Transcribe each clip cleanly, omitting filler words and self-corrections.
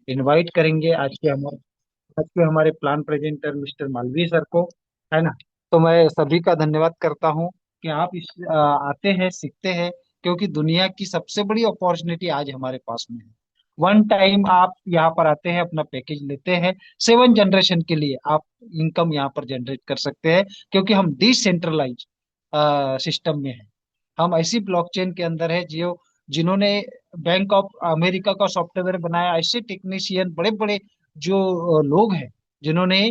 Invite करेंगे आज के हमारे plan presenter mister Malviya sir को, है ना। तो मैं सभी का धन्यवाद करता हूँ कि आप आते हैं, सीखते हैं, क्योंकि दुनिया की सबसे बड़ी अपॉर्चुनिटी आज हमारे पास में है। वन टाइम आप यहाँ पर आते हैं, अपना पैकेज लेते हैं, 7 जनरेशन के लिए आप इनकम यहाँ पर जनरेट कर सकते हैं, क्योंकि हम डिसेंट्रलाइज सिस्टम में है। हम ऐसी ब्लॉकचेन के अंदर है जो जिन्होंने बैंक ऑफ अमेरिका का सॉफ्टवेयर बनाया, ऐसे टेक्नीशियन बड़े बड़े जो लोग हैं जिन्होंने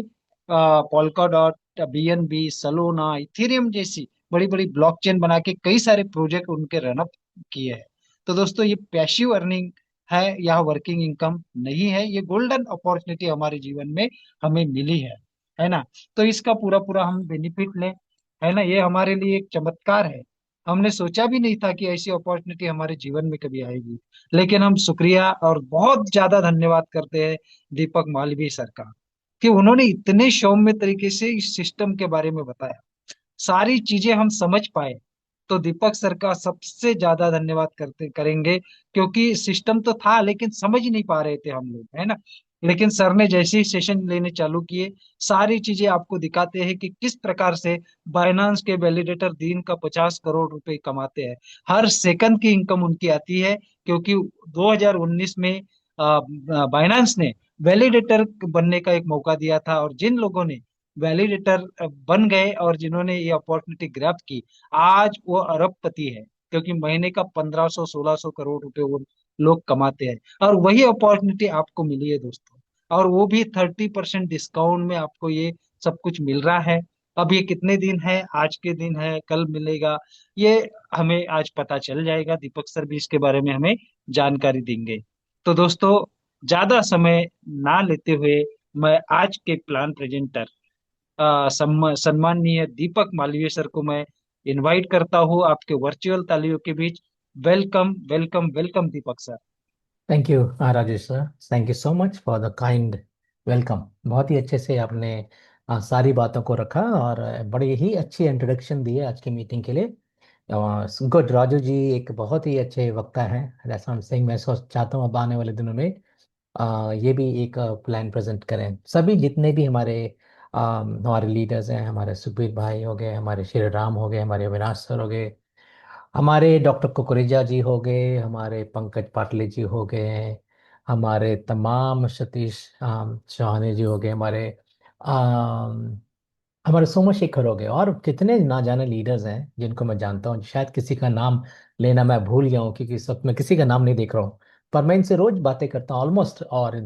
पोल्का डॉट, बीएनबी, सलोना, इथेरियम जैसी बड़ी बड़ी ब्लॉकचेन बना के कई सारे प्रोजेक्ट उनके रनअप किए हैं। तो दोस्तों, ये पैसिव अर्निंग है, यह वर्किंग इनकम नहीं है, ये गोल्डन अपॉर्चुनिटी हमारे जीवन में हमें मिली है ना। तो इसका पूरा पूरा हम बेनिफिट लें, है ना। ये हमारे लिए एक चमत्कार है। हमने सोचा भी नहीं था कि ऐसी अपॉर्चुनिटी हमारे जीवन में कभी आएगी, लेकिन हम शुक्रिया और बहुत ज्यादा धन्यवाद करते हैं दीपक मालवीय सर का, कि उन्होंने इतने सौम्य तरीके से इस सिस्टम के बारे में बताया, सारी चीजें हम समझ पाए। तो दीपक सर का सबसे ज्यादा धन्यवाद करते करेंगे, क्योंकि सिस्टम तो था लेकिन समझ नहीं पा रहे थे हम लोग, है ना। लेकिन सर ने जैसे ही सेशन लेने चालू किए, सारी चीजें आपको दिखाते हैं कि किस प्रकार से बाइनांस के वैलिडेटर दिन का 50 करोड़ रुपए कमाते हैं। हर सेकंड की इनकम उनकी आती है, क्योंकि 2019 में बाइनांस ने वैलिडेटर बनने का एक मौका दिया था, और जिन लोगों ने वैलिडेटर बन गए और जिन्होंने ये अपॉर्चुनिटी ग्रैब की, आज वो अरबपति है, क्योंकि महीने का 1500-1600 करोड़ रुपए वो लोग कमाते हैं। और वही अपॉर्चुनिटी आपको मिली है दोस्तों, और वो भी 30% डिस्काउंट में आपको ये सब कुछ मिल रहा है। अब ये कितने दिन है, आज के दिन है, कल मिलेगा, ये हमें आज पता चल जाएगा। दीपक सर भी इसके बारे में हमें जानकारी देंगे। तो दोस्तों, ज्यादा समय ना लेते हुए मैं आज के प्लान प्रेजेंटर सम्माननीय दीपक मालवीय सर को मैं इनवाइट करता हूँ आपके वर्चुअल तालियों के बीच। Welcome welcome welcome Deepak sir. Thank you Rajesh sir. Thank you so much for the kind welcome. बहुत ही अच्छे से आपने सारी बातों को रखा और बड़ी ही अच्छी इंट्रोडक्शन दी है आज की मीटिंग के लिए। गुड। राजू जी एक बहुत ही अच्छे वक्ता हैं। जैसा हम सिंह मैं सोच चाहता हूँ अब आने वाले दिनों में ये भी एक प्लान प्रेजेंट करें। सभी जितने भी हमारे लीडर्स हैं, हमारे सुखबीर भाई हो गए, हमारे श्री राम हो गए, हमारे अविनाश सर हो गए, हमारे डॉक्टर कुकरेजा जी हो गए, हमारे पंकज पाटले जी हो गए, हमारे तमाम सतीश चौहान जी हो गए, अम, हमारे सोमशेखर हो गए, और कितने ना जाने लीडर्स हैं जिनको मैं जानता हूँ। शायद किसी का नाम लेना मैं भूल गया हूँ क्योंकि सब मैं किसी का नाम नहीं देख रहा हूँ, पर मैं इनसे रोज बातें करता हूँ ऑलमोस्ट, और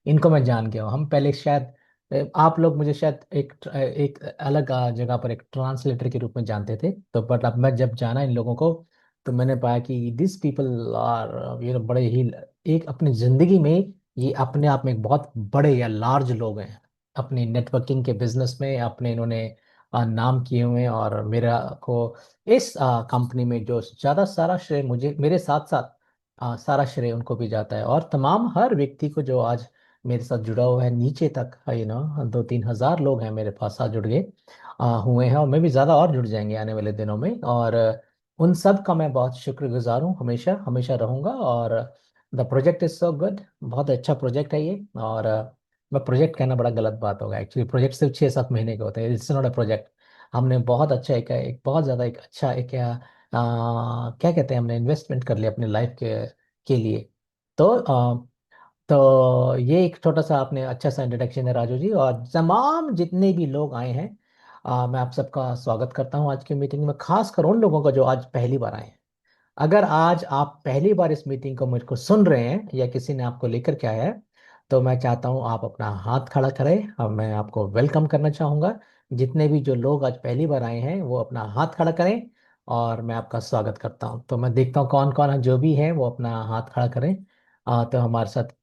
इनको मैं जान गया हूँ। हम पहले शायद आप लोग मुझे शायद एक अलग जगह पर एक ट्रांसलेटर के रूप में जानते थे, तो बट अब मैं जब जाना इन लोगों को तो मैंने पाया कि दिस पीपल आर ये बड़े ही एक अपनी जिंदगी में ये अपने आप में एक बहुत बड़े या लार्ज लोग हैं। अपनी नेटवर्किंग के बिजनेस में अपने इन्होंने नाम किए हुए हैं, और मेरा को इस कंपनी में जो ज़्यादा सारा श्रेय मुझे मेरे साथ साथ सारा श्रेय उनको भी जाता है, और तमाम हर व्यक्ति को जो आज मेरे साथ जुड़ा हुआ है नीचे तक। 2-3 हज़ार लोग हैं मेरे पास साथ जुड़ गए हुए हैं, और मैं भी ज़्यादा और जुड़ जाएंगे आने वाले दिनों में। और उन सब का मैं बहुत शुक्रगुजार हूँ, हमेशा हमेशा रहूँगा। और the project is so good. बहुत अच्छा प्रोजेक्ट है ये। और मैं प्रोजेक्ट कहना बड़ा गलत बात होगा, एक्चुअली प्रोजेक्ट सिर्फ 6-7 महीने के होते हैं। It's not a project. हमने बहुत अच्छा एक बहुत ज़्यादा एक अच्छा एक क्या कहते हैं, हमने इन्वेस्टमेंट कर लिया अपने लाइफ के लिए। तो तो ये एक छोटा सा आपने अच्छा सा इंट्रोडक्शन है राजू जी, और तमाम जितने भी लोग आए हैं मैं आप सबका स्वागत करता हूँ आज की मीटिंग में, खासकर उन लोगों का जो आज पहली बार आए हैं। अगर आज आप पहली बार इस मीटिंग को मुझको सुन रहे हैं या किसी ने आपको लेकर के आया है, तो मैं चाहता हूँ आप अपना हाथ खड़ा करें और मैं आपको वेलकम करना चाहूँगा। जितने भी जो लोग आज पहली बार आए हैं वो अपना हाथ खड़ा करें, और मैं आपका स्वागत करता हूँ। तो मैं देखता हूँ कौन कौन जो भी है वो अपना हाथ खड़ा करें। तो हमारे साथ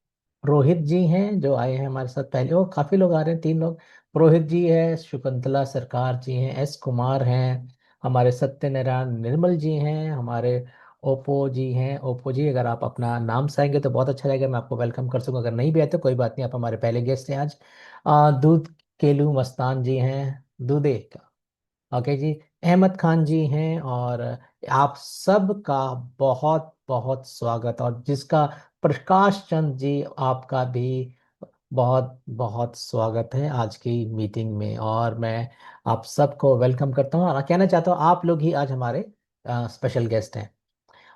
रोहित जी हैं जो आए हैं हमारे साथ पहले। वो काफ़ी लोग आ रहे हैं, 3 लोग। रोहित जी है, शकुंतला सरकार जी हैं, एस कुमार हैं, हमारे सत्यनारायण निर्मल जी हैं, हमारे ओप्पो जी हैं। ओप्पो जी अगर आप अपना नाम से आएंगे तो बहुत अच्छा रहेगा, मैं आपको वेलकम कर सकूँ। अगर नहीं भी आए तो कोई बात नहीं, आप हमारे पहले गेस्ट हैं आज। दूध केलू मस्तान जी हैं, दूधे का। ओके जी। अहमद खान जी हैं, और आप सब का बहुत बहुत स्वागत। और जिसका प्रकाश चंद जी, आपका भी बहुत बहुत स्वागत है आज की मीटिंग में। और मैं आप सबको वेलकम करता हूँ और कहना चाहता हूँ आप लोग ही आज हमारे स्पेशल गेस्ट हैं।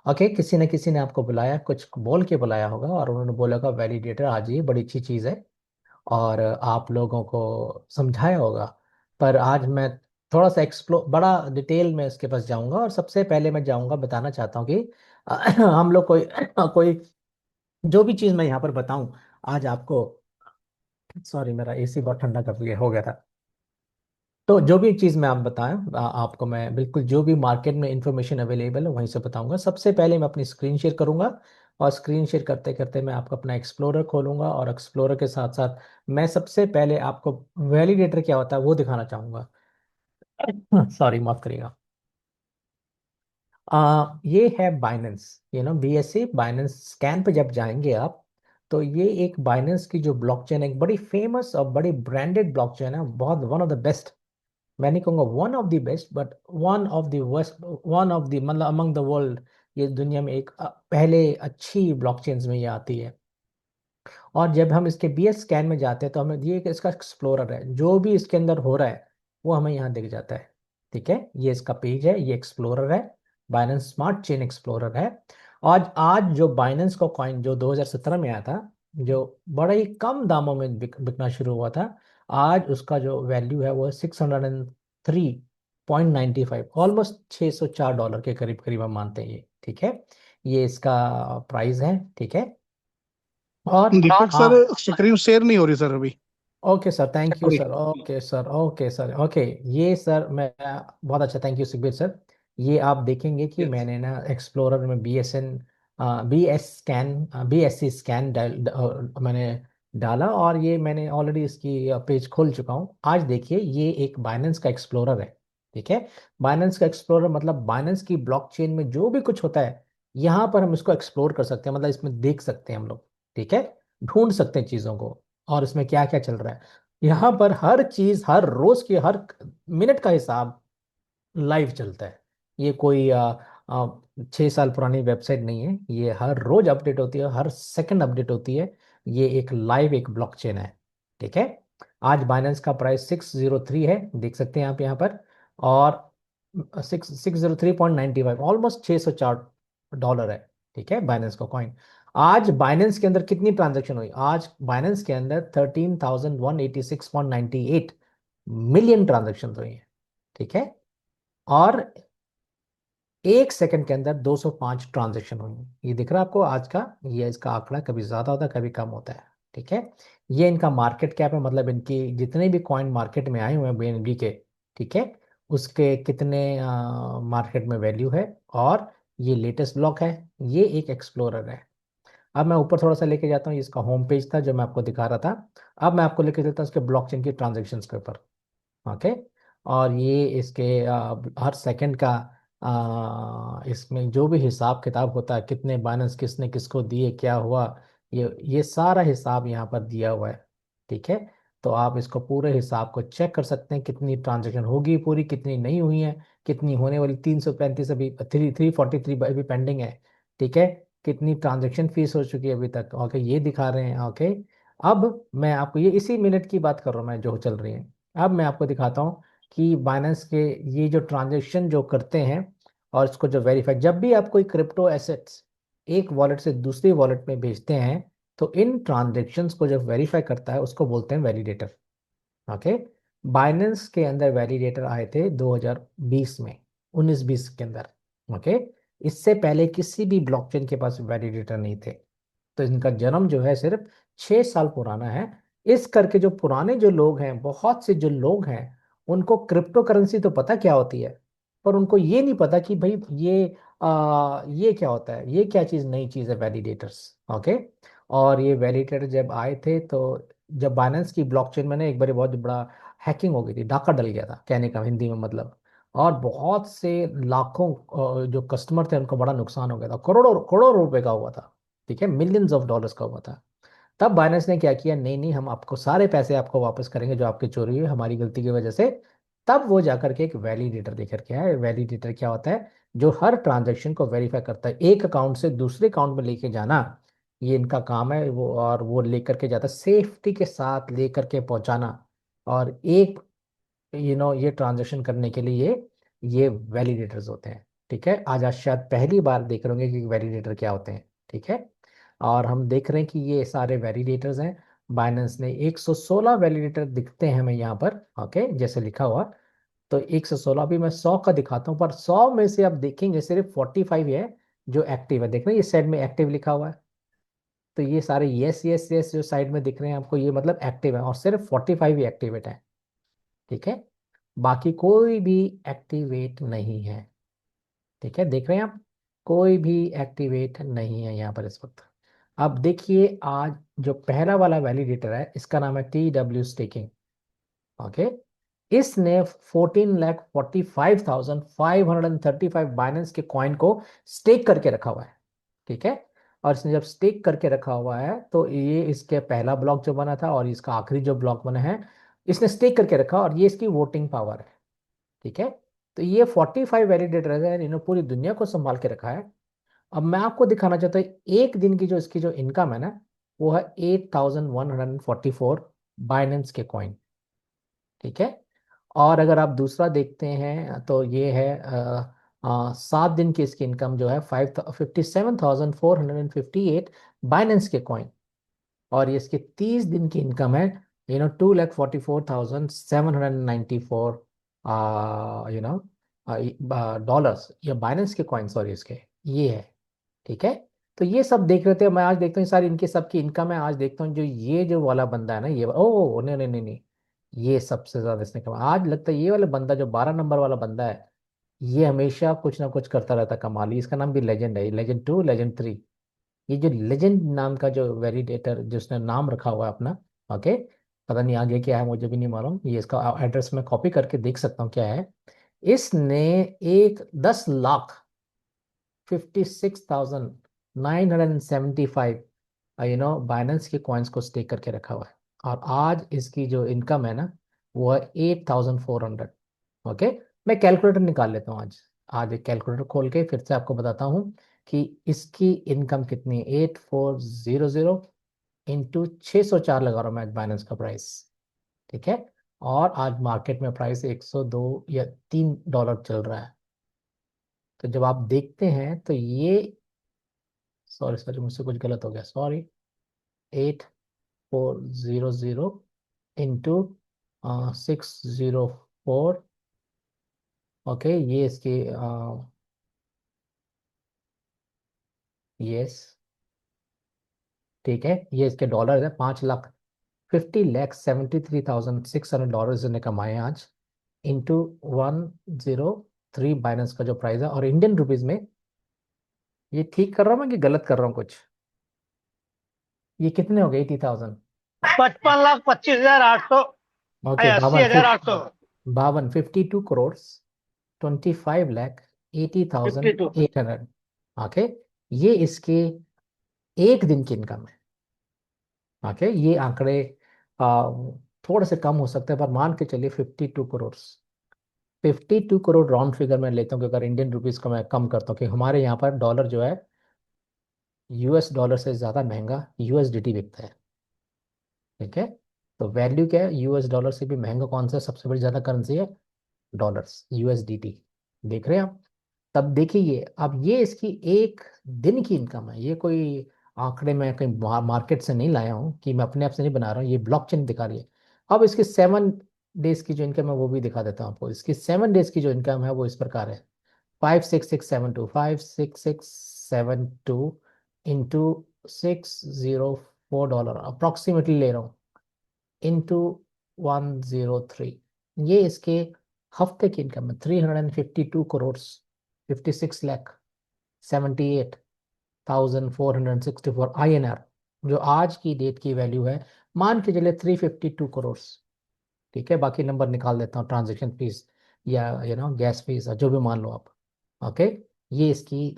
ओके, किसी न किसी ने आपको बुलाया, कुछ बोल के बुलाया होगा और उन्होंने बोला होगा वैलिडेटर आज ये बड़ी अच्छी चीज़ है, और आप लोगों को समझाया होगा। पर आज मैं थोड़ा सा बड़ा डिटेल में इसके पास जाऊंगा। और सबसे पहले मैं जाऊंगा, बताना चाहता हूँ कि हम लोग कोई कोई जो भी चीज़ मैं यहाँ पर बताऊं आज आपको, सॉरी मेरा एसी बहुत ठंडा कर दिया हो गया था। तो जो भी चीज़ मैं आप बताएं, आपको मैं बिल्कुल जो भी मार्केट में इंफॉर्मेशन अवेलेबल है वहीं से बताऊंगा। सबसे पहले मैं अपनी स्क्रीन शेयर करूंगा, और स्क्रीन शेयर करते करते मैं आपको अपना एक्सप्लोरर खोलूंगा, और एक्सप्लोरर के साथ साथ मैं सबसे पहले आपको वैलिडेटर क्या होता है वो दिखाना चाहूंगा। सॉरी, माफ करिएगा। ये है बाइनेंस, BSC बाइनेंस स्कैन पे जब जाएंगे आप, तो ये एक बाइनेंस की जो ब्लॉकचेन है, एक बड़ी फेमस और बड़ी ब्रांडेड ब्लॉकचेन है, बहुत वन ऑफ द बेस्ट। मैं नहीं कहूँगा one of the best, but one of the worst, one of the मतलब अमंग द वर्ल्ड। ये दुनिया में एक पहले अच्छी ब्लॉकचेन्स में ये आती है। और जब हम इसके BS स्कैन में जाते हैं तो हमें ये इसका एक्सप्लोरर है, जो भी इसके अंदर हो रहा है वो हमें यहाँ दिख जाता है। ठीक है, ये इसका पेज है, ये एक्सप्लोरर है, बाइनेंस स्मार्ट चेन एक्सप्लोरर है। आज आज जो बाइनेंस का कॉइन जो 2017 में आया था, जो बड़े ही कम दामों में बिकना शुरू हुआ था, आज उसका जो वैल्यू है वो 603.95, ऑलमोस्ट $604 के करीब करीब हम मानते हैं ये। ठीक है, ये इसका प्राइस है। ठीक है। और दीपक सर, हाँ, स्क्रीन शेयर नहीं हो रही सर अभी। Okay sir, thank you sorry. Sir, okay sir, okay sir, okay. ये सर मैं बहुत अच्छा, थैंक यू सुखबीर सर। ये आप देखेंगे कि यस। मैंने ना एक्सप्लोरर में BSC स्कैन मैंने डाला, और ये मैंने ऑलरेडी इसकी पेज खोल चुका हूँ। आज देखिए, ये एक बाइनेंस का एक्सप्लोरर है। ठीक है, बाइनेंस का एक्सप्लोरर मतलब बाइनेंस की ब्लॉकचेन में जो भी कुछ होता है यहाँ पर हम इसको एक्सप्लोर कर सकते हैं, मतलब इसमें देख सकते हैं हम लोग। ठीक है, ढूंढ सकते हैं चीज़ों को, और इसमें क्या क्या चल रहा है। यहाँ पर हर चीज, हर रोज की हर मिनट का हिसाब लाइव चलता है। ये कोई 6 साल पुरानी वेबसाइट नहीं है, ये हर रोज अपडेट होती है, हर सेकंड अपडेट होती है। ये एक लाइव एक ब्लॉकचेन है। ठीक है, आज बाइनेंस का प्राइस 603 है, देख सकते हैं आप यहाँ पर। और 603.95, ऑलमोस्ट $604 है। ठीक है, बाइनेंस का कॉइन। आज बाइनेंस के अंदर कितनी ट्रांजैक्शन हुई? आज बाइनेंस के अंदर 13,186.98 मिलियन ट्रांजैक्शन हुई है। ठीक है, और 1 सेकंड के अंदर 205 ट्रांजैक्शन हुई। ये दिख रहा है आपको आज का? ये इसका आंकड़ा कभी ज्यादा होता है, कभी कम होता है। ठीक है, ये इनका मार्केट कैप है, मतलब इनकी जितने भी कॉइन मार्केट में आए हुए हैं BNB के। ठीक है, उसके कितने मार्केट में वैल्यू है। और ये लेटेस्ट ब्लॉक है, ये एक एक्सप्लोरर है। अब मैं ऊपर थोड़ा सा लेके जाता हूँ, ये इसका होम पेज था जो मैं आपको दिखा रहा था। अब मैं आपको लेके चलता हूँ इसके ब्लॉकचेन की ट्रांजेक्शन्स के ऊपर। ओके, और ये इसके हर सेकंड का इसमें जो भी हिसाब किताब होता है, कितने बाइनेंस किसने किसको दिए, क्या हुआ, ये सारा हिसाब यहाँ पर दिया हुआ है। ठीक है, तो आप इसको पूरे हिसाब को चेक कर सकते हैं, कितनी ट्रांजेक्शन होगी पूरी, कितनी नहीं हुई है, कितनी होने वाली। 335 अभी, 343 अभी पेंडिंग है। ठीक है, कितनी ट्रांजेक्शन फीस हो चुकी है अभी तक। ओके, ये दिखा रहे हैं। ओके, अब मैं आपको ये इसी मिनट की बात कर रहा हूँ मैं, जो चल रही है। अब मैं आपको दिखाता हूँ कि बाइनेंस के ये जो ट्रांजेक्शन जो करते हैं, और इसको जो वेरीफाई, जब भी आप कोई क्रिप्टो एसेट्स एक वॉलेट से दूसरी वॉलेट में भेजते हैं, तो इन ट्रांजेक्शन्स को जब वेरीफाई करता है उसको बोलते हैं वैलिडेटर। ओके, बाइनेंस के अंदर वैलिडेटर आए थे 2020 में, 19-20 के अंदर। ओके, इससे पहले किसी भी ब्लॉकचेन के पास वैलिडेटर नहीं थे। तो इनका जन्म जो है सिर्फ 6 साल पुराना है। इस करके जो पुराने जो लोग हैं, बहुत से जो लोग हैं, उनको क्रिप्टो करेंसी तो पता क्या होती है, पर उनको ये नहीं पता कि भाई ये क्या होता है, ये क्या चीज़, नई चीज़ है वैलिडेटर्स। ओके, और ये वैलिडेटर जब आए थे, तो जब बाइनेंस की ब्लॉकचेन में ना एक बार बहुत बड़ा हैकिंग हो गई थी, डाका डल गया था कहने का हिंदी में मतलब। और बहुत से लाखों जो कस्टमर थे उनको बड़ा नुकसान हो गया था, करोड़ों करोड़ों रुपए का हुआ था। ठीक है, मिलियंस ऑफ डॉलर्स का हुआ था। तब बाइनेंस ने क्या किया, नहीं नहीं, हम आपको सारे पैसे आपको वापस करेंगे जो आपके चोरी हुए हमारी गलती की वजह से। तब वो जाकर के एक वैलिडेटर लेकर के आया। वैलिडेटर क्या होता है? जो हर ट्रांजैक्शन को वेरीफाई करता है, एक अकाउंट से दूसरे अकाउंट में लेके जाना। ये इनका काम है, वो और वो लेकर के जाता, सेफ्टी के साथ लेकर के पहुंचाना। और एक ये ट्रांजेक्शन करने के लिए ये वैलिडेटर्स होते हैं। ठीक है, आज आज शायद पहली बार देख रहे होंगे कि वैलिडेटर क्या होते हैं। ठीक है, और हम देख रहे हैं कि ये सारे वैलिडेटर्स हैं। बाइनेंस ने 116 वैलिडेटर दिखते हैं हमें यहाँ पर, ओके, जैसे लिखा हुआ। तो 116, अभी मैं 100 का दिखाता हूँ, पर 100 में से आप देखेंगे सिर्फ 45 है जो एक्टिव है। देख रहे हैं, ये साइड में एक्टिव लिखा हुआ है। तो ये सारे यस यस यस जो साइड में दिख रहे हैं आपको, ये मतलब एक्टिव है, और सिर्फ 45 ही एक्टिवेट है। ठीक है, बाकी कोई भी एक्टिवेट नहीं है। ठीक है, देख रहे हैं आप, कोई भी एक्टिवेट नहीं है यहाँ पर इस वक्त। अब देखिए, आज जो पहला वाला वैलिडेटर है, इसका नाम है TW स्टेकिंग। ओके, इसने 14,45,535 बाइनेंस के कॉइन को स्टेक करके रखा हुआ है। ठीक है, और इसने जब स्टेक करके रखा हुआ है, तो ये इसके पहला ब्लॉक जो बना था और इसका आखिरी जो ब्लॉक बना है, इसने स्टेक करके रखा, और ये इसकी वोटिंग पावर है। ठीक है, तो ये 45 वैलिडेटर्स है, इन्होंने पूरी दुनिया को संभाल के रखा है। अब मैं आपको दिखाना चाहता हूँ एक दिन की जो इसकी जो इनकम है ना, वो है 8,144 बाइनेंस के कॉइन। ठीक है, और अगर आप दूसरा देखते हैं तो ये है 7 दिन की इसकी इनकम जो है 57,458 बाइनेंस के कॉइन। और ये इसके 30 दिन की इनकम है 2,44,794 नो डॉलर्स, या बाइनेंस के कॉइन, सॉरी, इसके ये है। ठीक है, तो ये सब देख रहे थे, मैं आज देखता हूँ सारी इनके सबकी इनकम है। आज देखता हूँ जो ये जो वाला बंदा है ना, ये ओ नहीं नहीं नहीं नहीं, ये सबसे ज्यादा इसने कमा। आज लगता है ये वाला बंदा जो 12 नंबर वाला बंदा है, ये हमेशा कुछ ना कुछ करता रहता है कमाल। इसका नाम भी लेजेंड है, लेजेंड 2, लेजेंड 3। ये जो लेजेंड नाम का जो वैलिडेटर जिसने नाम रखा हुआ है अपना, ओके, पता नहीं आगे क्या है, मुझे भी नहीं मालूम। ये इसका एड्रेस मैं कॉपी करके देख सकता हूँ क्या है। इसने एक 10,00,000 56,975 बाइनेंस के कॉइन्स को स्टेक करके रखा हुआ है। और आज इसकी जो इनकम है ना, वो है 8,400। ओके, मैं कैलकुलेटर निकाल लेता हूँ आज। आज एक कैलकुलेटर खोल के फिर से आपको बताता हूँ कि इसकी इनकम कितनी है। 8,400 इंटू 604 लगा रहा हूँ मैं आज बाइनेंस का प्राइस। ठीक है, और आज मार्केट में प्राइस 102 या $3 चल रहा है। तो जब आप देखते हैं तो ये, सॉरी सॉरी, मुझसे कुछ गलत हो गया, सॉरी। 8,400 इंटू 604। ओके, ये इसकी यस, ठीक है, ये इसके डॉलर है। 5,50,73,600 ने कमाए आज, इंटू 103 बाइनेंस का जो प्राइस है। और इंडियन रुपीज में, ये ठीक कर रहा हूँ मैं कि गलत कर रहा हूँ कुछ? ये कितने हो गए? 80,000। 55,25,800। ओके, अस्सी बावन हजार आठ सौ 52 करोड़ 25,80,800। 52। ओके, ये इसके एक दिन की इनकम है। ओके, ये आंकड़े आ, थोड़े से कम हो सकते हैं, पर मान के चलिए 52 करोड़। 52 करोड़ राउंड फिगर में लेता हूँ, कि अगर इंडियन रुपीज को मैं कम करता हूँ, कि हमारे यहाँ पर डॉलर जो है US डॉलर से ज़्यादा महंगा USDT बिकता है। ठीक है, तो वैल्यू क्या है, US डॉलर से भी महंगा कौन सा सबसे बड़ी ज़्यादा करेंसी है? Dollars, USDT। देख रहे हैं आप? तब देखिए, अब ये इसकी एक दिन की इनकम है। ये कोई आंकड़े मैं कहीं मार्केट से नहीं लाया हूँ, कि मैं अपने आप से नहीं बना रहा हूँ, ये ब्लॉकचेन दिखा रही है। अब इसकी 7 डेज की जो इनकम है वो भी दिखा देता हूँ आपको। इसकी 7 डेज की जो इनकम है वो इस प्रकार है। 56672 इंटू $604 अप्रोक्सीमेटली ले रहा हूँ, इंटू 103। ये इसके हफ्ते की इनकम है। 352 करोड़ 56 लाख 78,464 INR, जो आज की डेट की वैल्यू है। मान के चलिए 352 करोड़। ठीक है, बाकी नंबर निकाल देता हूँ, ट्रांजेक्शन फीस या गैस फीस जो भी मान लो आप। ओके, ये इसकी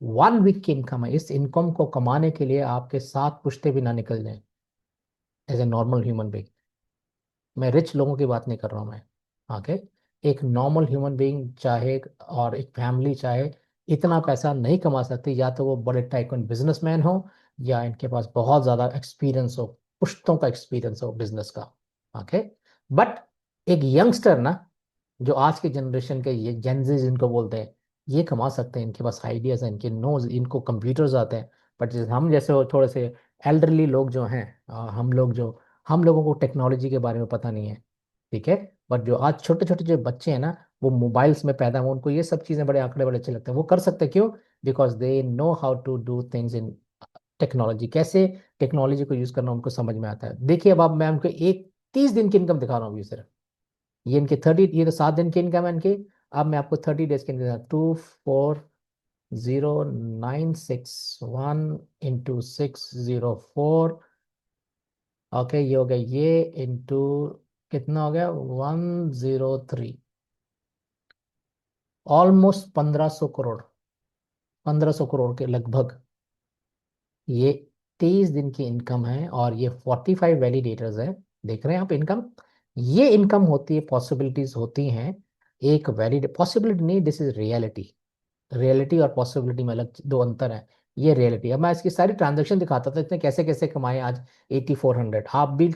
1 वीक की इनकम है। इस इनकम को कमाने के लिए आपके 7 पुश्ते भी ना निकल जाए as a normal human being. मैं रिच लोगों की बात नहीं कर रहा हूँ मैं। ओके, एक नॉर्मल ह्यूमन बीइंग चाहे, और एक फैमिली चाहे, इतना पैसा नहीं कमा सकती। या तो वो बड़े टाइकून बिजनेसमैन हो, या इनके पास बहुत ज़्यादा एक्सपीरियंस हो, पुश्तों का एक्सपीरियंस हो बिजनेस का। ओके, बट एक यंगस्टर ना, जो आज के जनरेशन के ये जेनजी जिनको बोलते हैं, ये कमा सकते हैं, इनके पास आइडियाज हैं, इनके नोज, इनको कंप्यूटर्स आते हैं। बट जैसे हम जैसे वो थोड़े से एल्डरली लोग जो हैं, हम लोगों को टेक्नोलॉजी के बारे में पता नहीं है। ठीक है, बट जो आज छोटे छोटे जो बच्चे हैं ना, वो मोबाइल्स में पैदा हुए, उनको ये सब चीज़ें बड़े आंकड़े बड़े अच्छे लगते हैं, वो कर सकते हैं। क्यों? Because they know how to do things in technology. कैसे टेक्नोलॉजी को यूज करना उनको समझ में आता है। देखिए, अब मैं उनको एक 30 दिन की इनकम दिखा रहा हूँ अभी सिर्फ। ये तो 7 दिन की इनकम है इनकी। अब मैं आपको 30 डेज की इनकम, 240,961 into 604। ओके, ये हो गया, ये इंटू कितना हो गया, 103, ऑलमोस्ट 1500 करोड़, 1500 करोड़ के लगभग। ये 23 दिन की इनकम है, और ये 45 वैलिडेटर्स है। देख रहे हैं आप इनकम? ये इनकम होती है, पॉसिबिलिटीज होती हैं। एक वैलिड पॉसिबिलिटी नहीं, दिस इज रियलिटी। रियलिटी और पॉसिबिलिटी में अलग दो अंतर है। ये रियलिटी। अब मैं इसकी सारी ट्रांजैक्शन दिखाता था, इसने कैसे कैसे कमाए आज 8400। आप भी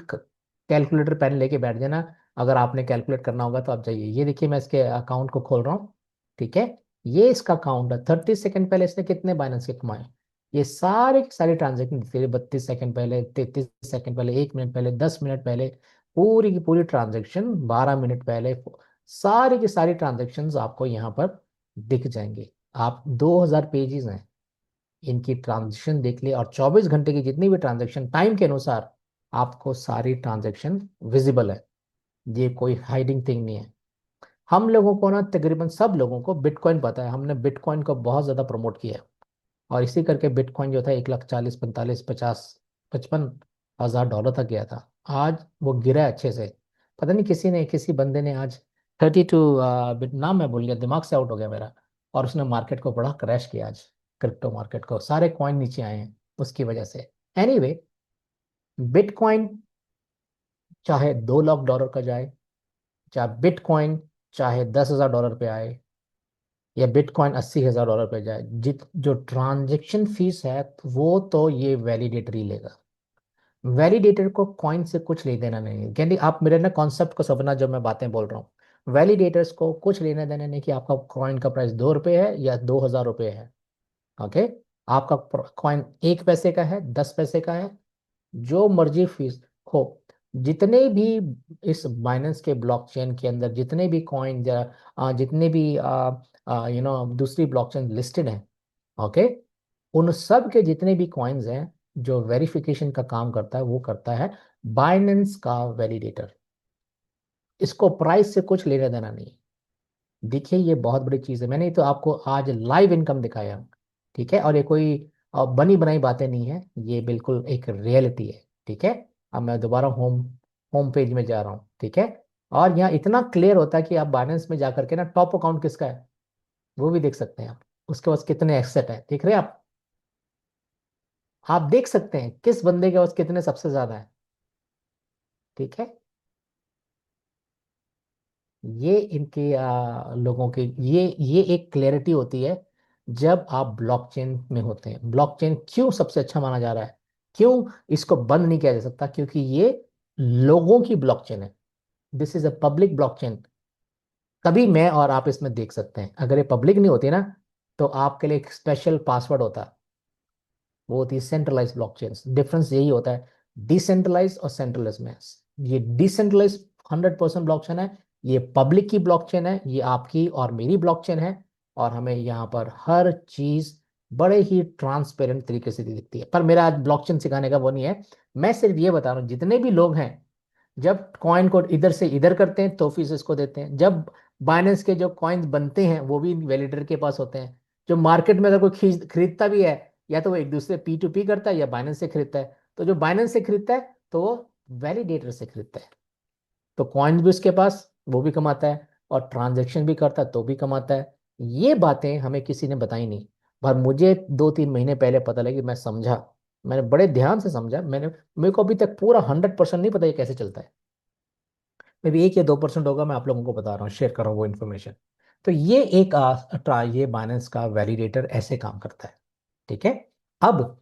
कैलकुलेटर पेन लेके बैठ जाना, अगर आपने कैलकुलेट करना होगा तो आप जाइए। ये देखिए, मैं इसके अकाउंट को खोल रहा हूँ। ठीक है, ये इसका अकाउंट है। 30 सेकंड पहले इसने कितने बाइनेंस के कमाए, ये सारे की सारी ट्रांजेक्शन दिखती है। 32 सेकंड पहले, 33 सेकंड पहले, 1 मिनट पहले, 10 मिनट पहले, पूरी की पूरी ट्रांजेक्शन 12 मिनट पहले, सारी की सारी ट्रांजेक्शन आपको यहाँ पर दिख जाएंगे। आप 2000 पेजेस हैं, इनकी ट्रांजेक्शन देख लिए, और 24 घंटे की जितनी भी ट्रांजेक्शन टाइम के अनुसार आपको सारी ट्रांजेक्शन विजिबल है। ये कोई हाइडिंग थिंग नहीं है। हम लोगों को ना, तकरीबन सब लोगों को बिटकॉइन पता है। हमने बिटकॉइन को बहुत ज्यादा प्रमोट किया है, और इसी करके बिटकॉइन जो था 1,40,45,50,55 हजार डॉलर तक गया था। आज वो गिरा है अच्छे से। पता नहीं किसी बंदे ने आज 32, नाम मैं भूल गया, दिमाग से आउट हो गया मेरा। और उसने मार्केट को बड़ा क्रैश किया आज, क्रिप्टो मार्केट को, सारे कॉइन नीचे आए हैं उसकी वजह से। एनीवे, बिटकॉइन चाहे 2 लाख डॉलर का जाए, चाहे बिटकॉइन चाहे 10,000 डॉलर पे आए, या बिटकॉइन 80,000 डॉलर पे जाए, जित जो ट्रांजेक्शन फीस है वो तो ये वैलिडेटर ही लेगा। वैलिडेटर को कॉइन से कुछ ले देना नहीं है। यानी आप मेरे ना कॉन्सेप्ट को समझना, जो मैं बातें बोल रहा हूँ, वैलिडेटर्स को कुछ लेना देना नहीं कि आपका कॉइन का प्राइस 2 रुपये है या 2,000 रुपये है। ओके, आपका कॉइन 1 पैसे का है, 10 पैसे का है, जो मर्जी फीस हो। जितने भी इस बाइनेंस के ब्लॉकचेन के अंदर जितने भी कॉइन, जितने भी दूसरी ब्लॉकचेन लिस्टेड हैं, ओके, उन सब के जितने भी कॉइन्स हैं, जो वेरिफिकेशन का काम करता है वो करता है बाइनेंस का वैलिडेटर। इसको प्राइस से कुछ लेना देना नहीं। देखिए, ये बहुत बड़ी चीज़ है। मैंने तो आपको आज लाइव इनकम दिखाया। ठीक है, और ये कोई बनी बनाई बातें नहीं है, ये बिल्कुल एक रियलिटी है। ठीक है, अब मैं दोबारा होम होम पेज में जा रहा हूँ। ठीक है, और यहाँ इतना क्लियर होता है कि आप बाइनेंस में जाकर के ना, टॉप अकाउंट किसका है वो भी देख सकते हैं आप, उसके पास कितने एसेट है, देख रहे हैं आप देख सकते हैं किस बंदे के पास कितने सबसे ज्यादा है। ठीक है, ये इनके लोगों के, ये एक क्लैरिटी होती है जब आप ब्लॉकचेन में होते हैं। ब्लॉकचेन क्यों सबसे अच्छा माना जा रहा है, क्यों इसको बंद नहीं किया जा सकता? क्योंकि ये लोगों की ब्लॉकचेन है। This is a public blockchain. कभी मैं और आप इसमें देख सकते हैं, अगर ये पब्लिक नहीं होती ना, तो आपके लिए एक स्पेशल पासवर्ड होता। वो होती है सेंट्रलाइज ब्लॉकचेन्स। डिफरेंस यही होता है डिसेंट्रलाइज और सेंट्रलाइज में। ये डिसेंट्रलाइज 100% ब्लॉकचेन है, ये पब्लिक की ब्लॉकचेन है, ये आपकी और मेरी ब्लॉकचेन है। और हमें यहाँ पर हर चीज बड़े ही ट्रांसपेरेंट तरीके से दिखती है। पर मेरा आज ब्लॉकचेन सिखाने का वो नहीं है। मैं सिर्फ ये बता रहा हूँ, जितने भी लोग हैं, जब कॉइन को इधर से इधर करते हैं तो फीस इसको देते हैं। जब बाइनेंस के जो कॉइन्स बनते हैं वो भी वैलिडेटर के पास होते हैं। जो मार्केट में अगर कोई खरीदता भी है, या तो वो एक दूसरे P2P करता है या बाइनेंस से खरीदता है। तो जो बाइनेंस से खरीदता है तो वो वैलिडेटर से खरीदता है। तो कॉइन्स भी उसके पास, वो भी कमाता है, और ट्रांजेक्शन भी करता है तो भी कमाता है। ये बातें हमें किसी ने बताई नहीं, पर मुझे 2-3 महीने पहले पता लगी। मैं समझा, मैंने बड़े ध्यान से समझा। मेरे को अभी तक पूरा 100% नहीं पता ये कैसे चलता है। मे भी 1 या 2% होगा, मैं आप लोगों को बता रहा हूँ, शेयर कर रहा हूँ वो इन्फॉर्मेशन। तो ये एक ये बाइनेंस का वैलिडेटर ऐसे काम करता है। ठीक है, अब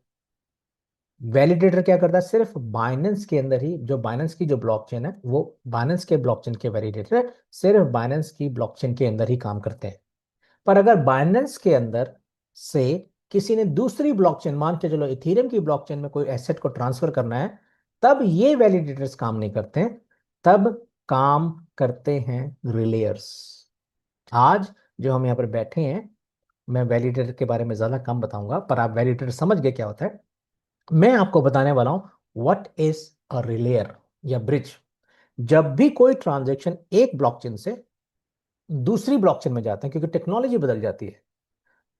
वैलिडेटर क्या करता है, सिर्फ बाइनेंस के अंदर ही, जो बाइनेंस की जो ब्लॉकचेन है वो बाइनेंस के ब्लॉकचेन के वैलिडेटर सिर्फ बाइनेंस की ब्लॉकचेन के अंदर ही काम करते हैं। पर अगर बाइनेंस के अंदर से किसी ने दूसरी ब्लॉकचेन, मान के चलो इथेरियम की ब्लॉकचेन में कोई एसेट को ट्रांसफर करना है, तब ये वैलिडेटर्स काम नहीं करते हैं, तब काम करते हैं रिलेयर्स। आज जो हम यहाँ पर बैठे हैं, मैं वैलिडेटर के बारे में ज्यादा कम बताऊंगा, पर आप वैलिडेटर समझ गए क्या होता है। मैं आपको बताने वाला हूं व्हाट इज अ रिलेयर या ब्रिज। जब भी कोई ट्रांजैक्शन एक ब्लॉकचेन से दूसरी ब्लॉकचेन में जाते हैं, क्योंकि टेक्नोलॉजी बदल जाती है,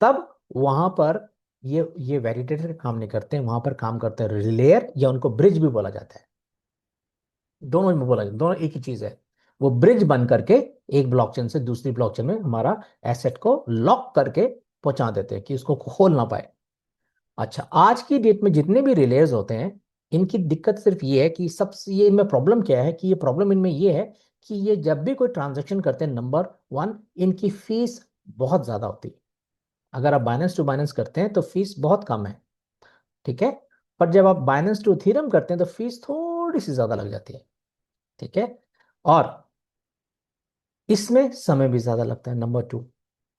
तब वहां पर ये वैलिडेटर काम नहीं करते हैं, वहां पर काम करते हैं रिलेयर, या उनको ब्रिज भी बोला जाता है। दोनों में बोला जाता है, दोनों एक ही चीज है। वो ब्रिज बन करके एक ब्लॉकचेन से दूसरी ब्लॉकचेन में हमारा एसेट को लॉक करके पहुंचा देते हैं कि उसको खोल ना पाए। अच्छा, आज की डेट में जितने भी रिलेयर्स होते हैं, इनकी दिक्कत सिर्फ ये है कि सबसे, ये इनमें प्रॉब्लम क्या है, कि ये प्रॉब्लम इनमें ये है कि ये जब भी कोई ट्रांजैक्शन करते हैं, नंबर वन, इनकी फीस बहुत ज्यादा होती है। अगर आप बाइनेंस टू बाइनेंस करते हैं तो फीस बहुत कम है, ठीक है। पर जब आप बाइनेंस टू इथेरियम करते हैं तो फीस थोड़ी सी ज्यादा लग जाती है, ठीक है। और इसमें समय भी ज्यादा लगता है, नंबर टू।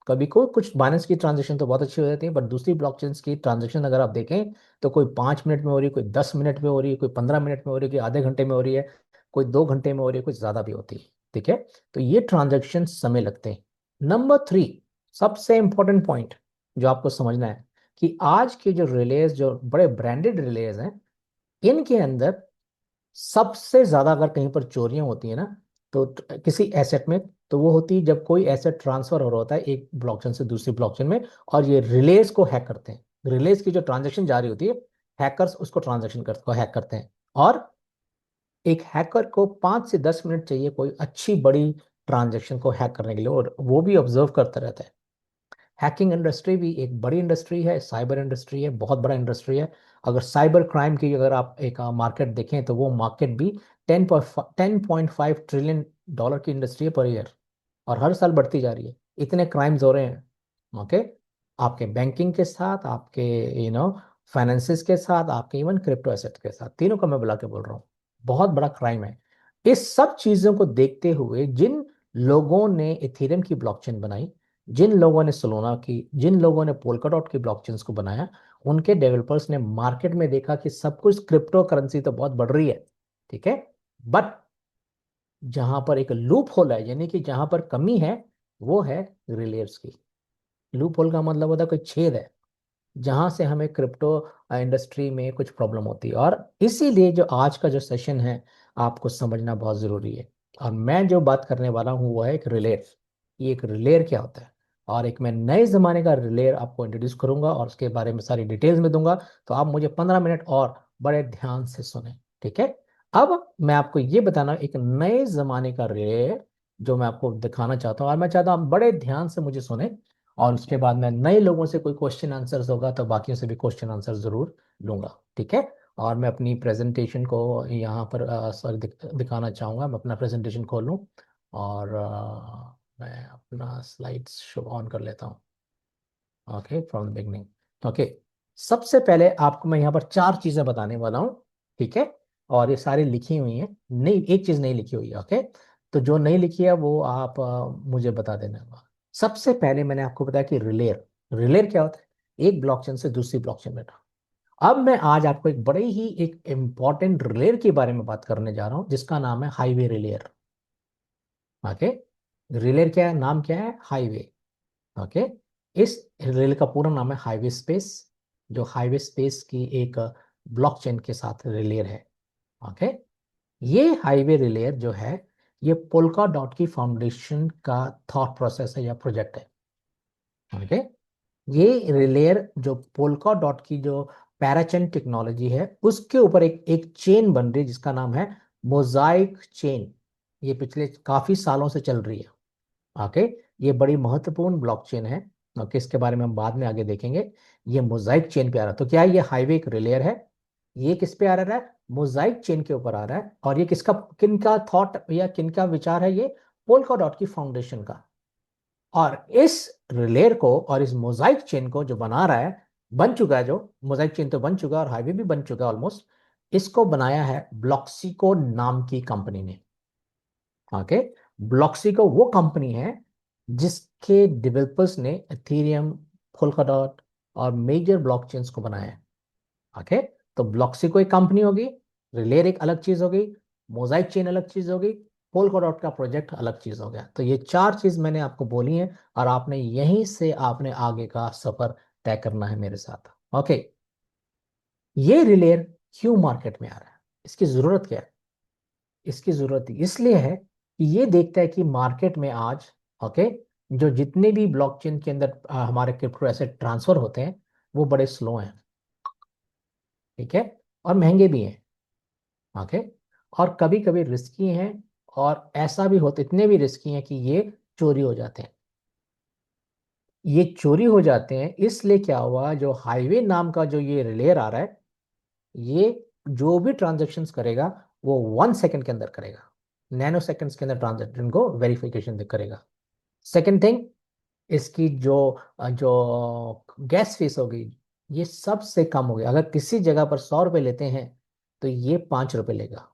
कभी कोई कुछ बाइनेंस की ट्रांजेक्शन तो बहुत अच्छी हो जाती है, बट दूसरी ब्लॉकचेन्स की ट्रांजेक्शन अगर आप देखें तो कोई 5 मिनट में हो रही है, कोई 10 मिनट में हो रही है, कोई 15 मिनट में हो रही है, कोई आधे घंटे में हो रही है, कोई 2 घंटे में हो रही है, कुछ ज्यादा भी होती है, ठीक है। तो ये ट्रांजेक्शन समय लगते हैं। नंबर थ्री, सबसे इंपॉर्टेंट पॉइंट जो आपको समझना है, कि आज के जो रिलेज, जो बड़े ब्रांडेड रिलेज हैं, इनके अंदर सबसे ज्यादा अगर कहीं पर चोरियां होती है ना, तो किसी एसेट में, तो वो होती है जब कोई एसेट ट्रांसफर हो रहा होता है एक ब्लॉकचेन से दूसरी ब्लॉकचेन में, और ये रिलेज को हैक करते हैं। रिलेज की जो ट्रांजेक्शन जारी होती है, हैकर्स उसको ट्रांजेक्शन को हैक करते हैं। और एक हैकर को 5 से 10 मिनट चाहिए कोई अच्छी बड़ी ट्रांजेक्शन को हैक करने के लिए, और वो भी ऑब्जर्व करता रहता है। हैकिंग इंडस्ट्री भी एक बड़ी इंडस्ट्री है, साइबर इंडस्ट्री है, बहुत बड़ा इंडस्ट्री है। अगर साइबर क्राइम की अगर आप एक मार्केट देखें, तो वो मार्केट भी 10.5 ट्रिलियन डॉलर की इंडस्ट्री है पर ईयर, और हर साल बढ़ती जा रही है। इतने क्राइम्स हो रहे हैं, ओके। आपके बैंकिंग के साथ, आपके फाइनेंसिस के साथ, आपके इवन क्रिप्टो एसेट के साथ, तीनों का मैं बुला के बोल रहा हूँ, बहुत बड़ा क्राइम है। इस सब चीजों को देखते हुए जिन लोगों ने इथेरियम की ब्लॉकचेन बनाई, जिन लोगों ने सोलोना की, जिन लोगों ने पोल्काडॉट की ब्लॉकचेन्स को बनाया, उनके डेवलपर्स ने मार्केट में देखा कि सब कुछ क्रिप्टो करेंसी तो बहुत बढ़ रही है, ठीक है, बट जहां पर एक लूप होल है, यानी कि जहां पर कमी है, वो है रिलेयर्स की। लूप होल का मतलब होता है कोई छेद है जहां से हमें क्रिप्टो इंडस्ट्री में कुछ प्रॉब्लम होती है। और इसीलिए जो आज का जो सेशन है, आपको समझना बहुत जरूरी है। और मैं जो बात करने वाला हूँ वो है एक रिलेयर। ये एक रिलेयर क्या होता है, और एक मैं नए जमाने का रिलेयर आपको इंट्रोड्यूस करूंगा और उसके बारे में सारी डिटेल्स में दूंगा। तो आप मुझे 15 मिनट और बड़े ध्यान से सुने, ठीक है। अब मैं आपको ये बताना एक नए जमाने का रिलेयर जो मैं आपको दिखाना चाहता हूँ, और मैं चाहता हूँ आप बड़े ध्यान से मुझे सुने। और उसके बाद मैं नए लोगों से कोई क्वेश्चन आंसर्स होगा तो बाकियों से भी क्वेश्चन आंसर जरूर लूंगा, ठीक है। और मैं अपनी प्रेजेंटेशन को यहाँ पर सर दिखाना चाहूँगा। मैं अपना प्रेजेंटेशन खोल लूँ, और मैं अपना स्लाइड्स शो ऑन कर लेता हूँ। Okay, from the beginning. Okay, सबसे पहले आपको मैं यहाँ पर चार चीज़ें बताने वाला हूँ, ठीक है। और ये सारी लिखी हुई हैं, नहीं एक चीज़ नहीं लिखी हुई है, ओके। तो जो नहीं लिखी है वो आप मुझे बता देना। सबसे पहले मैंने आपको बताया कि रिलेयर, रिलेयर क्या होता है, एक ब्लॉकचेन से दूसरी ब्लॉकचेन में। अब मैं आज आपको एक बड़े ही एक इंपॉर्टेंट रिलेयर के बारे में बात करने जा रहा हूं, जिसका नाम है हाईवे रिलेयर, ओके। रिलेयर क्या है, नाम क्या है, हाईवे, ओके। इस रिलेयर का पूरा नाम है हाईवे स्पेस, जो हाईवे स्पेस की एक ब्लॉकचेन के साथ रिलेयर है, ओके। ये हाईवे रिलेयर जो है, ये पोल्का डॉट की फाउंडेशन का थॉट प्रोसेस है या प्रोजेक्ट है, ओके। ये रिलेयर जो पोल्का डॉट की जो पैराचेन टेक्नोलॉजी है, उसके ऊपर एक एक चेन बन रही है जिसका नाम है मोजाइक चेन। ये पिछले काफी सालों से चल रही है, ओके। ये बड़ी महत्वपूर्ण ब्लॉकचेन है, ओके। इसके बारे में हम बाद में आगे देखेंगे। ये मोजाइक चेन पे आ रहा है, तो क्या है, ये हाईवे एक रिलेयर है। ये किस पे आ रहा है, मोजाइक चेन के ऊपर आ रहा है। और ये किसका, किनका थॉट या किनका विचार है, ये पोल्का डॉट की फाउंडेशन का। और इस रिलेयर को और इस मोजाइक चेन को जो बना रहा है, बन चुका है, जो मोजाइक चेन तो बन चुका है और हाईवे भी बन चुका है ऑलमोस्ट। इसको बनाया है ब्लॉक्सिको नाम की कंपनी ने। ओके। ब्लॉक्सिको वो कंपनी है जिसके डेवलपर्स ने एथेरियम, पोल्काडॉट और मेजर ब्लॉकचेन्स को बनाया है। ओके। तो ब्लॉक्सिको एक कंपनी होगी, रिलेयर एक अलग चीज होगी, मोजाइक चेन अलग चीज होगी, पोल्काडॉट का प्रोजेक्ट अलग चीज हो गया। तो ये चार चीज मैंने आपको बोली है और आपने यहीं से आपने आगे का सफर तय करना है मेरे साथ। ओके। ये रिलेयर क्यों मार्केट में आ रहा है, इसकी जरूरत क्या है? इसकी जरूरत इसलिए है कि ये देखता है कि मार्केट में आज, ओके, जो जितने भी ब्लॉकचेन के अंदर हमारे क्रिप्टो एसेट ट्रांसफर होते हैं वो बड़े स्लो हैं। ठीक है। और महंगे भी हैं। ओके। और कभी कभी रिस्की हैं। और ऐसा भी होता, इतने भी रिस्की हैं कि ये चोरी हो जाते हैं। ये चोरी हो जाते हैं इसलिए क्या हुआ, जो हाईवे नाम का जो ये रिलेयर आ रहा है, ये जो भी ट्रांजेक्शंस करेगा वो 1 सेकंड के अंदर करेगा। नैनो सेकंड्स के अंदर ट्रांजेक्शन को वेरिफिकेशन करेगा। सेकंड थिंग, इसकी जो जो गैस फीस होगी ये सबसे कम होगी। अगर किसी जगह पर 100 रुपये लेते हैं तो ये 5 रुपये लेगा।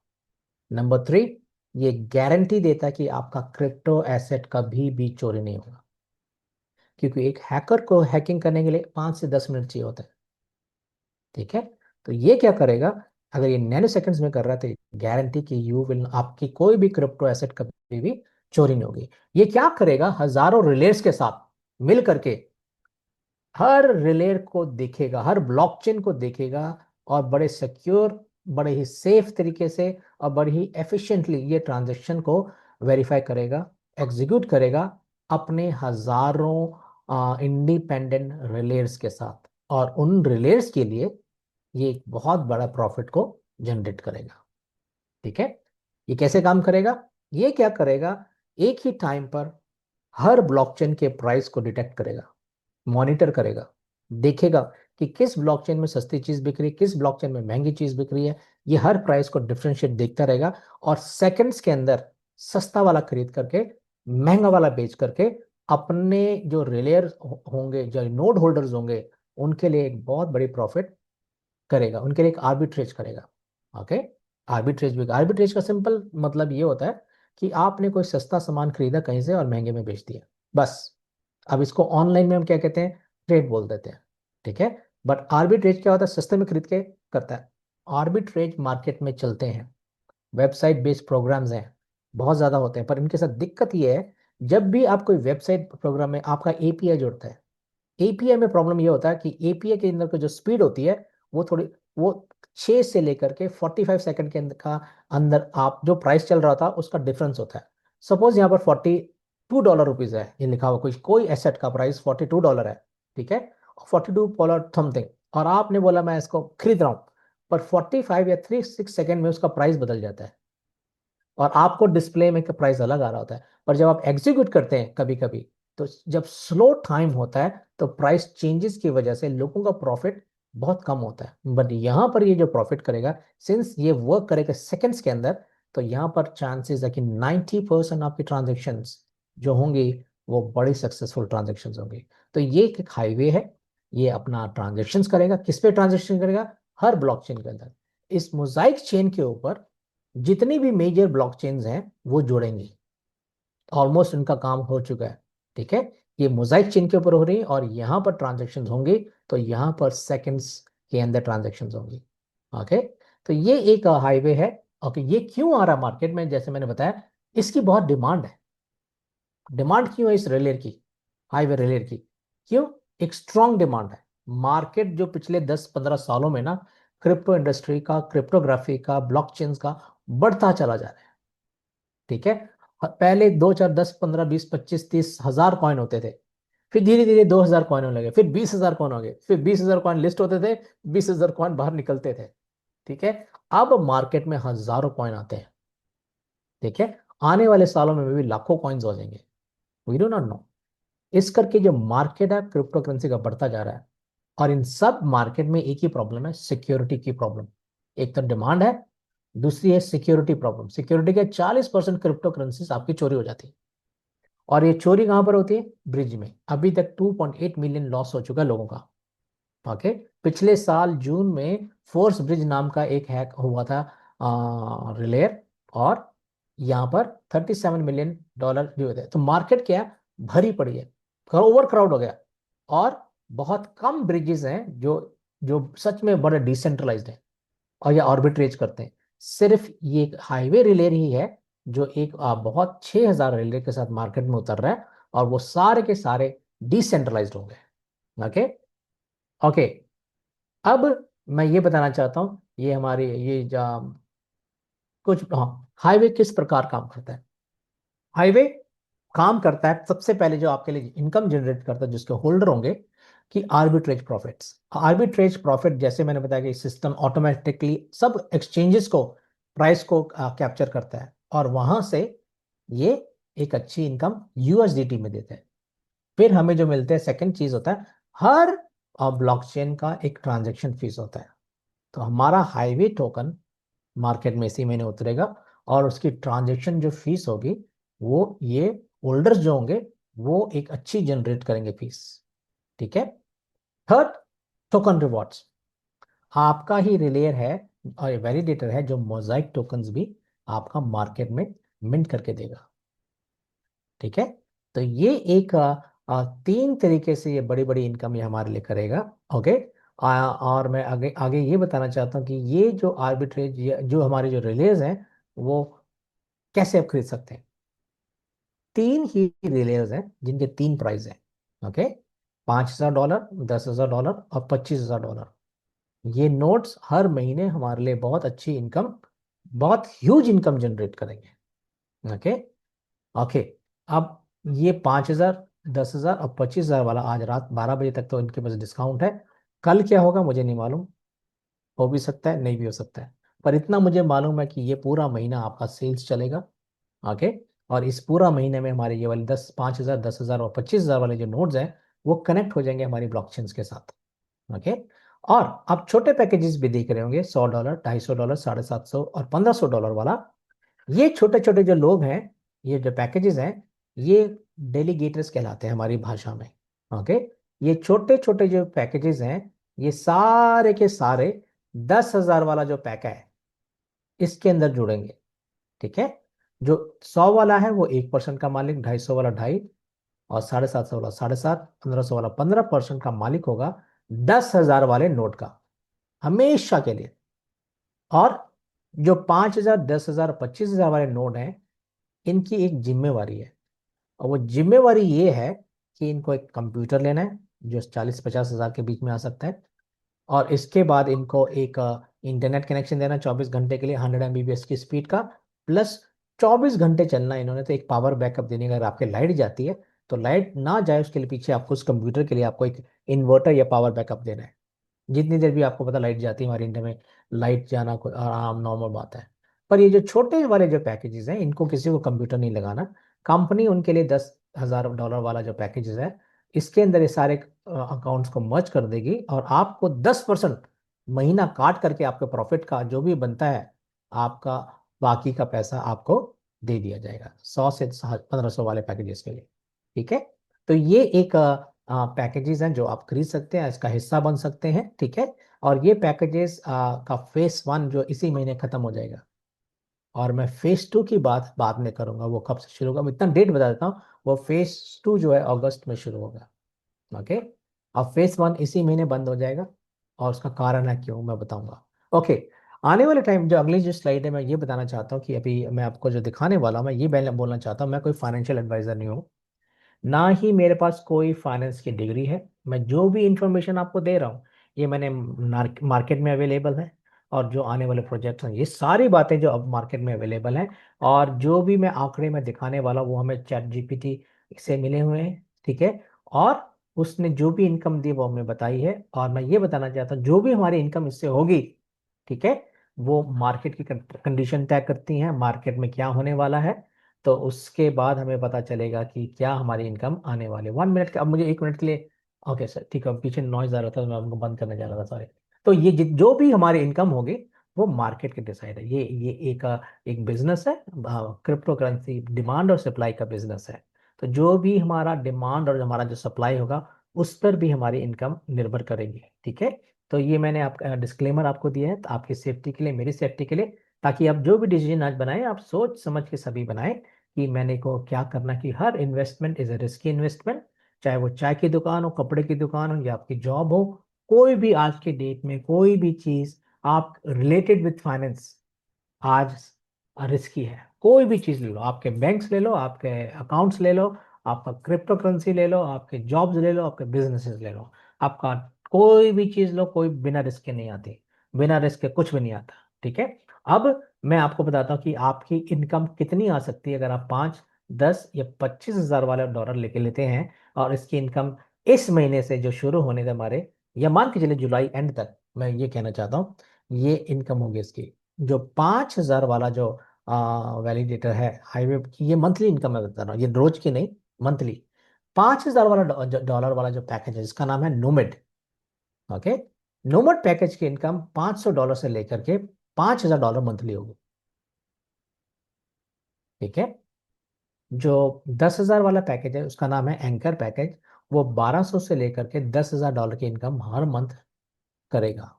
नंबर 3, ये गारंटी देता है कि आपका क्रिप्टो एसेट कभी भी चोरी नहीं होगा, क्योंकि एक हैकर को हैकिंग करने के लिए 5 से 10 मिनट चाहिए होता है। ठीक है। तो ये क्या करेगा, अगर ये नैनो सेकंड्स में कर रहा है तो गारंटी कि यू विल, आपकी कोई भी क्रिप्टो एसेट कभी भी चोरी नहीं होगी। ये क्या करेगा, हजारों रिलेयर्स के साथ मिल करके हर रिलेयर को देखेगा, हर ब्लॉकचेन को देखेगा और बड़े सिक्योर, बड़े ही सेफ तरीके से और बड़े ही एफिशिएंटली ये ट्रांजैक्शन को वेरीफाई करेगा, एग्जीक्यूट करेगा अपने हजारों इंडिपेंडेंट रिलेयर्स के साथ। और उन रिलेयर्स के लिए ये एक बहुत बड़ा प्रॉफिट को जनरेट करेगा। ठीक है। ये कैसे काम करेगा, ये क्या करेगा, एक ही टाइम पर हर ब्लॉकचेन के प्राइस को डिटेक्ट करेगा, मॉनिटर करेगा, देखेगा कि किस ब्लॉकचेन में सस्ती चीज बिक रही है, किस ब्लॉकचेन में महंगी चीज बिक रही है। ये हर प्राइस को डिफरेंशिएट देखता रहेगा और सेकंड्स के अंदर सस्ता वाला खरीद करके महंगा वाला बेच करके अपने जो रिलेयर होंगे, जो नोड होल्डर्स होंगे, उनके लिए एक बहुत बड़ी प्रॉफिट करेगा, उनके लिए एक आर्बिट्रेज करेगा। ओके। आर्बिट्रेज भी, आर्बिट्रेज का सिंपल मतलब ये होता है कि आपने कोई सस्ता सामान खरीदा कहीं से और महंगे में बेच दिया, बस। अब इसको ऑनलाइन में हम क्या कहते हैं, ट्रेड बोल देते हैं। ठीक है। बट आर्बिट्रेज क्या होता है, सस्ते में खरीद के करता है। आर्बिट्रेज मार्केट में चलते हैं, वेबसाइट बेस्ड प्रोग्राम्स हैं, बहुत ज्यादा होते हैं। पर इनके साथ दिक्कत ये है, जब भी आप कोई वेबसाइट प्रोग्राम में आपका एपीआई जुड़ता है, एपीआई में प्रॉब्लम ये होता है कि एपीआई के अंदर की जो स्पीड होती है वो थोड़ी, वो 6 से लेकर के 45 सेकंड के अंदर का अंदर आप जो प्राइस चल रहा था उसका डिफरेंस होता है। सपोज यहाँ पर $42 है, ये लिखा हुआ कोई कोई एसेट का प्राइस $42 है। ठीक है। $42 समथिंग, और आपने बोला मैं इसको खरीद रहा हूँ, पर 45 या 36 सेकंड में उसका प्राइस बदल जाता है और आपको डिस्प्ले में का प्राइस अलग आ रहा होता है। पर जब आप एग्जीक्यूट करते हैं कभी कभी, तो जब स्लो टाइम होता है तो प्राइस चेंजेस की वजह से लोगों का प्रॉफिट बहुत कम होता है। बट यहाँ पर ये जो प्रॉफिट करेगा, सिंस ये वर्क करेगा सेकंड्स के अंदर, तो यहाँ पर चांसेस है कि 90% आपकी ट्रांजेक्शन्स जो होंगी वो बड़ी सक्सेसफुल ट्रांजेक्शन्स होंगी। तो ये एक हाईवे है, ये अपना ट्रांजेक्शन्स करेगा। किस पे ट्रांजेक्शन करेगा, हर ब्लॉकचेन के अंदर। इस मोजाइक चेन के ऊपर जितनी भी मेजर ब्लॉकचेन्स हैं वो जुड़ेंगी, ऑलमोस्ट इनका काम हो चुका है। ठीक है। ये मोजाइक चेन के ऊपर हो रही है और यहाँ पर ट्रांजेक्शन्स होंगी, तो यहाँ पर सेकंड्स के अंदर ट्रांजेक्शन्स होंगी। ओके। तो ये एक हाईवे है। ओके। ये क्यों आ रहा मार्केट में, जैसे मैंने बताया, इसकी बहुत डिमांड है। डिमांड क्यों है इस रिलेयर की, हाईवे रिलेयर की? क्यों? एक स्ट्रॉन्ग डिमांड है। मार्केट जो पिछले 10-15 सालों में ना, क्रिप्टो इंडस्ट्री का, क्रिप्टोग्राफी का, ब्लॉकचेन्स का बढ़ता चला जा रहा है। ठीक है। पहले 2 4 10 15 20 25 30 हजार कॉइन होते थे, फिर धीरे धीरे 2,000 कॉइन होने लगे, फिर 20,000 कॉइन हो गए, फिर 20,000 कॉइन लिस्ट होते थे, 20,000 कॉइन बाहर निकलते थे। ठीक है। अब मार्केट में हजारों कॉइन आते हैं। ठीक है। आने वाले सालों में भी लाखों कॉइन्स हो जाएंगे, वी डू नॉट नो। इस करके जो मार्केट है क्रिप्टो करेंसी का बढ़ता जा रहा है। और इन सब मार्केट में एक ही प्रॉब्लम है, सिक्योरिटी की प्रॉब्लम। एक तो डिमांड है, दूसरी है सिक्योरिटी प्रॉब्लम। सिक्योरिटी के 40% क्रिप्टो करेंसीज आपकी चोरी हो जाती है। और ये चोरी कहां पर होती है, ब्रिज में। अभी तक 2.8 मिलियन लॉस हो चुका है लोगों का। ओके। पिछले साल जून में फोर्स ब्रिज नाम का एक हैक हुआ था रिलेयर, और यहाँ पर $37 मिलियन भी हुए थे। तो मार्केट क्या है, भरी पड़ी है, ओवर क्राउड हो गया। और बहुत कम ब्रिजेस हैं जो जो सच में बड़े डिसेंट्रलाइज्ड हैं और या ऑर्बिट्रेज करते हैं। सिर्फ ये हाईवे रिले ही है जो एक बहुत 6,000 रिले के साथ मार्केट में उतर रहा है, और वो सारे के सारे डिसेंट्रलाइज्ड हो गए। ओके। ओके। अब मैं ये बताना चाहता हूँ, ये हमारे ये कुछ, हाँ, हाईवे किस प्रकार काम करता है। हाईवे काम करता है, सबसे पहले जो आपके लिए इनकम जनरेट करता है, जिसके होल्डर होंगे, कि आर्बिट्रेज प्रॉफिट्स। आर्बिट्रेज प्रॉफिट, जैसे मैंने बताया कि सिस्टम ऑटोमेटिकली सब एक्सचेंजेस को, प्राइस को कैप्चर करता है, और वहां से ये एक अच्छी इनकम यूएसडीटी में देते हैं। फिर हमें जो मिलते हैं, सेकंड चीज होता है, हर ब्लॉकचेन का एक ट्रांजेक्शन फीस होता है। तो हमारा हाईवे टोकन मार्केट में इसी महीने उतरेगा, और उसकी ट्रांजैक्शन जो फीस होगी, वो ये होल्डर्स जो होंगे वो एक अच्छी जनरेट करेंगे फीस। ठीक है। Third, token rewards. आपका ही रिलेयर है और वैलिडेटर है जो मोजाइक टोकन्स भी आपका मार्केट में मिंट करके देगा। ठीक है। तो ये एक तीन तरीके से ये बड़ी बड़ी इनकम ये हमारे लिए करेगा। ओके। और मैं आगे आगे ये बताना चाहता हूँ कि ये जो आर्बिट्रेज, जो हमारे जो रिलेज हैं, वो कैसे आप खरीद सकते हैं। तीन ही रिलेज हैं जिनके तीन प्राइस हैं। ओके। $5,000, $10,000 और $25,000। ये नोट्स हर महीने हमारे लिए बहुत अच्छी इनकम, बहुत ह्यूज इनकम जनरेट करेंगे। ओके। ओके। अब ये 5,000, 10,000 और 25,000 वाला आज रात 12 बजे तक तो इनके पास डिस्काउंट है। कल क्या होगा मुझे नहीं मालूम, हो भी सकता है, नहीं भी हो सकता है। पर इतना मुझे मालूम है कि ये पूरा महीना आपका सेल्स चलेगा। ओके। और इस पूरा महीने में हमारे ये वाले 5,000, 10,000 और 25,000 वाले जो नोड्स हैं, वो कनेक्ट हो जाएंगे हमारी ब्लॉकचेन्स के साथ। ओके। और आप छोटे पैकेजेस भी देख रहे होंगे, $100, $250, 750 और $1,500 वाला। ये छोटे छोटे जो लोग हैं, ये जो पैकेजेस हैं, ये डेलीगेटर्स कहलाते हैं हमारी भाषा में। ओके। ये छोटे छोटे जो पैकेजेस हैं, ये सारे के सारे 10,000 वाला जो पैक है, इसके अंदर जुड़ेंगे। ठीक है। जो 100 वाला है वो 1% का मालिक, 250 वाला 2.5, और 750 वाला 7.5, 1,500 वाला 15% का मालिक होगा 10,000 वाले नोट का, हमेशा के लिए। और जो 5,000, 10,000, 25,000 वाले नोट हैं, इनकी एक जिम्मेवारी है, और वो जिम्मेवारी ये है कि इनको एक कंप्यूटर लेना है जो 40-50 हज़ार के बीच में आ सकता है, और इसके बाद इनको एक इंटरनेट कनेक्शन देना 24 घंटे के लिए, 100 MBPS की स्पीड का, प्लस 24 घंटे चलना इन्होंने। तो एक पावर बैकअप देने का, अगर आपकी लाइट जाती है तो लाइट ना जाए उसके लिए पीछे आपको, उस कंप्यूटर के लिए आपको एक इन्वर्टर या पावर बैकअप देना है। जितनी देर भी आपको पता लाइट जाती है, हमारे इंडिया में लाइट जाना कोई आम नॉर्मल बात है। पर ये जो छोटे वाले जो पैकेजेस हैं, इनको किसी को कंप्यूटर नहीं लगाना। कंपनी उनके लिए $10,000 वाला जो पैकेजेस है, इसके अंदर ये सारे अकाउंट्स को मर्ज कर देगी, और आपको 10% महीना काट करके आपके प्रॉफिट का जो भी बनता है, आपका बाकी का पैसा आपको दे दिया जाएगा 100 से 1,500 वाले पैकेजेस के लिए। ठीक है। तो ये एक पैकेजेस हैं जो आप खरीद सकते हैं, इसका हिस्सा बन सकते हैं। ठीक है। और ये पैकेजेस का फेस 1 जो इसी महीने खत्म हो जाएगा, और मैं फेस 2 की बात बाद में करूंगा, वो कब से शुरू होगा, मैं इतना डेट बता देता हूँ। वो फेस 2 जो है अगस्त में शुरू होगा। ओके। अब फेस 1 इसी महीने बंद हो जाएगा, और उसका कारण है क्यों मैं बताऊंगा। ओके। आने वाले टाइम, जो अगली जो स्लाइड है, मैं ये बताना चाहता हूँ कि अभी मैं आपको जो दिखाने वाला हूँ, मैं ये बोलना चाहता हूँ, मैं कोई फाइनेंशियल एडवाइजर नहीं हूँ, ना ही मेरे पास कोई फाइनेंस की डिग्री है। मैं जो भी इंफॉर्मेशन आपको दे रहा हूँ, ये मैंने मार्केट में अवेलेबल है, और जो आने वाले प्रोजेक्ट्स हैं, ये सारी बातें जो अब मार्केट में अवेलेबल हैं, और जो भी मैं आंकड़े में दिखाने वाला हूँ, वो हमें चैट जीपीटी से मिले हुए हैं। ठीक है। और उसने जो भी इनकम दी वो हमें बताई है, और मैं ये बताना चाहता हूँ, जो भी हमारी इनकम इससे होगी, ठीक है, वो मार्केट की कंडीशन तय करती हैं, मार्केट में क्या होने वाला है। तो उसके बाद हमें पता चलेगा कि क्या हमारी इनकम आने वाली है। 1 मिनट के, अब मुझे 1 मिनट के लिए, ओके सर ठीक है, पीछे नॉइज आ रहा था तो मैं आपको बंद करने जा रहा था, सॉरी। तो ये जो भी हमारी इनकम होगी, वो मार्केट के डिसाइड है। ये एक एक बिजनेस है, क्रिप्टो करेंसी डिमांड और सप्लाई का बिजनेस है। तो जो भी हमारा डिमांड और हमारा जो सप्लाई होगा, उस पर भी हमारी इनकम निर्भर करेगी। ठीक है, तो ये मैंने आपका डिस्क्लेमर आपको दिया है, तो आपकी सेफ्टी के लिए, मेरी सेफ्टी के लिए, ताकि आप जो भी डिसीजन आज बनाएं आप सोच समझ के सभी बनाएं कि मैंने को क्या करना, कि हर investment is a risky investment, चाहे वो चाय की दुकान हो, कपड़े की दुकान हो, या आपकी जॉब हो, कोई भी आज के डेट में कोई भी चीज आप रिलेटेड विथ फाइनेंस आज रिस्की है। कोई भी चीज ले लो, आपके बैंक्स ले लो, आपके अकाउंट्स ले लो, आपका क्रिप्टो करेंसी ले लो, आपके जॉब्स ले लो, आपके बिजनेसेस ले लो, आपका कोई भी चीज लो, कोई बिना रिस्क के नहीं आती, बिना रिस्क के कुछ भी नहीं आता। ठीक है, अब मैं आपको बताता हूँ कि आपकी इनकम कितनी आ सकती है अगर आप 5, 10 या 25 हजार वाला डॉलर लेके लेते हैं, और इसकी इनकम इस महीने से जो शुरू होने थे हमारे, या मान के चलिए जुलाई एंड तक, मैं ये कहना चाहता हूँ, ये इनकम होगी इसकी, जो 5 हजार वाला जो वैलिडेटर है हाईवे की, ये मंथली इनकम मैं बता रहा हूँ, ये रोज की नहीं, मंथली। 5 हजार वाला डॉलर वाला जो पैकेज है, जिसका नाम है नोमेड। ओके, नोमेड पैकेज की इनकम $500 से लेकर के $5,000 मंथली होगी। ठीक है, जो 10 हजार वाला पैकेज है उसका नाम है एंकर पैकेज, वो 1200 से लेकर के $10,000 की इनकम हर मंथ करेगा।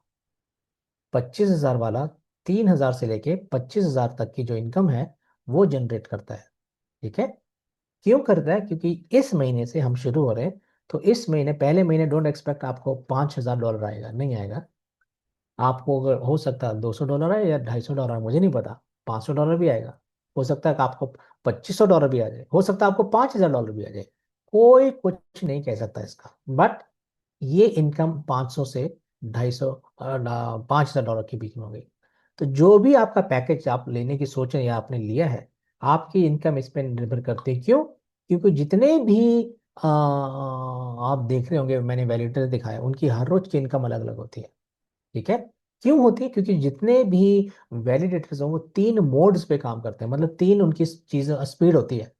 25 हजार वाला 3 हजार से लेके 25 हजार तक की जो इनकम है वो जनरेट करता है। ठीक है, क्यों करता है? क्योंकि इस महीने से हम शुरू हो रहे हैं, तो इस महीने, पहले महीने डोंट एक्सपेक्ट आपको $5,000 आएगा, नहीं आएगा। आपको अगर हो सकता है $200 है या $250, मुझे नहीं पता, $500 भी आएगा, हो सकता है कि आपको $2,500 भी आ जाए, हो सकता है आपको $5,000 भी आ जाए, कोई कुछ नहीं कह सकता इसका। बट ये इनकम 500 से 250, $5,000 के बीच में हो गई। तो जो भी आपका पैकेज आप लेने की सोच है या आपने लिया है, आपकी इनकम इस पर निर्भर करती है। क्यों? क्योंकि जितने भी आप देख रहे होंगे, मैंने वैलिडेटर दिखाया, उनकी हर रोज की इनकम अलग अलग होती है। ठीक है, क्यों होती है? क्योंकि जितने भी वैलिडेटर्स हैं वो 3 मोड्स पे काम करते हैं, मतलब 3 उनकी चीजें स्पीड होती है।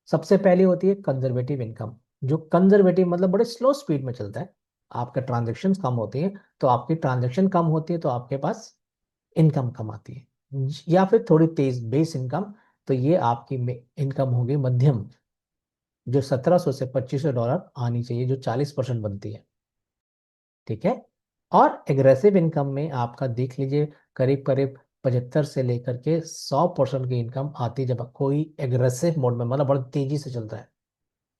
सबसे पहली होती है कंजर्वेटिव इनकम, जो कंजर्वेटिव मतलब बड़े स्लो स्पीड में चलता है। आपके ट्रांजेक्शन कम होती है, तो आपकी ट्रांजेक्शन कम होती है, तो आपके पास इनकम कम आती है। या फिर थोड़ी तेज बेस इनकम, तो ये आपकी इनकम होगी मध्यम, जो 1700 से $2,500 आनी चाहिए, जो 40% बनती है। ठीक है, और एग्रेसिव इनकम में आपका देख लीजिए, करीब करीब 75 से लेकर के 100% की इनकम आती है, जब कोई एग्रेसिव मोड में, मतलब बहुत तेजी से चल रहा है,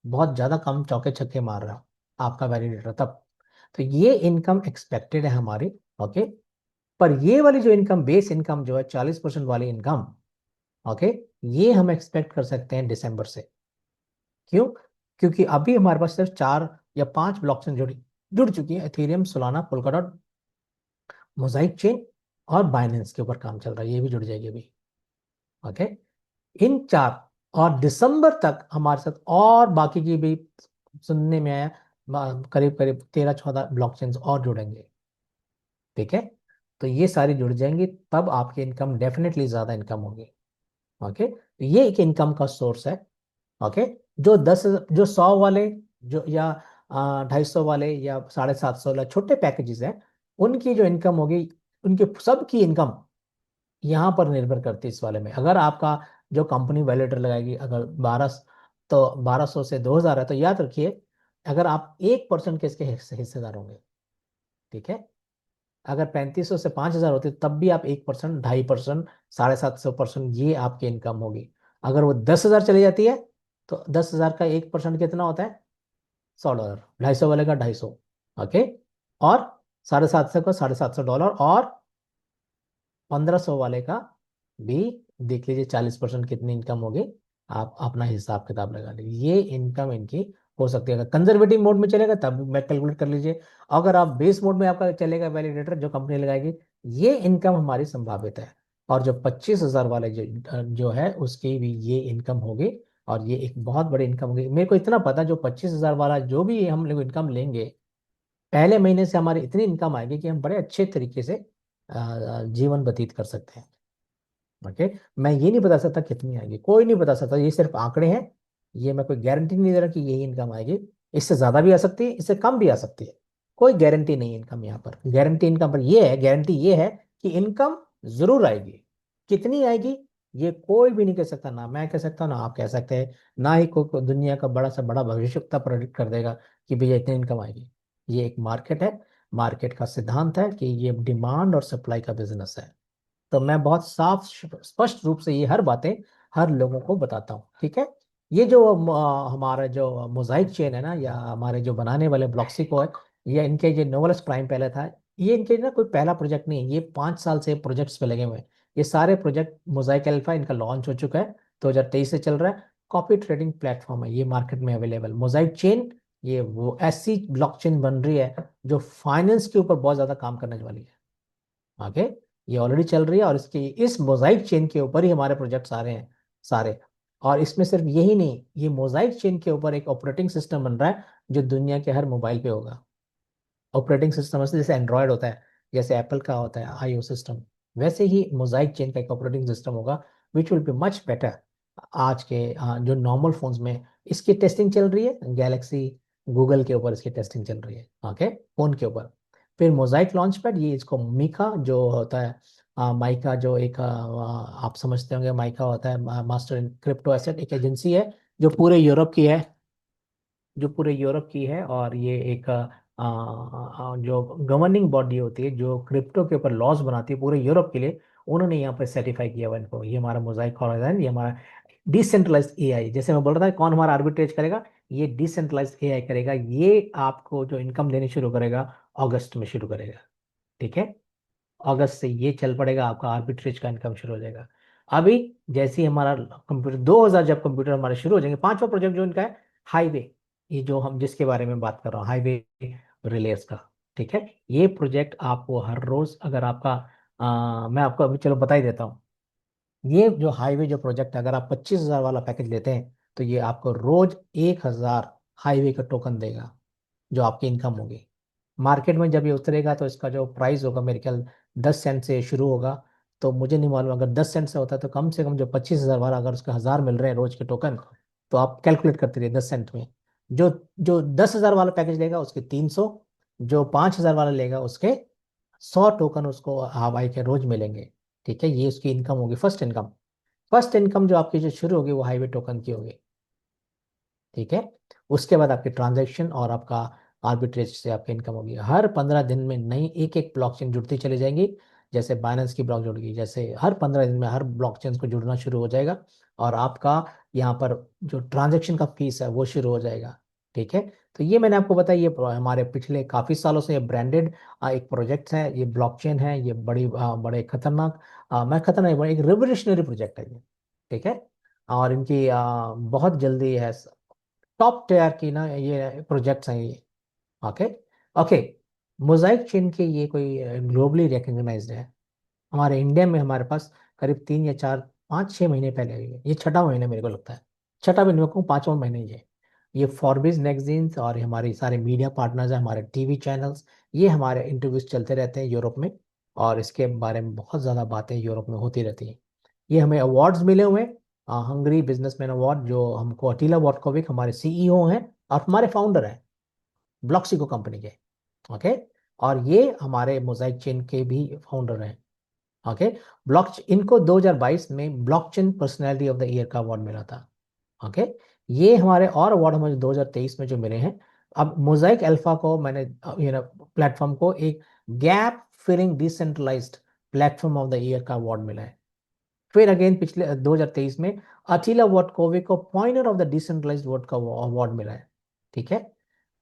बहुत ज्यादा कम चौके छक्के मार रहा है आपका वैलिडेटर, तब। तो ये इनकम एक्सपेक्टेड है हमारी। ओके, पर ये वाली जो इनकम, बेस इनकम जो है 40% वाली इनकम, ओके, ये हम एक्सपेक्ट कर सकते हैं दिसंबर से। क्यों? क्योंकि अभी हमारे पास सिर्फ 4 या 5 ब्लॉकचेन जुड़ी जुड़ चुकी है, Ethereum, Solana, Polkadot, Mosaic chain और बाइनेंस के ऊपर काम चल रहा है, ये भी जुड़ जाएगी अभी। ओके, इन 4, और दिसंबर तक हमारे साथ और बाकी की भी सुनने में आया, करीब करीब 13-14 ब्लॉकचेन्स और जुड़ेंगे। ठीक है, तो ये सारी जुड़ जाएंगी, तब आपकी इनकम डेफिनेटली ज्यादा इनकम होगी। ओके, तो ये एक इनकम का सोर्स है। ओके, जो 100 वाले, जो या 250 वाले या 750 वाले छोटे पैकेजेस हैं, उनकी जो इनकम होगी, उनके सबकी इनकम यहाँ पर निर्भर करती है इस वाले में। अगर आपका जो कंपनी वैल्यूएटर लगाएगी, अगर 1200 से 2,000 है, तो याद रखिए, अगर आप 1% के इसके हिस्सेदार होंगे, ठीक है, अगर 3500 से 5,000 होते तब भी आप 1%, 2.5%, 750%, ये आपकी इनकम होगी। अगर वो 10,000 चली जाती है, तो 10,000 का 1% कितना होता है? $100, 250 वाले का 250। ओके, और 750 का $750, और 1500 वाले का भी देख लीजिए, 40% कितनी इनकम होगी, आप अपना हिसाब किताब लगा लीजिए। ये इनकम इनकी हो सकती है। अगर कंजर्वेटिव मोड में चलेगा तब मैं कैलकुलेट कर लीजिए, अगर आप बेस मोड में आपका चलेगा वैलिडेटर जो कंपनी लगाएगी, ये इनकम हमारी संभावित है। और जो 25,000 वाले जो है उसकी भी ये इनकम होगी, और ये एक बहुत बड़ी इनकम होगी। मेरे को इतना पता, जो 25,000 वाला जो भी हम लोग इनकम लेंगे, पहले महीने से हमारी इतनी इनकम आएगी कि हम बड़े अच्छे तरीके से जीवन व्यतीत कर सकते हैं। ओके, मैं ये नहीं बता सकता कितनी आएगी, कोई नहीं बता सकता, ये सिर्फ आंकड़े हैं। ये मैं कोई गारंटी नहीं दे रहा कि यही इनकम आएगी। इससे ज्यादा भी आ सकती है, इससे कम भी आ सकती है, कोई गारंटी नहीं है इनकम यहाँ पर। गारंटी इनकम पर ये है, गारंटी ये है कि इनकम जरूर आएगी। कितनी आएगी ये कोई भी नहीं कह सकता, ना मैं कह सकता हूँ ना आप कह सकते हैं, ना ही कोई दुनिया का बड़ा से बड़ा भविष्यवक्ता प्रेडिक्ट कर देगा कि भैया इतनी इनकम आएगी। ये एक मार्केट है, मार्केट का सिद्धांत है कि ये डिमांड और सप्लाई का बिजनेस है। तो मैं बहुत साफ स्पष्ट रूप से ये हर बातें हर लोगों को बताता हूँ, ठीक है। ये जो हमारा जो मोजाइक चेन है ना, या हमारे जो बनाने वाले ब्लॉक्सिको है, या इनके जो नोवेल्स प्राइम पहले था, ये इनके ना कोई पहला प्रोजेक्ट नहीं है, ये 5 साल से प्रोजेक्ट्स पे लगे हुए हैं। ये सारे प्रोजेक्ट मोजाइक अल्फा इनका लॉन्च हो चुका है, 2023 से चल रहा है। कॉपी ट्रेडिंग प्लेटफॉर्म है ये, मार्केट में अवेलेबल मोजाइक चेन। ये वो ऐसी ब्लॉकचेन बन रही है जो फाइनेंस के ऊपर बहुत ज्यादा काम करने वाली है आगे। ये ऑलरेडी चल रही है, और इसके इस मोजाइक चेन के ऊपर ही हमारे प्रोजेक्ट्स आ रहे हैं सारे। और इसमें सिर्फ यही नहीं, ये मोजाइक चेन के ऊपर एक ऑपरेटिंग सिस्टम बन रहा है जो दुनिया के हर मोबाइल पे होगा। ऑपरेटिंग सिस्टम जैसे एंड्रॉयड होता है, जैसे एप्पल का होता है आईओ सिस्टम, वैसे ही मोजाइक चेन का एक ऑपरेटिंग सिस्टम होगा which will be much better. आज के जो नॉर्मल फोन्स में इसकी टेस्टिंग चल रही है, गैलेक्सी गूगल के ऊपर इसकी टेस्टिंग चल रही है, ओके, फोन के ऊपर। फिर मोजाइक लॉन्च पैड, ये इसको मीका जो होता है, माइका जो एक आप समझते होंगे, माइका होता है मास्टर इन क्रिप्टो एसेट, एक एजेंसी है जो पूरे यूरोप की है, जो पूरे यूरोप की है। और ये एक जो गवर्निंग बॉडी होती है जो क्रिप्टो के ऊपर लॉज बनाती है पूरे यूरोप के लिए, उन्होंने यहाँ पर सर्टिफाई किया हुआ इनको। ये हमारा मोजाइक हॉराइजन, ये हमारा डिसेंट्रलाइज्ड एआई, जैसे मैं बोल रहा था कौन हमारा आर्बिट्रेज करेगा, ये डिसेंट्रलाइज्ड एआई करेगा। ये आपको जो इनकम देनी शुरू करेगा अगस्त में शुरू करेगा, ठीक है। अगस्त से ये चल पड़ेगा, आपका आर्बिट्रेज का इनकम शुरू हो जाएगा। अभी जैसे ही हमारा कंप्यूटर 2000 जब कंप्यूटर हमारे शुरू हो जाएंगे, पांचवा प्रोजेक्ट जो इनका है हाईवे, ये जो हम जिसके बारे में बात कर रहा हूँ, हाईवे रिलेज का, ठीक है। ये प्रोजेक्ट आपको हर रोज अगर आपका मैं आपको अभी चलो बता ही देता हूँ। ये जो हाईवे जो प्रोजेक्ट है, अगर आप 25,000 वाला पैकेज लेते हैं तो ये आपको रोज 1,000 हाईवे का टोकन देगा, जो आपकी इनकम होगी। मार्केट में जब ये उतरेगा तो इसका जो प्राइस होगा मेरे ख्याल 10 सेंट से शुरू होगा। तो मुझे नहीं मालूम, अगर 10 सेंट से होता है तो कम से कम जो 25,000 वाला, अगर उसके 1,000 मिल रहे हैं रोज के टोकन, तो आप कैलकुलेट करते रहिए 10 सेंट में। जो जो 10,000 वाला पैकेज लेगा उसके 300, जो 5,000 वाला लेगा उसके 100 टोकन उसको हवाई के रोज मिलेंगे, ठीक है। ये उसकी इनकम होगी, फर्स्ट इनकम। फर्स्ट इनकम जो आपकी जो शुरू होगी वो हाईवे टोकन की होगी, ठीक है। उसके बाद आपके ट्रांजैक्शन और आपका आर्बिट्रेज से आपकी इनकम होगी। हर 15 दिन में नई एक एक ब्लॉकचेन जुड़ती चली जाएंगी। जैसे बाइनेंस की ब्लॉक जुड़ गई, जैसे हर 15 दिन में हर ब्लॉकचेन को जुड़ना शुरू हो जाएगा। और आपका यहाँ पर जो ट्रांजैक्शन का फीस है वो शुरू हो जाएगा, ठीक है। तो ये मैंने आपको बताया, ये हमारे पिछले काफी सालों से ये ब्रांडेड एक प्रोजेक्ट है, ये ब्लॉकचेन है, ये बड़े खतरनाक, मैं खतरनाक एक रेवोल्यूशनरी प्रोजेक्ट है ये, ठीक है। और इनकी बहुत जल्दी है, टॉप टियर की ना ये प्रोजेक्ट्स हैं ये, ओके। ओके, मोजाइक चेन के ये कोई ग्लोबली रिकग्नाइज्ड है। हमारे इंडिया में हमारे पास करीब 3 या 4 5 6 महीने पहले आई है, ये छठा महीना मेरे को लगता है, छठा भी नहीं कहूँ, पांचवा महीना ही है। ये फॉरबिज मैगजीन्स और हमारे सारे मीडिया पार्टनर्स हैं, हमारे टीवी चैनल्स, ये हमारे इंटरव्यूज चलते रहते हैं यूरोप में। और इसके बारे में बहुत ज़्यादा बातें यूरोप में होती रहती हैं। ये हमें अवार्ड्स मिले हुए हैं, हंगरी बिजनेसमैन अवार्ड, जो हमको अटीला वॉटकोविक हमारे सीईओ हैं और हमारे फाउंडर हैं ब्लॉक्सिको कंपनी के, ओके। और ये हमारे मोजाइक चेन के भी फाउंडर हैं, ओके। ब्लॉक इनको 2022 में blockchain personality of the year का अवार्ड मिला था, ओके। ये हमारे और अवार्ड हमें 2023 में जो मिले हैं। अब मोजाइक अल्फा को मैंने प्लेटफॉर्म को एक gap filling decentralized platform of the year का अवार्ड मिला है। फिर अगेन पिछले 2023 में अटीला वोटकोविक को pointer of the decentralized world का अवार्ड मिला है, ठीक है।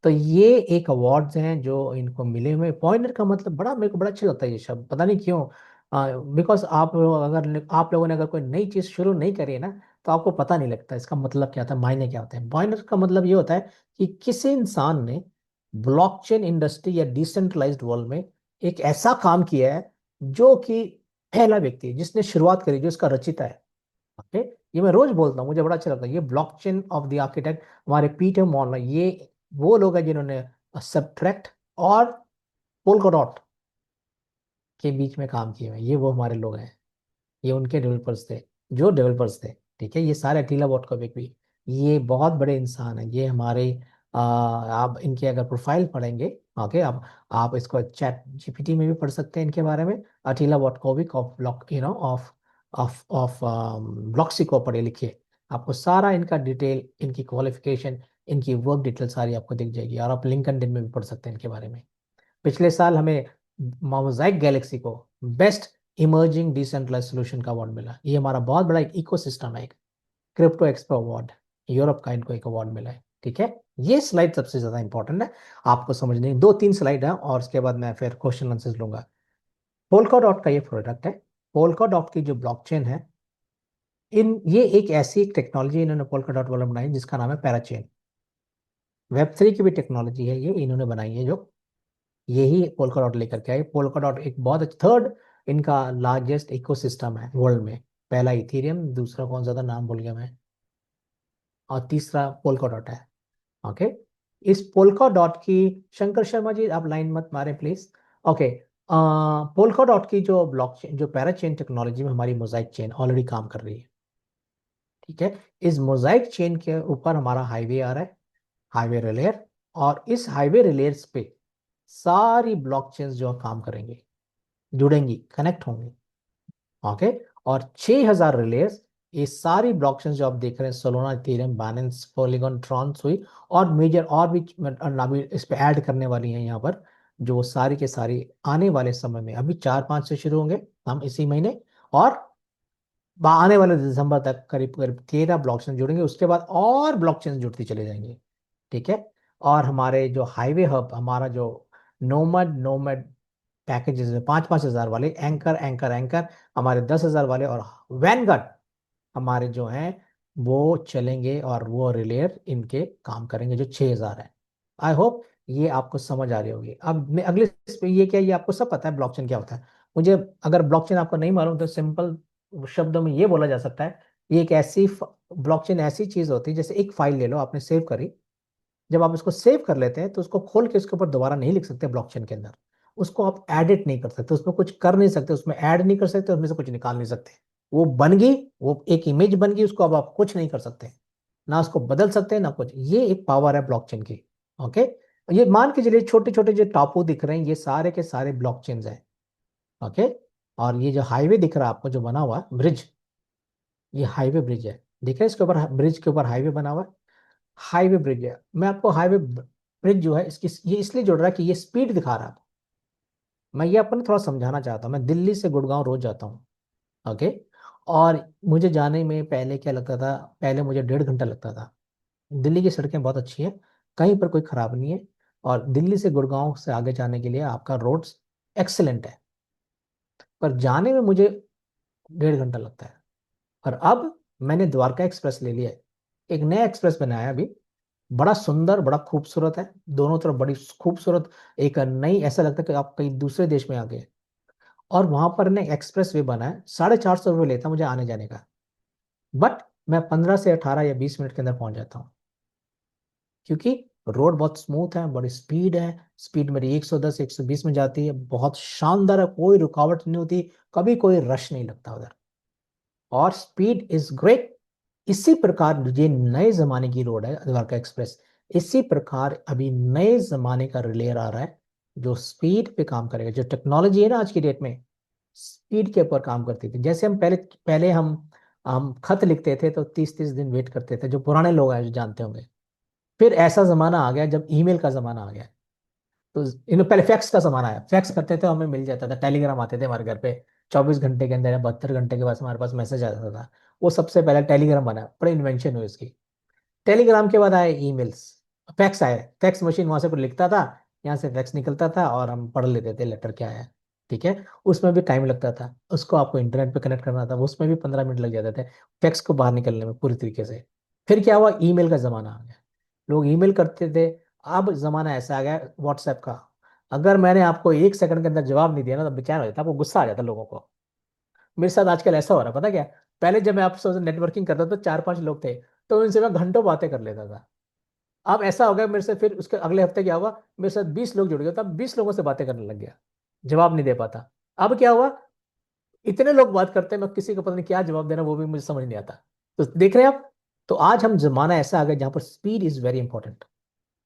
तो ये एक अवार्ड्स हैं जो इनको मिले हुए। पॉइंटर का मतलब बड़ा, मेरे को बड़ा अच्छा लगता है ये शब्द, पता नहीं क्यों। बिकॉज आप लोगों ने अगर कोई नई चीज शुरू नहीं करी है ना, तो आपको पता नहीं लगता इसका मतलब क्या होता है, मायने क्या होते हैं। पॉइंटर का मतलब ये होता है कि किसी इंसान ने ब्लॉकचेन इंडस्ट्री या डिसेंट्रलाइज्ड वर्ल्ड में एक ऐसा काम किया है जो कि पहला व्यक्ति है जिसने शुरुआत करी, जो इसका रचिता है, ओके। ये मैं रोज बोलता हूँ, मुझे बड़ा अच्छा लगता है। ये ब्लॉकचेन ऑफ द आर्किटेक्ट हमारे पीटर मॉर्गन, ये वो लोग हैं जिन्होंने सब्ट्रैक्ट और पोल्काडॉट के बीच में काम किए हुए हैं। ये वो हमारे लोग हैं, ये उनके डेवलपर्स थे, जो डेवलपर्स थे, ठीक है। ये सारे अटीला वोटकोविक भी, ये बहुत बड़े इंसान हैं, ये हमारे आप इनके अगर प्रोफाइल पढ़ेंगे, ओके, आप इसको चैट जीपीटी में भी पढ़ सकते हैं इनके बारे में। Attila वोटकोविक of block, of of ब्लॉक्सी को पढ़े लिखिए, आपको सारा इनका डिटेल, इनकी क्वालिफिकेशन, इनकी वर्क डिटेल सारी आपको दिख जाएगी। और आप लिंक्डइन में भी पढ़ सकते हैं इनके बारे में। पिछले साल हमें मोज़ाइक गैलेक्सी को बेस्ट इमर्जिंग डिसेंट्रलाइज सोल्यूशन का अवार्ड मिला। ये हमारा बहुत बड़ा एक इकोसिस्टम है, एक क्रिप्टो एक्सपो अवार्ड, यूरोप का इनको एक अवार्ड मिला है। ठीक है, ये स्लाइड सबसे ज्यादा इंपॉर्टेंट है आपको समझने, 2-3 स्लाइड है और उसके बाद मैं फिर क्वेश्चन आंसर लूंगा। पोल्का डॉट का ये प्रोडक्ट है। पोल्का डॉट की जो ब्लॉकचेन है, ये एक ऐसी टेक्नोलॉजी इन्होंने पोल्का डॉट वाला बनाई जिसका नाम है पैराचेन। वेब 3 की भी टेक्नोलॉजी है, ये इन्होंने बनाई है, जो यही पोल्का डॉट लेकर के आए। पोल्का डॉट एक बहुत थर्ड इनका लार्जेस्ट इकोसिस्टम है वर्ल्ड में। पहला इथेरियम, दूसरा कौन सा था नाम भूल गया मैं, और तीसरा पोल्का डॉट है। ओके, इस पोल्का डॉट की, शंकर शर्मा जी आप लाइन मत मारे प्लीज। ओके, पोल्का डॉट की जो ब्लॉकचेन, जो पैराचेन टेक्नोलॉजी में हमारी मोजाइक चेन ऑलरेडी काम कर रही है। ठीक है, इस मोजाइक चेन के ऊपर हमारा हाईवे आ रहा है, हाईवे रिलेयर, और इस हाईवे रिलेयर्स पे सारी ब्लॉकचेन्स जो काम करेंगे, जुड़ेंगी, कनेक्ट होंगे। ओके, और 6000 रिलेयर्स, ये सारी ब्लॉकचेन्स जो आप देख रहे हैं, Solana, Ethereum, Binance, polygon, Tron, सुई, और मेजर और भी अभी इस पे ऐड करने वाली हैं यहाँ पर, जो सारी के सारी आने वाले समय में, अभी 4-5 से शुरू होंगे हम इसी महीने, और आने वाले दिसंबर तक करीब करीब 13 ब्लॉकचेन जुड़ेंगे। उसके बाद और ब्लॉकचेन जुड़ती चले जाएंगे। ठीक है, और हमारे जो हाईवे हब, हमारा जो नोमैड नोमैड पैकेजेस में 5-5 हजार वाले, एंकर एंकर एंकर हमारे 10 हजार वाले, और वैनगार्ड हमारे जो हैं वो चलेंगे, और वो रिलेयर इनके काम करेंगे जो 6000 है। आई होप ये आपको समझ आ रही होगी। अब मैं अगले इस पे, ये क्या, ये आपको सब पता है ब्लॉकचेन क्या होता है। मुझे अगर ब्लॉकचेन आपको नहीं मालूम तो सिंपल शब्दों में ये बोला जा सकता है, ये एक ऐसी ब्लॉकचेन ऐसी चीज होती है, जैसे एक फाइल ले लो आपने सेव करी, जब आप इसको सेव कर लेते हैं तो उसको खोल के उसके ऊपर दोबारा नहीं लिख सकते ब्लॉकचेन के अंदर। उसको आप एडिट नहीं कर सकते, उसमें कुछ कर नहीं सकते, उसमें ऐड नहीं कर सकते, उसमें से कुछ निकाल नहीं सकते। वो बन गई, वो एक इमेज बन गई, उसको अब आप कुछ नहीं कर सकते, ना उसको बदल सकते हैं ना कुछ। ये एक पावर है ब्लॉकचेन की। ओके, ये मान के चलिए छोटे छोटे जो टापू दिख रहे हैं, ये सारे के सारे ब्लॉकचेन हैं। ओके, और ये जो हाईवे दिख रहा है आपको, जो बना हुआ ब्रिज, ये हाईवे ब्रिज है। दिख रहा है इसके ऊपर, ब्रिज के ऊपर हाईवे बना हुआ है, हाईवे ब्रिज है। मैं आपको हाईवे ब्रिज जो है इसकी, ये इसलिए जोड़ रहा है कि ये स्पीड दिखा रहा है। मैं ये अपने थोड़ा समझाना चाहता हूँ। मैं दिल्ली से गुड़गांव रोज जाता हूँ। ओके, और मुझे जाने में पहले क्या लगता था, पहले मुझे 1.5 घंटा लगता था। दिल्ली की सड़कें बहुत अच्छी है, कहीं पर कोई खराब नहीं है, और दिल्ली से गुड़गांव से आगे जाने के लिए आपका रोड्स एक्सेलेंट है, पर जाने में मुझे 1.5 घंटा लगता है। और अब मैंने द्वारका एक्सप्रेस ले लिया है, एक नया एक्सप्रेस बनाया है अभी, बड़ा सुंदर, बड़ा खूबसूरत है, दोनों तरफ बड़ी खूबसूरत, एक नई, ऐसा लगता है कि आप कहीं दूसरे देश में आ गए। और वहां पर ने एक्सप्रेस वे बना है, 450 रुपये लेता मुझे आने जाने का, बट मैं 15 से 18 या 20 मिनट के अंदर पहुंच जाता हूँ, क्योंकि रोड बहुत स्मूथ है, बड़ी स्पीड है, स्पीड मेरी 110 120 में जाती है, बहुत शानदार है, कोई रुकावट नहीं होती, कभी कोई रश नहीं लगता उधर, और स्पीड इज ग्रेट। इसी प्रकार ये नए जमाने की रोड है द्वारका एक्सप्रेस, इसी प्रकार अभी नए जमाने का रिलेयर आ रहा है, जो स्पीड पे काम करेगा। जो टेक्नोलॉजी है ना आज की डेट में, स्पीड के ऊपर काम करती थी। जैसे हम पहले पहले हम खत लिखते थे तो 30-30 दिन वेट करते थे, जो पुराने लोग हैं जो जानते होंगे। फिर ऐसा जमाना आ गया जब ईमेल का जमाना आ गया, तो पहले फैक्स का जमाना आया, फैक्स करते थे हमें मिल जाता था, टेलीग्राम आते थे हमारे घर पे, 24 घंटे के अंदर या 72 घंटे के बाद हमारे पास मैसेज आ जाता था। वो सबसे पहले टेलीग्राम बना, बड़े इन्वेंशन हुई उसकी। टेलीग्राम के बाद आए ईमेल्स, फैक्स आए, फैक्स मशीन वहां से कुछ लिखता था, यहाँ से फैक्स निकलता था और हम पढ़ लेते थे लेटर क्या है। ठीक है, उसमें भी टाइम लगता था, उसको आपको इंटरनेट पे कनेक्ट करना था, उसमें भी 15 मिनट लग जाते थे फैक्स को बाहर निकलने में पूरी तरीके से। फिर क्या हुआ, ईमेल का जमाना आ गया, लोग ईमेल करते थे। अब जमाना ऐसा आ गया व्हाट्सएप का, अगर मैंने आपको 1 सेकंड के अंदर जवाब नहीं दिया ना तो बेचारा हो जाता, आपको गुस्सा आ जाता लोगों को। मेरे साथ आजकल ऐसा हो रहा है, पता क्या, पहले जब मैं आपसे नेटवर्किंग करता था तो 4-5 लोग थे, तो उनसे मैं घंटों बातें कर लेता था। अब ऐसा हो गया मेरे से, फिर उसके अगले हफ्ते क्या हुआ, मेरे साथ 20 लोग जुड़ गए, तब 20 लोगों से बातें करने लग गया, जवाब नहीं दे पाता। अब क्या हुआ, इतने लोग बात करते हैं, मैं किसी को पता नहीं क्या जवाब देना, वो भी मुझे समझ नहीं आता। तो देख रहे हैं आप, तो आज हम जमाना ऐसा आ गया जहां पर स्पीड इज वेरी इंपॉर्टेंट,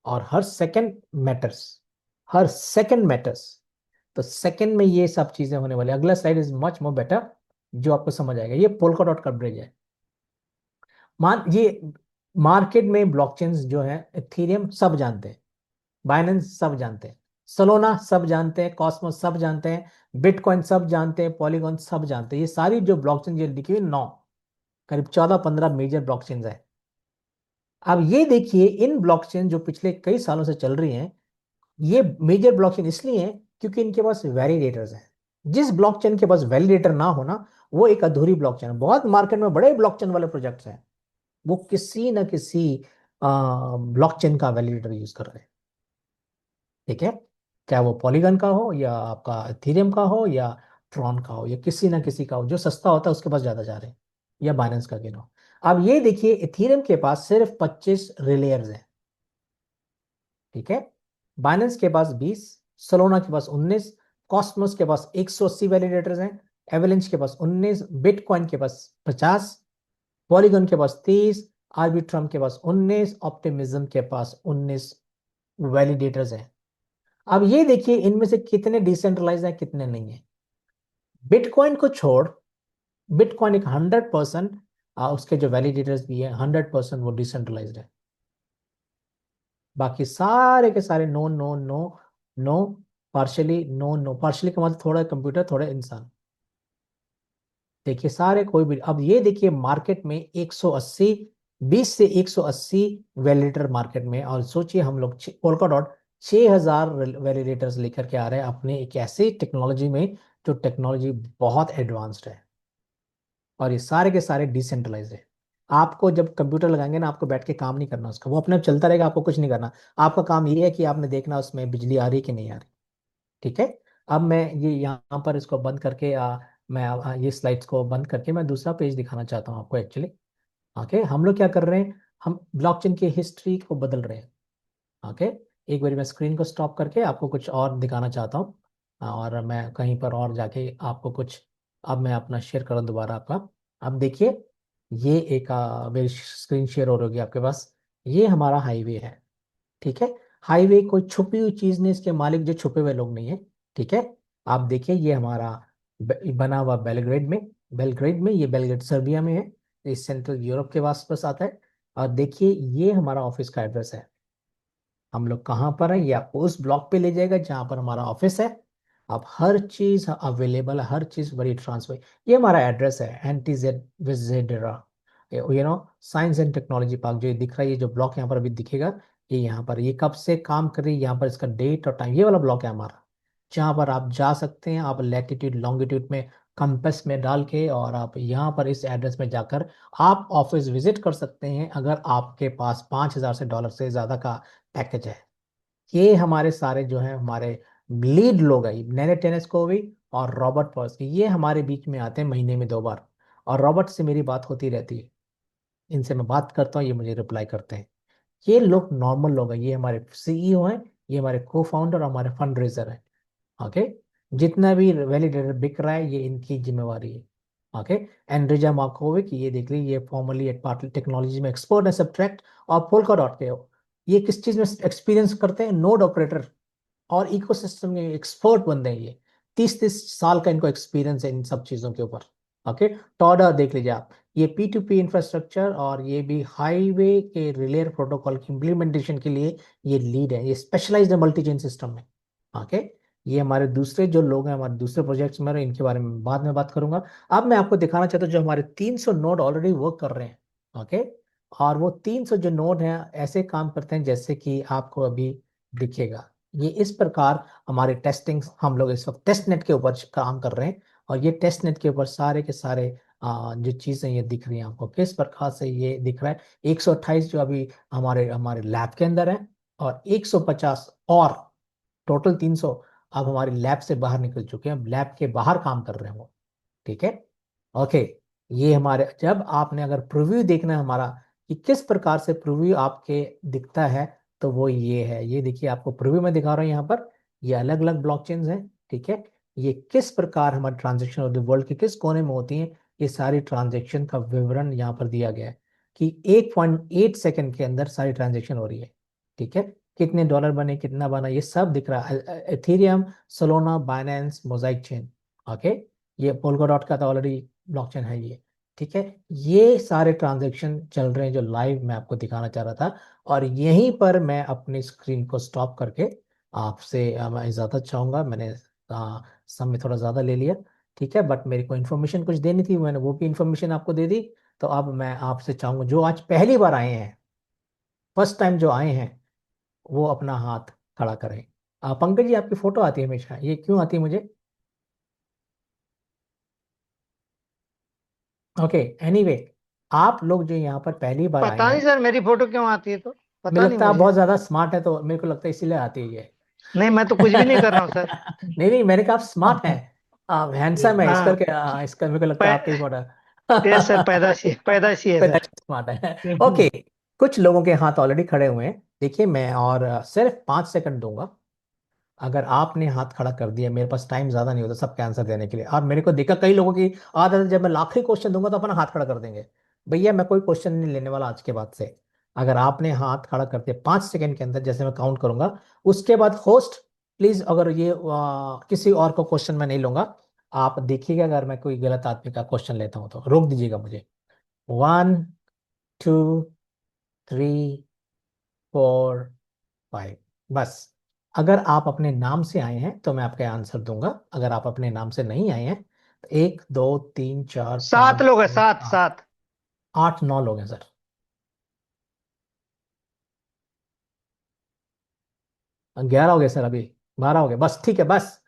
और हर सेकंड मैटर्स, हर सेकंड मैटर्स। तो सेकंड में ये सब चीजें होने वाली। अगला slide is much more better. जो आपको समझ आएगा। ये पोल्का डॉट का ब्रिज है। मान ये मार्केट में ब्लॉकचेन्स जो है, इथेरियम सब जानते हैं, बाइनेंस सब जानते हैं, सोलोना सब जानते हैं, कॉस्मोस सब जानते हैं, बिटकॉइन सब जानते हैं, पॉलीगॉन सब जानते हैं। ये सारी जो ब्लॉकचेन जो लिखी हुई 9, करीब 14-15 मेजर ब्लॉकचेन है। अब ये देखिए, इन ब्लॉकचेन जो पिछले कई सालों से चल रही हैं, ये मेजर ब्लॉकचेन इसलिए हैं क्योंकि इनके पास वैलिडेटर्स हैं। जिस ब्लॉकचेन के पास वैलिडेटर ना होना, वो एक अधूरी ब्लॉकचेन है। बहुत मार्केट में बड़े ब्लॉकचेन वाले प्रोजेक्ट्स हैं, वो किसी न किसी ब्लॉकचेन का वैलिडेटर यूज कर रहे हैं। ठीक है, क्या वो पॉलीगन का हो, या आपका इथेरियम का हो, या ट्रॉन का हो, या किसी ना किसी का हो, जो सस्ता होता है उसके पास ज्यादा जा रहे हैं, या बाइनेंस का हो। अब ये देखिए, इथेरियम के पास सिर्फ 25 रिलेयर्स हैं। ठीक है, बाइनेंस के पास 20, सोलोना के पास 19, कॉस्मोस के पास 180 वैलिडेटर्स हैं, एवलेंच के पास 19, बिटकॉइन के पास 50, पॉलीगन के पास 30, आर्बिट्रम के पास 19, ऑप्टिमिज्म के पास 19 वैलिडेटर्स हैं। अब ये देखिए, इनमें से कितने डिसेंट्रलाइज हैं, कितने नहीं है। बिटकॉइन को छोड़, बिटकॉइन एक 100%, उसके जो वैलिडेटर्स भी है 100% वो डिसेंट्रलाइज्ड है। बाकी सारे के सारे no no no no, partially no no, partially का मतलब थोड़ा कंप्यूटर थोड़ा इंसान। देखिए सारे कोई भी, अब ये देखिए मार्केट में 180, 20 से 180 वैलिडेटर मार्केट में। और सोचिए हम लोग पोल्का डॉट 6000 वैलिडेटर्स लेकर के आ रहे हैं अपने एक ऐसी टेक्नोलॉजी में, जो टेक्नोलॉजी बहुत एडवांस्ड है, और ये सारे के सारे डिसेंट्रलाइज है। आपको जब कंप्यूटर लगाएंगे ना, आपको बैठ के काम नहीं करना उसका, वो अपने आप चलता रहेगा, आपको कुछ नहीं करना। आपका काम ये है कि आपने देखना उसमें बिजली आ रही है कि नहीं आ रही। ठीक है, अब मैं ये यहाँ पर इसको बंद करके मैं ये स्लाइड्स को बंद करके मैं दूसरा पेज दिखाना चाहता हूँ आपको एक्चुअली। ओके, हम लोग क्या कर रहे हैं, हम ब्लॉकचेन की हिस्ट्री को बदल रहे हैं। ओके, एक बार मैं स्क्रीन को स्टॉप करके आपको कुछ और दिखाना चाहता हूँ, और मैं कहीं पर और जाके आपको कुछ, अब मैं अपना शेयर करूँ दोबारा आपका। अब देखिए, ये एक मेरी स्क्रीन शेयर हो रही होगी आपके पास। ये हमारा हाईवे है। ठीक है, हाईवे कोई छुपी हुई चीज नहीं, इसके मालिक जो छुपे हुए लोग नहीं है। ठीक है, आप देखिए ये हमारा बना हुआ बेलग्रेड में, बेलग्रेड में, ये बेलग्रेड सर्बिया में है, ये सेंट्रल यूरोप के आसपास आता है। और देखिए ये हमारा ऑफिस का एड्रेस है। हम लोग कहाँ पर है, ये आपको उस ब्लॉक पे ले जाएगा जहाँ पर हमारा ऑफिस है। अब हर चीज अवेलेबल है, हर चीज बड़ी ट्रांसफर। ये हमारा एड्रेस है, एंटीजेड विजेडरा, साइंस एंड टेक्नोलॉजी पार्क। जो ये दिख रहा है, ये जो ब्लॉक यहाँ पर अभी दिखेगा, ये यहाँ पर, ये कब से काम कर रही है, यहाँ पर इसका डेट और टाइम, ये वाला ब्लॉक है हमारा, जहाँ पर आप जा सकते हैं। आप लैटिट्यूड लॉन्गिट्यूड में कंपास में डाल के, और आप यहाँ पर इस एड्रेस में जाकर आप ऑफिस विजिट कर सकते हैं, अगर आपके पास $5000 से ज्यादा का पैकेज है। ये हमारे सारे जो है हमारे लीड लोग हैं, नैने टेनेस्कोवी और रॉबर्ट पर्स, ये हमारे बीच में आते हैं महीने में 2 बार, और रॉबर्ट से मेरी बात होती रहती है। इनसे मैं बात करता हूँ, ये मुझे रिप्लाई करते हैं। ये लोग नॉर्मल लोग हैं, ये हमारे सीईओ हैं, ये हमारे को फाउंडर, हमारे फंड रेजर हैं। ओके, जितना भी वैलिडेटर बिक रहा है, ये इनकी जिम्मेवारी है। ओके, एंड्रिजा मार्कोविक, ये देख लीजिए, ये फॉर्मली एट पार्टली टेक्नोलॉजी में एक्सपर्ट है, सब्ट्रैक्ट और पोल्का डॉट के हो। ये किस चीज में एक्सपीरियंस करते हैं, नोड ऑपरेटर और इकोसिस्टम में एक्सपर्ट बंदे हैं ये। 30-30 साल का इनको एक्सपीरियंस है इन सब चीजों के ऊपर। ओके, टॉडा देख लीजिए आप, ये P2P इंफ्रास्ट्रक्चर और ये भी हाईवे के रिले प्रोटोकॉल की इम्प्लीमेंटेशन के लिए ये लीड है, ये स्पेशलाइज्ड है मल्टी चेन सिस्टम में। ओके, ये हमारे दूसरे जो लोग हैं, हमारे दूसरे प्रोजेक्ट्स में, इनके बारे में बाद में बात करूंगा। अब मैं आपको दिखाना चाहता हूँ जो हमारे 300 नोड ऑलरेडी वर्क कर रहे हैं। ओके, और वो 300 जो नोड हैं ऐसे काम करते हैं जैसे कि आपको अभी दिखेगा। ये इस प्रकार हमारे टेस्टिंग, हम लोग इस वक्त टेस्ट नेट के ऊपर काम कर रहे हैं, और ये टेस्ट नेट के ऊपर सारे के सारे जो चीजें ये दिख रही हैं आपको किस प्रकार से ये दिख रहा है। 128 जो अभी हमारे हमारे लैब के अंदर है, और 150 और टोटल 300 अब हमारे लैब से बाहर निकल चुके हैं, लैब के बाहर काम कर रहे हैं वो। ठीक है, ओके, ये हमारे, जब आपने अगर प्रीव्यू देखना है हमारा कि किस प्रकार से प्रीव्यू आपके दिखता है, तो वो ये है। ये देखिए, आपको प्रीव्यू में दिखा रहा हूँ यहाँ पर, ये अलग अलग ब्लॉकचेन्स हैं। ठीक है, ये किस प्रकार हमारी ट्रांजेक्शन ऑफ द वर्ल्ड के किस कोने में होती हैं, ये सारी ट्रांजेक्शन का विवरण यहाँ पर दिया गया है कि 1.8 सेकंड के अंदर सारी ट्रांजेक्शन हो रही है। ठीक है, कितने डॉलर बने, कितना बना, ये सब दिख रहा है। Ethereum, Solana, Binance, Mosaic chain. Okay, ये पोल्का डॉट का था ऑलरेडी, ब्लॉकचेन है ये। ठीक है, ये सारे ट्रांजैक्शन चल रहे हैं जो लाइव मैं आपको दिखाना चाह रहा था। और यहीं पर मैं अपनी स्क्रीन को स्टॉप करके आपसे मैं इजाज़त चाहूंगा। मैंने समय थोड़ा ज़्यादा ले लिया, ठीक है, बट मेरे को इन्फॉर्मेशन कुछ देनी थी, मैंने वो भी इन्फॉर्मेशन आपको दे दी। तो अब मैं आपसे चाहूंगा जो आज पहली बार आए हैं, फर्स्ट टाइम जो आए हैं, वो अपना हाथ खड़ा करें। पंकज जी, आपकी फोटो आती है हमेशा, ये क्यों आती है मुझे? ओके, एनीवे, आप लोग जो यहाँ पर पहली बार आए पता नहीं हैं, सर मेरी फोटो क्यों आती है, तो मुझे पता नहीं लगता है आप मुझे। बहुत ज्यादा स्मार्ट है, तो मेरे को लगता है इसीलिए आती है ये। नहीं, मैं तो कुछ भी नहीं कर रहा हूँ सर। नहीं नहीं, मैंने कहा आप स्मार्ट हैं, आप हैंडसम है, इस हाँ। करके इसका मेरे को लगता है आपका ही फोटो। यस सर, पैदाशी है सर। स्मार्ट है। ओके, कुछ लोगों के हाथ ऑलरेडी खड़े हुए हैं। देखिए, मैं और सिर्फ 5 सेकंड दूंगा। अगर आपने हाथ खड़ा कर दिया, मेरे पास टाइम ज्यादा नहीं होता सबके आंसर देने के लिए, और मेरे को देखा कई लोगों की आदत है, जब मैं आखिरी क्वेश्चन दूंगा तो अपना हाथ खड़ा कर देंगे। भैया, मैं कोई क्वेश्चन नहीं लेने वाला आज के बाद से। अगर आपने हाथ खड़ा कर दिया 5 सेकंड के अंदर, जैसे मैं काउंट करूंगा, उसके बाद होस्ट प्लीज, अगर ये किसी और को क्वेश्चन मैं नहीं लूंगा। आप देखिएगा, अगर मैं कोई गलत आदमी का क्वेश्चन लेता हूं तो रोक दीजिएगा मुझे। 1, 2, 3, 4, 5, बस। अगर आप अपने नाम से आए हैं तो मैं आपका आंसर दूंगा, अगर आप अपने नाम से नहीं आए हैं तो 1, 2, 3, 4, 5, 7 लोग हैं, 7 6, 7। 8, 9 लोग हैं सर। 11 हो गए सर, अभी 12 हो गए, बस ठीक है, बस।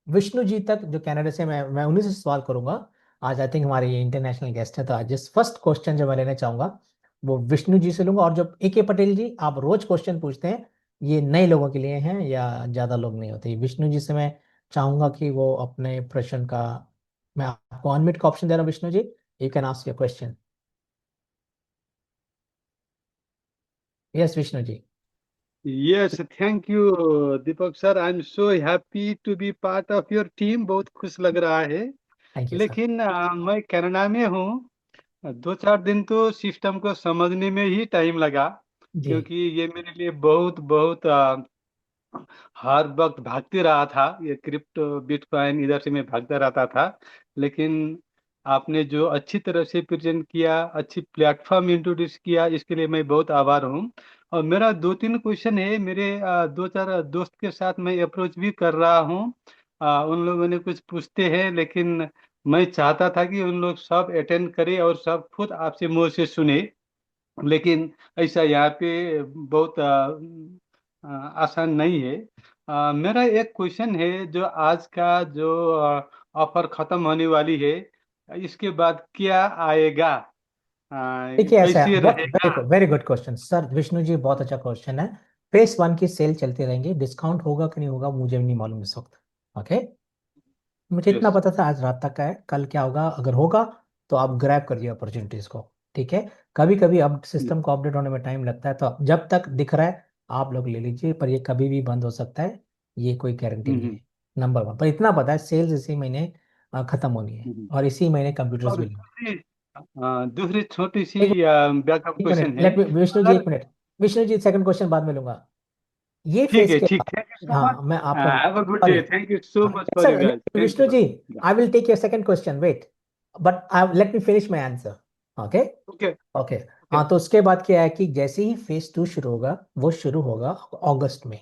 विष्णु जी तक, जो कनाडा से, मैं उन्हीं से सवाल करूंगा। आज आई थिंक हमारे ये इंटरनेशनल गेस्ट है, तो आज जिस फर्स्ट क्वेश्चन जो मैं लेना चाहूंगा वो विष्णु जी से लूंगा। और जो AK पटेल जी, आप रोज क्वेश्चन पूछते हैं, ये नए लोगों के लिए हैं या ज्यादा लोग नहीं होते? विष्णु जी से मैं चाहूंगा कि वो अपने प्रश्न का, मैं आपको अनम्यूट का ऑप्शन दे रहा हूँ, Vishnu ji, you can ask your question. Yes Vishnu ji. Yes, thank you, Deepak sir. I'm so happy to be part of your team. बहुत खुश लग रहा है। Thank you sir. लेकिन मैं कनाडा में हूँ। 2-4 दिन तो सिस्टम को समझने में ही टाइम लगा, जी। क्योंकि ये मेरे लिए बहुत बहुत हर वक्त भागते रहा था। ये क्रिप्टो बिटकॉइन इधर से मैं भागता रहता था। लेकिन आपने जो अच्छी तरह से प्रेजेंट किया, अच्छी प्लेटफॉर्म इंट्रोड्यूस किया, इसके लिए मैं बहुत आभार हूँ। और मेरा 2-3 क्वेश्चन है। मेरे 2-4 दोस्त के साथ मैं अप्रोच भी कर रहा हूँ। उन लोगों ने कुछ पूछते हैं, लेकिन मैं चाहता था कि उन लोग सब अटेंड करें और सब खुद आपसे मुंह से सुने। लेकिन ऐसा यहाँ पे बहुत आसान नहीं है। मेरा एक क्वेश्चन है, जो आज का जो ऑफर खत्म होने वाली है, इसके बाद क्या आएगा? देखिए, ऐसा है, कैसे बहुत रहेगा? Very good question sir, Vishnu ji, बहुत अच्छा क्वेश्चन है। फेस 1 की सेल चलती रहेंगी, डिस्काउंट होगा कि नहीं होगा मुझे भी नहीं मालूम इस वक्त। ओके, मुझे इतना यस। पता था आज रात तक का है, कल क्या होगा, अगर होगा तो आप ग्रैब करिए अपॉर्चुनिटीज को। ठीक है, कभी कभी अब सिस्टम को अपडेट होने में टाइम लगता है, तो जब तक दिख रहा है आप लोग ले लीजिए, पर ये कभी भी बंद हो सकता है, ये कोई गारंटी नहीं हम्म, है। नंबर 1, पर इतना पता है सेल्स इसी महीने खत्म होनी है, हम्म। और इसी महीने कंप्यूटर्स और भी लेंगे। दूसरी छोटी सी एक बैकअप एक क्वेश्चन मिनट, है। लेट मी, विष्णु जी अगर 1 minute. Vishnu ji, second question बाद में लूंगा। ये ठीक फेज है, के ठीक। बाद, थैंक यू सो मच। हाँ मैं आपको, have a good sorry, day. Thank you so much for you sir, guys. Thank you Vishnu so ji, much. I will take your second question, wait, but I let me finish my answer. Okay. Okay, okay. Okay. हाँ, तो उसके बाद क्या है कि जैसे ही phase 2 शुरू होगा, वो शुरू होगा अगस्त में।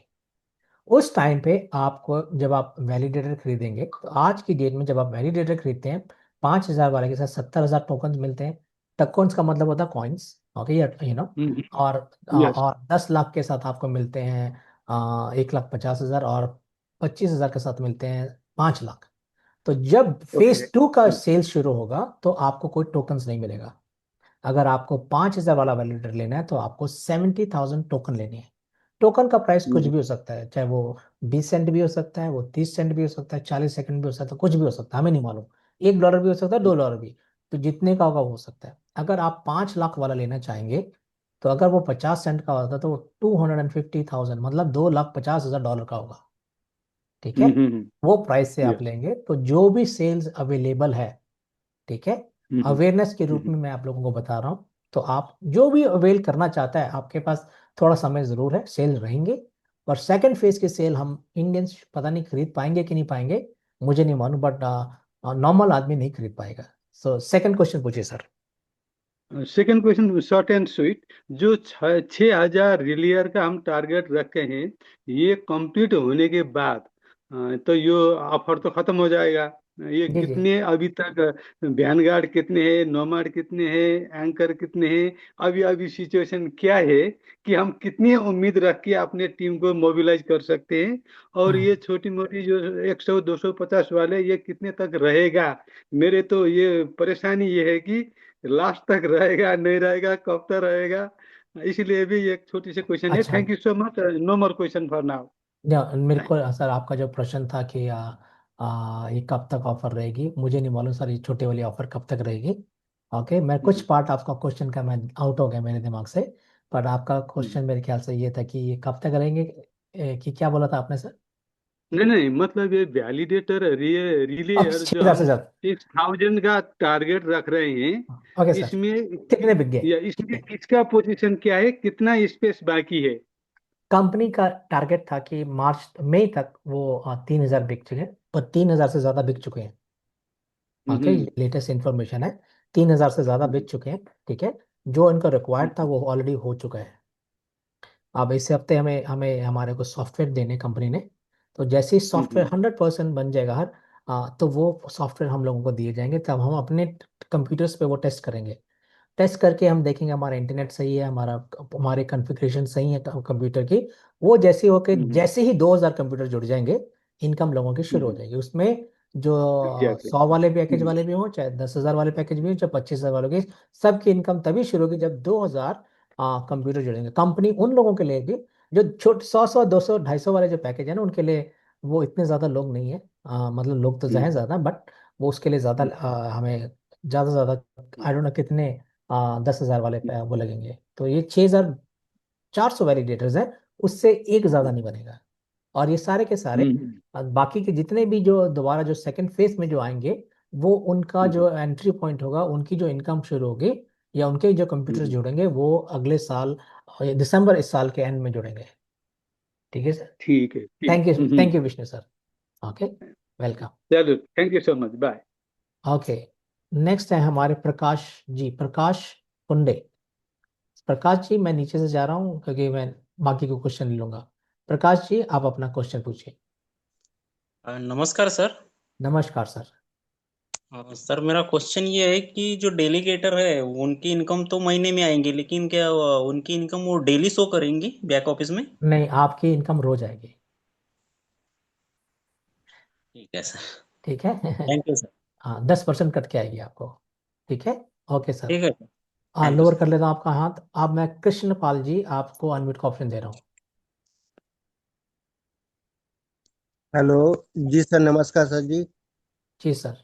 उस टाइम पे आपको, जब आप वैलिडेटर खरीदेंगे, तो आज की डेट में जब आप वैलिडेटर खरीदते हैं, 5,000 वाले के साथ 70,000 टोकन मिलते हैं। टोकन्स का मतलब होता है कॉइन्स। ओके, और यस। 10 लाख के साथ आपको मिलते हैं 1,50,000, और 25,000 के साथ मिलते हैं 5 लाख। तो जब ओके। फेज 2 का सेल शुरू होगा तो आपको कोई टोकन्स नहीं मिलेगा। अगर आपको 5,000 वाला वैलिडेटर लेना है तो आपको 70,000 टोकन लेनी है। टोकन का प्राइस कुछ भी हो सकता है, चाहे वो 20 सेंट भी हो सकता है, वो 30 सेंट भी हो सकता है, 40 सेकंड भी हो सकता है, कुछ भी हो सकता है, हमें नहीं मालूम। $1 भी हो सकता है, $2 भी। तो जितने का होगा वो हो सकता है। अगर आप 5 लाख वाला लेना चाहेंगे, तो अगर वो 50 सेंट का होता है तो वो 250,000, मतलब $2,50,000 का होगा। ठीक है, वो प्राइस से आप यस। लेंगे तो जो भी सेल्स अवेलेबल है, ठीक है, अवेयरनेस के रूप में मैं आप लोगों को बता रहा हूँ। तो आप जो भी अवेल करना चाहता है, आपके पास थोड़ा समय जरूर है, सेल रहेंगे। और सेकंड फेज की सेल हम इंडियंस पता नहीं खरीद पाएंगे कि नहीं पाएंगे, मुझे नहीं मालूम, बट नॉर्मल आदमी नहीं खरीद पाएगा। सो सेकंड क्वेश्चन पूछिए sir. Second question short and sweet. जो 6,000 रिलियर का हम टारगेट रखे हैं, ये कंप्लीट होने के बाद तो ये ऑफर तो खत्म हो जाएगा। ये जी जी। कितने अभी तक वैनगार्ड कितने हैं, नोमाड कितने हैं, एंकर कितने हैं, अभी अभी सिचुएशन क्या है कि हम कितनी उम्मीद रख के अपने टीम को मोबिलाइज कर सकते हैं, और ये हाँ छोटी मोटी जो 100 250 वाले ये कितने तक रहेगा। मेरे तो ये परेशानी ये है कि लास्ट तक रहेगा नहीं रहेगा, कब तक रहेगा। इसलिए भी एक छोटी सी क्वेश्चन है। अच्छा। Thank you so much, no more question for now. या मेरे को सर आपका जो प्रश्न था कि ये कब तक ऑफर रहेगी, मुझे नहीं मालूम सर, ये छोटे वाली ऑफर कब तक रहेगी। ओके, मैं कुछ पार्ट आपका क्वेश्चन का मैं आउट हो गया मेरे दिमाग से। पर आपका क्वेश्चन मेरे ख्याल से ये था कि ये कब तक रहेंगे, कि क्या बोला था आपने सर? नहीं नहीं, मतलब ये वैलिडेटर अब रिलेयर छह जो हजार से हम ज्यादा। 6,000 का टारगेट रख रहे हैं, ओके सर। इसमें कितने बिक गए? या इसमें इसका पोजीशन क्या है, कितना स्पेस बाकी है? कंपनी का टारगेट था कि मार्च मई तक वो 3,000 बिक चुके, पर 3,000 से ज्यादा बिक चुके हैं। ओके, हम्म। ये लेटेस्ट इंफॉर्मेशन है। 3,000 से ज्यादा बिक चुके हैं। ठीक है, जो इनका रिक्वायर्ड था वो ऑलरेडी हो चुका है। अब इस हफ्ते हमें हमें हमारे को सॉफ्टवेयर देने कंपनी ने, तो जैसे ही सॉफ्टवेयर 100% बन जाएगा हर, तो वो सॉफ्टवेयर हम लोगों को दिए जाएंगे, तब हम अपने कंप्यूटर्स पे वो टेस्ट करेंगे। टेस्ट करके हम देखेंगे हमारा इंटरनेट सही है, हमारे कॉन्फ़िगरेशन सही है कंप्यूटर की। वो जैसे हो के जैसे ही 2,000 कंप्यूटर जुड़ जाएंगे, इनकम लोगों की शुरू हो जाएगी उसमें। जो एग्जैक्टली। 100 वाले पैकेज वाले भी हों, चाहे 10,000 वाले पैकेज भी हो, चाहे 25,000 वालों की, सबकी इनकम तभी शुरू होगी जब 2,000 कंप्यूटर जुड़ेंगे। कंपनी उन लोगों के लिए भी जो छोटे 100 100 200 250 वाले जो पैकेज है ना, उनके लिए वो इतने ज़्यादा लोग नहीं है। मतलब लोग तो हैं ज़्यादा, बट वो उसके लिए ज़्यादा हमें ज़्यादा ज़्यादा आई डोंट नो कितने 10,000 वाले वो लगेंगे। तो ये 6,400 वैलिडेटर्स हैं, उससे एक ज़्यादा नहीं बनेगा। और ये सारे के सारे बाकी के जितने भी जो दोबारा जो सेकंड फेज में जो आएंगे, वो उनका जो एंट्री पॉइंट होगा, उनकी जो इनकम शुरू होगी, या उनके जो कंप्यूटर जुड़ेंगे वो अगले साल दिसंबर इस साल के एंड में जुड़ेंगे। ठीक है सर। ठीक है, ठीक। Thank you Vishnu sir. Okay, welcome. चलो, thank you so much, bye. Okay, next है हमारे प्रकाश जी, प्रकाश कुंडे। प्रकाश जी, मैं नीचे से जा रहा हूँ क्योंकि मैं बाकी को क्वेश्चन ले लूंगा। प्रकाश जी, आप अपना क्वेश्चन पूछिए। नमस्कार सर। नमस्कार सर। सर मेरा क्वेश्चन ये है कि जो डेलीगेटर है उनकी इनकम तो महीने में आएंगी, लेकिन क्या उनकी इनकम वो डेली शो करेंगी बैक ऑफिस में? नहीं, आपकी इनकम रोज आएगी। ठीक है सर। ठीक है। Thank you sir. हाँ, 10% कट के आएगी आपको। ठीक है। Okay sir. ठीक है सर। हाँ, थैंक यू लोअर सर। कर लेता हूँ आपका हाथ। अब मैं कृष्ण पाल जी आपको अनम्यूट का ऑप्शन दे रहा हूँ। हेलो। जी सर, नमस्कार सर जी। जी सर।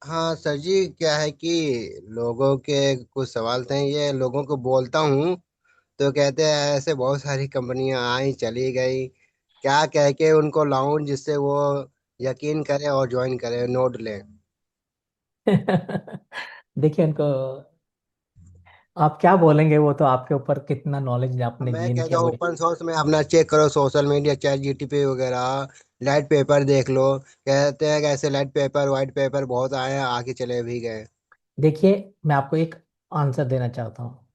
हाँ सर जी, क्या है कि लोगों के कुछ सवाल थे, ये लोगों को बोलता हूँ तो कहते हैं ऐसे बहुत सारी कंपनियां आई चली गई, क्या कह के उनको लाऊं जिससे वो यकीन करें और ज्वाइन करें, नोट लें। देखिए उनको आप क्या बोलेंगे, वो तो आपके ऊपर कितना नॉलेज आपने मैं गेन कहता किया हूँ वो। ओपन सोर्स में अपना चेक करो, सोशल मीडिया, चैट जीटीपी वगैरह, लाइट पेपर देख लो। कहते हैं कि ऐसे लाइट पेपर वाइट पेपर बहुत आए हैं, आके चले भी गए। देखिए, मैं आपको एक आंसर देना चाहता हूँ।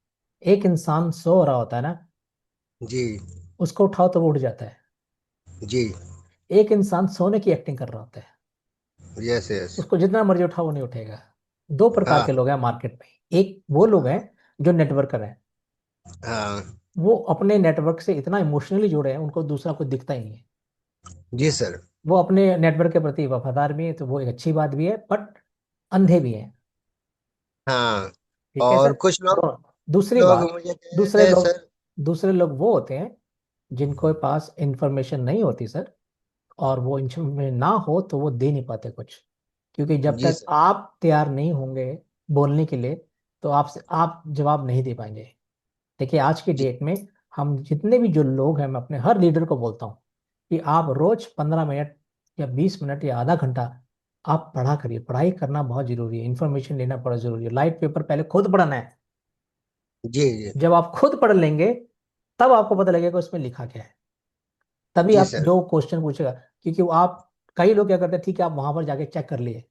एक इंसान सो रहा होता है ना, जी। उसको उठाओ तो वो उठ जाता है। जी। एक इंसान सोने की एक्टिंग कर रहा होता है, यस यस। उसको जितना मर्जी उठाओ वो नहीं उठेगा। दो प्रकार के हाँ लोग हैं मार्केट में। एक वो लोग हैं जो नेटवर्कर हैं, हाँ। वो अपने नेटवर्क से इतना इमोशनली जुड़े हैं, उनको दूसरा कुछ दिखता ही नहीं है। जी सर। वो अपने नेटवर्क के प्रति वफादार भी है, तो वो एक अच्छी बात भी है, बट अंधे भी हैं। हाँ। ठीक है और सर। कुछ लोग दूसरी लोग बात, मुझे कह रहे दूसरे थे लोग सर। दूसरे लोग वो होते हैं जिनको पास इंफॉर्मेशन नहीं होती सर, और वो इंफॉर्मेशन ना हो तो वो दे नहीं पाते कुछ। क्योंकि जब जी तक सर। आप तैयार नहीं होंगे बोलने के लिए, तो आपसे आप जवाब नहीं दे पाएंगे। देखिए, आज की जी डेट में हम जितने भी जो लोग हैं, मैं अपने हर लीडर को बोलता हूँ कि आप रोज 15 मिनट या 20 मिनट या आधा घंटा आप पढ़ा करिए। पढ़ाई करना बहुत जरूरी है, इंफॉर्मेशन लेना बहुत जरूरी है। लाइट पेपर पहले खुद पढ़ना है। जी। जी। जब आप खुद पढ़ लेंगे, तब आपको पता लगेगा उसमें लिखा क्या है। तभी जी आप सर। जो क्वेश्चन पूछेगा, क्योंकि वो आप, कई लोग क्या करते हैं, ठीक है आप वहां पर जाके चेक कर लिए,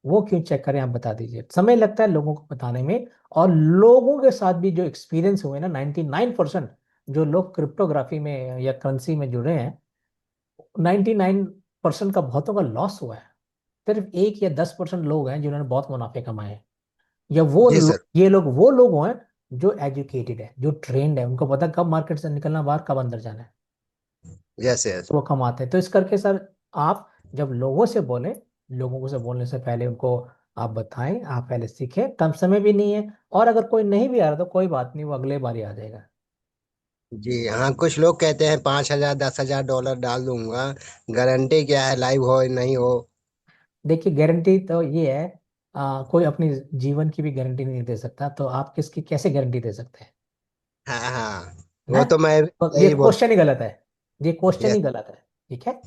वो क्यों चेक करें, आप बता दीजिए। समय लगता है लोगों को बताने में, और लोगों के साथ भी जो एक्सपीरियंस हुए ना, 99% जो लोग क्रिप्टोग्राफी में या करेंसी में जुड़े हैं, 99% का बहुतों का लॉस हुआ है। सिर्फ 1 या 10% लोग हैं जिन्होंने बहुत मुनाफे कमाए हैं। या जी सर। ये लोग वो लोग हैं जो एजुकेटेड है, जो ट्रेंड है, उनको पता है कब मार्केट से निकलना, बाहर कब अंदर जाना है, यस यस। वो कमाते हैं। तो इस करके सर, आप जब लोगों से बोलें, लोगों से बोलने से पहले उनको आप बताएं, आप पहले सीखें, कम समय भी नहीं है। और अगर कोई नहीं भी आ रहा तो कोई बात नहीं, वो अगले बार ही आ जाएगा। जी हाँ, कुछ लोग कहते हैं 5,000 10,000 डॉलर डाल दूंगा, गारंटी क्या है लाइव हो नहीं हो। देखिए, गारंटी तो ये है, कोई अपनी जीवन की भी गारंटी नहीं दे सकता, तो आप किसकी कैसे गारंटी दे सकते हैं? हाँ हाँ, है, वो तो मैं तो ये यही बोल। क्वेश्चन ही गलत है। ये क्वेश्चन यस। ही गलत है। ठीक है,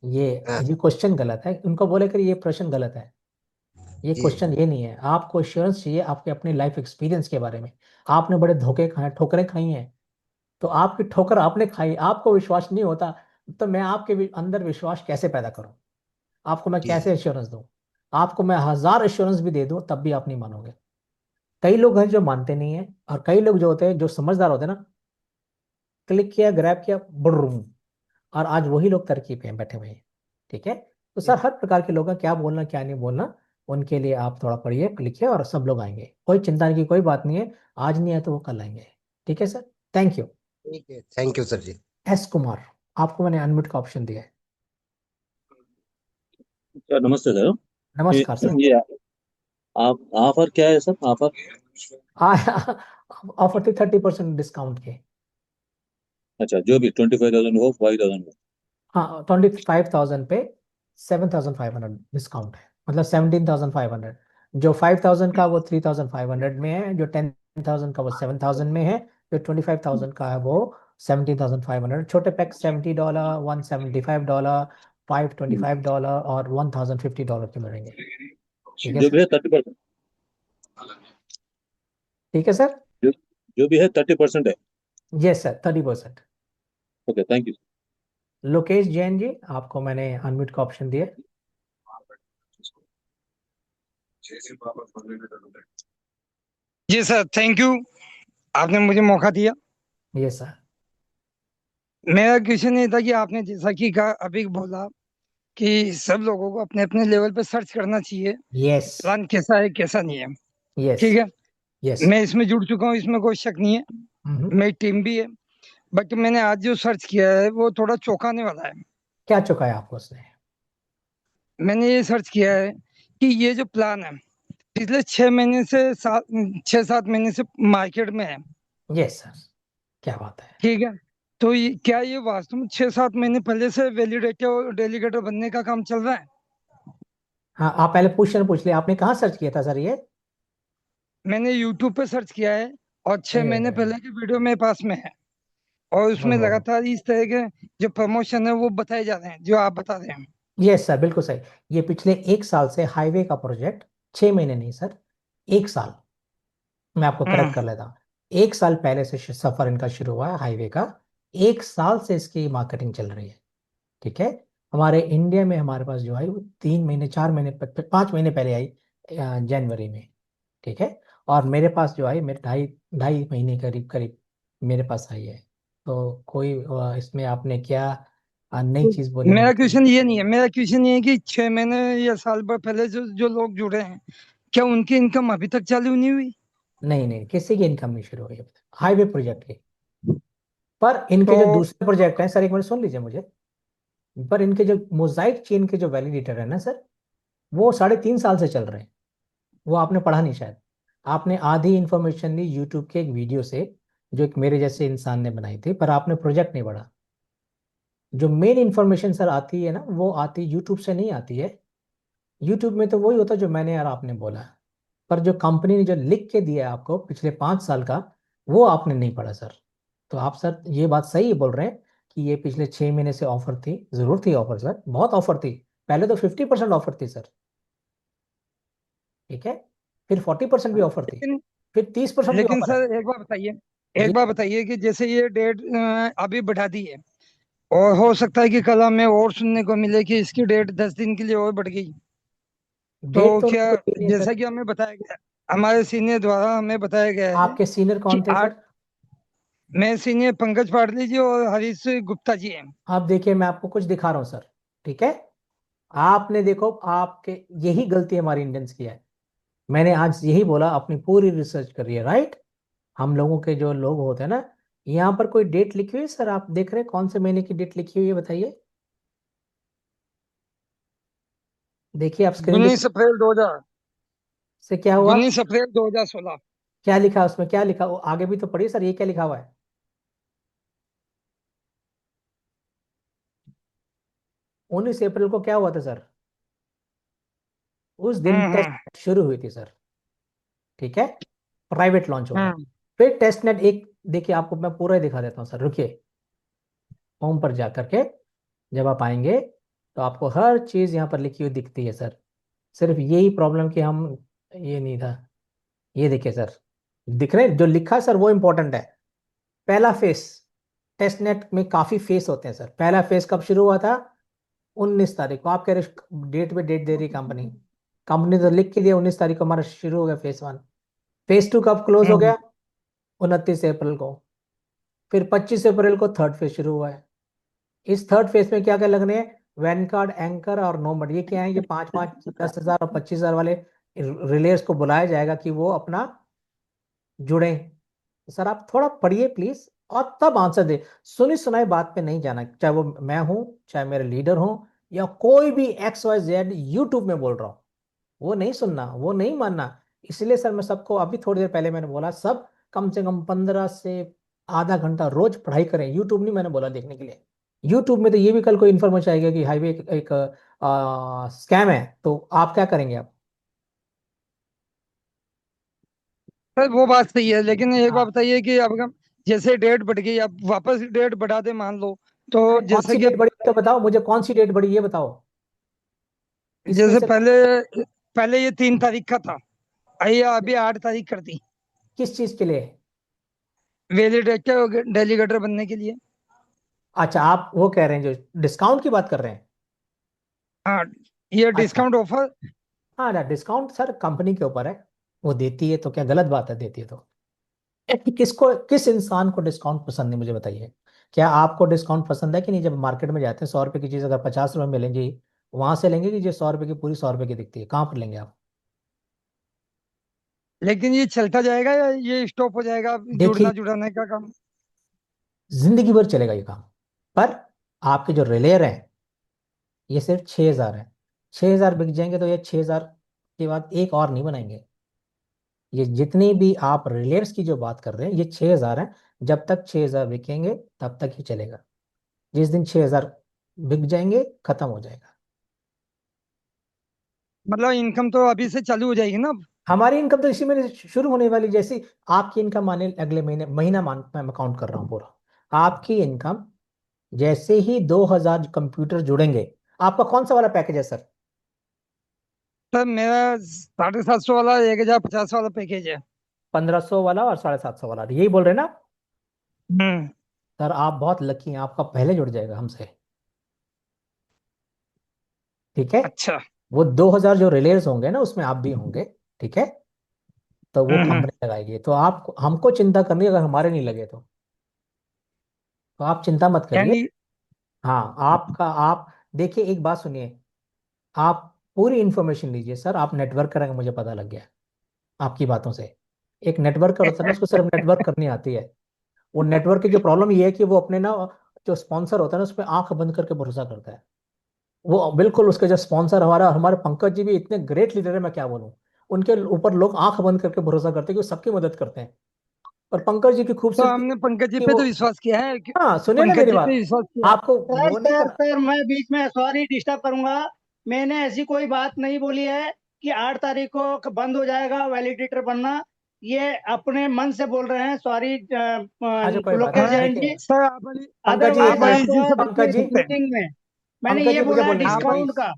ये हाँ। ये क्वेश्चन गलत है, उनको बोले कर ये प्रश्न गलत है। ये जी। क्वेश्चन ये नहीं है, आपको एश्योरेंस चाहिए आपके अपने लाइफ एक्सपीरियंस के बारे में। आपने बड़े धोखे खाए, ठोकरें खाई हैं, तो आपकी ठोकर आपने खाई, आपको विश्वास नहीं होता, तो मैं आपके अंदर विश्वास कैसे पैदा करूं? आपको मैं जी। कैसे एश्योरेंस दूं? आपको मैं 1000 एश्योरेंस भी दे दूं तब भी आप नहीं मानोगे। कई लोग हैं जो मानते नहीं है, और कई लोग जो होते हैं, जो समझदार होते हैं ना, क्लिक किया, ग्रैब किया, बुर्रुम, और आज वही लोग तरक्की पे हैं, बैठे हुए हैं। ठीक है, तो सर हर प्रकार के लोग हैं, क्या बोलना क्या नहीं बोलना, उनके लिए आप थोड़ा पढ़िए, लिखिए, और सब लोग आएंगे, कोई चिंता की कोई बात नहीं है। आज नहीं आए तो वो कल आएंगे। ठीक है सर, थैंक यू। ठीक है, thank you sir ji. S Kumar, आपको मैंने अनम्यूट का ऑप्शन दिया है। सर नमस्ते सर। ये नमस्कार सर। ये आप ऑफर क्या है सर, ऑफर? ऑफर थी 30% डिस्काउंट के। अच्छा, जो भी 25,000 हो, 5,000 हो। हाँ, 25,000 पे 7,500 डिस्काउंट है, मतलब 17,500। जो 5,000 का वो 3,500 में है, जो 10,000 का वो 7,000 में है, जो 25,000 का है वो 17,500। छोटे पैक $70, $175, $525 और $1,050 के मिलेंगे। ठीक है जो सर। भी है 30%। ठीक है सर। जो जो भी है 30% है। Yes sir, 30%। Okay, thank you. Lokesh Jain ji, आपको मैंने अनम्यूट का ऑप्शन दिया। जी सर, थैंक यू, आपने मुझे मौका दिया। Yes sir. मेरा क्वेश्चन ये था कि आपने जैसा कि कहा अभी बोला कि सब लोगों को अपने अपने लेवल पे सर्च करना चाहिए, यस। प्लान कैसा है कैसा नहीं है। यस। ठीक है, यस। मैं इसमें जुड़ चुका हूँ, इसमें कोई शक नहीं है, मेरी टीम भी है। बट मैंने आज जो सर्च किया है वो थोड़ा चौंकाने वाला है। क्या चुकाया आपको उसने? मैंने ये सर्च किया है कि ये जो प्लान है पिछले 6 महीने से 6-7 महीने से मार्केट में है। यस सर, क्या बात है। ठीक है, तो क्या ये वास्तव में 6-7 महीने पहले से वैलिडेटर और डेलीगेटर बनने का काम चल रहा है? हाँ, आप पहले क्वेश्चन पूछ लिया, आपने कहाँ सर्च किया था सर ये? मैंने यूट्यूब पे सर्च किया है और 6 महीने अरे, पहले की वीडियो मेरे पास में है, और उसमें ओहो। लगातार इस तरह के जो प्रमोशन है वो बताए जा रहे हैं जो आप बता रहे हैं। यस सर, बिल्कुल सही। ये पिछले 1 साल से हाईवे का प्रोजेक्ट, 6 महीने नहीं सर, 1 साल, मैं आपको करेक्ट कर हम्म। लेता हूँ। 1 साल पहले से सफर इनका शुरू हुआ है हाईवे का। 1 साल से इसकी मार्केटिंग चल रही है। ठीक है, हमारे इंडिया में हमारे पास जो आई वो 3 महीने 4 महीने 5 महीने पहले आई, जनवरी में। ठीक है, और मेरे पास जो आई, मेरे ढाई ढाई महीने करीब करीब मेरे पास आई है। तो कोई इसमें आपने क्या नई तो चीज बोली मेरा मुझे? क्वेश्चन ये नहीं है, मेरा क्वेश्चन ये है कि 6 महीने या साल भर पहले जो जो लोग जुड़े हैं क्या उनकी इनकम अभी तक चालू नहीं हुई? नहीं नहीं, किसी की इनकम नहीं शुरू हुई अभी तक हाईवे प्रोजेक्ट की। पर इनके जो तो दूसरे प्रोजेक्ट हैं सर, एक मिनट सुन लीजिए मुझे। पर इनके जो मोजाइक चेन के जो वैलिडेटर है ना सर, वो 3.5 साल से चल रहे हैं। वो आपने पढ़ा नहीं शायद, आपने आधी इंफॉर्मेशन ली यूट्यूब के एक वीडियो से, जो एक मेरे जैसे इंसान ने बनाई थी, पर आपने प्रोजेक्ट नहीं पढ़ा। जो मेन इंफॉर्मेशन सर आती है ना, वो आती यूट्यूब से नहीं आती है। यूट्यूब में तो वही होता जो मैंने और आपने बोला, पर जो कंपनी ने जो लिख के दिया है आपको पिछले 5 साल का, वो आपने नहीं पढ़ा सर। तो आप सर ये बात सही बोल रहे हैं कि ये पिछले 6 महीने से ऑफर थी, जरूर थी ऑफर सर, बहुत ऑफर थी। पहले तो 50% ऑफर थी सर। ठीक है, फिर 40% भी ऑफर थी, लेकिन फिर 30% भी लेकिन ऑफर है। सर एक बार बताइए, एक जी। बार बताइए कि जैसे ये डेट अभी बढ़ा दी है, और हो सकता है कि कल हमें और सुनने को मिले कि इसकी डेट 10 दिन के लिए और बढ़ गई। डेट तो तो क्या, कोई नहीं है सर। जैसा कि हमें बताया गया, हमारे सीनियर द्वारा हमें बताया गया है आपके सीनियर कि कौन थे आठ, सर? मैं सीनियर पंकज पाटली जी और हरीश गुप्ता जी हैं। आप देखिए, मैं आपको कुछ दिखा रहा हूँ सर, ठीक है। आपने देखो, आपके यही गलती हमारी इंडियंस की है। मैंने आज यही बोला, अपनी पूरी रिसर्च करी है, राइट। हम लोगों के जो लोग होते हैं ना, यहाँ पर कोई डेट लिखी हुई है सर? आप देख रहे हैं कौन से महीने की डेट लिखी हुई है, बताइए। देखिए, आप स्क्रीन उन्नीस देखिए। अप्रैल 2000, से क्या हुआ? 19 अप्रैल 2016। क्या लिखा है उसमें, क्या लिखा? वो आगे भी तो पढ़िए सर, ये क्या लिखा हुआ है? 19 अप्रैल को क्या हुआ था सर? उस दिन हम्म। टेस्ट शुरू हुई थी सर, ठीक है। प्राइवेट लॉन्च हो गया। हम्म। फिर टेस्ट नेट एक, देखिए आपको मैं पूरा ही दिखा देता हूँ सर, रुकिए। होम पर जा करके जब आप आएंगे तो आपको हर चीज यहाँ पर लिखी हुई दिखती है सर। सिर्फ यही प्रॉब्लम कि हम, ये नहीं था। ये देखिए सर, दिख रहे हैं जो लिखा है सर, वो इंपॉर्टेंट है। पहला फेस, टेस्ट नेट में काफी फेस होते हैं सर। पहला फेस कब शुरू हुआ था? 19 तारीख को। आप कह रहे डेट पे डेट दे रही कंपनी। कंपनी तो लिख के दिया 19 तारीख को हमारा शुरू हो गया फेस 1। फेस 2 कब क्लोज हो हम्म। गया? 29 अप्रैल को। फिर 25 अप्रैल को थर्ड फेज शुरू हुआ है। इस थर्ड फेज में क्या क्या लगने हैं? वैन कार्ड, एंकर और नोमड। ये क्या है? ये 5-5, 10,000 और 25,000 वाले रिलेयर्स को बुलाया जाएगा कि वो अपना जुड़े। सर आप थोड़ा पढ़िए प्लीज, और तब आंसर दे। सुनी सुनाई बात पे नहीं जाना, चाहे वो मैं हूं, चाहे मेरे लीडर हो, या कोई भी XYZ यूट्यूब में बोल रहा हूं। वो नहीं सुनना, वो नहीं मानना। इसलिए सर मैं सबको, अभी थोड़ी देर पहले मैंने बोला, सब कम से कम 15 से आधा घंटा रोज पढ़ाई करें। यूट्यूब नहीं मैंने बोला देखने के लिए। यूट्यूब में तो ये भी कल कोई इन्फॉर्मेशन आएगा कि हाईवे एक स्कैम है, तो आप क्या करेंगे आप? सर वो बात सही है, लेकिन एक बात हाँ। बताइए कि अब हम, जैसे डेट बढ़ गई, अब वापस डेट बढ़ा दे मान लो, तो अरे कौन जैसे सी कि डेट बढ़ी तो बताओ मुझे, कौन सी डेट बढ़ी ये बताओ। इसमें जैसे से पहले पहले ये 3 तारीख का था, आइए अभी 8 तारीख कर दी। किस चीज के लिए? वैलिडेट के डेलीगेटर बनने के लिए। अच्छा, आप वो कह रहे हैं जो डिस्काउंट की बात कर रहे हैं? हाँ, ये अच्छा। Discount offer. हाँ ना, डिस्काउंट सर कंपनी के ऊपर है। वो देती है तो क्या गलत बात है? देती है तो किसको, किस इंसान को डिस्काउंट पसंद नहीं, मुझे बताइए। क्या आपको डिस्काउंट पसंद है कि नहीं? जब मार्केट में जाते हैं 100 रुपए की चीज अगर 50 रुपए में लेंगे, वहां से लेंगे कि जो 100 रुपए की पूरी 100 रुपए की दिखती है, कहाँ पर लेंगे आप? लेकिन ये चलता जाएगा या ये स्टॉप हो जाएगा देखिए, जुड़ना जुड़ाने का काम? जिंदगी भर चलेगा ये काम। पर आपके जो रिलेयर हैं, ये सिर्फ 6,000 है। 6,000 बिक जाएंगे तो ये 6,000 के बाद एक और नहीं बनाएंगे। ये जितनी भी आप रिलेयर्स की जो बात कर रहे हैं, ये 6,000 है। जब तक 6,000 बिकेंगे तब तक ही चलेगा। जिस दिन 6,000 बिक जाएंगे, खत्म हो जाएगा। मतलब इनकम तो अभी से चालू हो जाएगी ना अब? हमारी इनकम तो इसी महीने से शुरू होने वाली। जैसी आपकी इनकम माने अगले महीने, महीना मान मैं काउंट कर रहा हूँ पूरा। आपकी इनकम जैसे ही 2,000 कंप्यूटर जुड़ेंगे। आपका कौन सा वाला पैकेज है सर? सर मेरा 750 वाला 1050 वाला पैकेज है। 1,500 वाला और 750 वाला, यही बोल रहे हैं ना आप? हम्म। सर आप बहुत लकी हैं, आपका पहले जुड़ जाएगा हमसे, ठीक है। अच्छा। वो 2,000 जो रिलेयर्स होंगे ना, उसमें आप भी होंगे, ठीक है। तो वो हम्म। कंपनी लगाएगी, तो आप, हमको चिंता करनी है अगर हमारे नहीं लगे तो आप चिंता मत करिए। यानी हाँ, आपका, आप देखिए, एक बात सुनिए। आप पूरी इंफॉर्मेशन लीजिए सर। आप नेटवर्क करेंगे, मुझे पता लग गया आपकी बातों से। एक नेटवर्कर होता है ना, उसको सिर्फ नेटवर्क करनी आती है। वो नेटवर्क की जो प्रॉब्लम ये है कि वो अपने ना, जो स्पॉन्सर होता है ना, उस पर आंख बंद करके भरोसा करता है। वो बिल्कुल, उसके जो स्पॉन्सर, हमारा हमारे पंकज जी भी इतने ग्रेट लीडर है, मैं क्या बोलूं। उनके ऊपर लोग आंख बंद करके भरोसा करते हैं कि वो सबकी मदद करते हैं। और पंकज जी की तो खूबसूरती हमने पंकज जी कि पे वो, तो विश्वास किया है कि, हाँ सुनिए ना पंकज मेरी जी पे बात। विश्वास किया है। आपको सर वो नहीं सर करना। सर मैं बीच में सॉरी डिस्टर्ब करूंगा। मैंने ऐसी कोई बात नहीं बोली है कि 8 तारीख को बंद हो जाएगा वैलिडेटर बनना। ये अपने मन से बोल रहे हैं। सॉरी अच्छा, कोई बात नहीं लोकेश हाँ जैन देखिए। जी। सर, आप अली, पंकज जी एक अदरवाइज बार, आई अलीश जी से वाज बात कर पंकज जी, सकते हैं। मीटिंग में। मैंने पंकज ये जी मुझे बोला बोलने दीजिए आप डिस्काउंट प्लीज। का।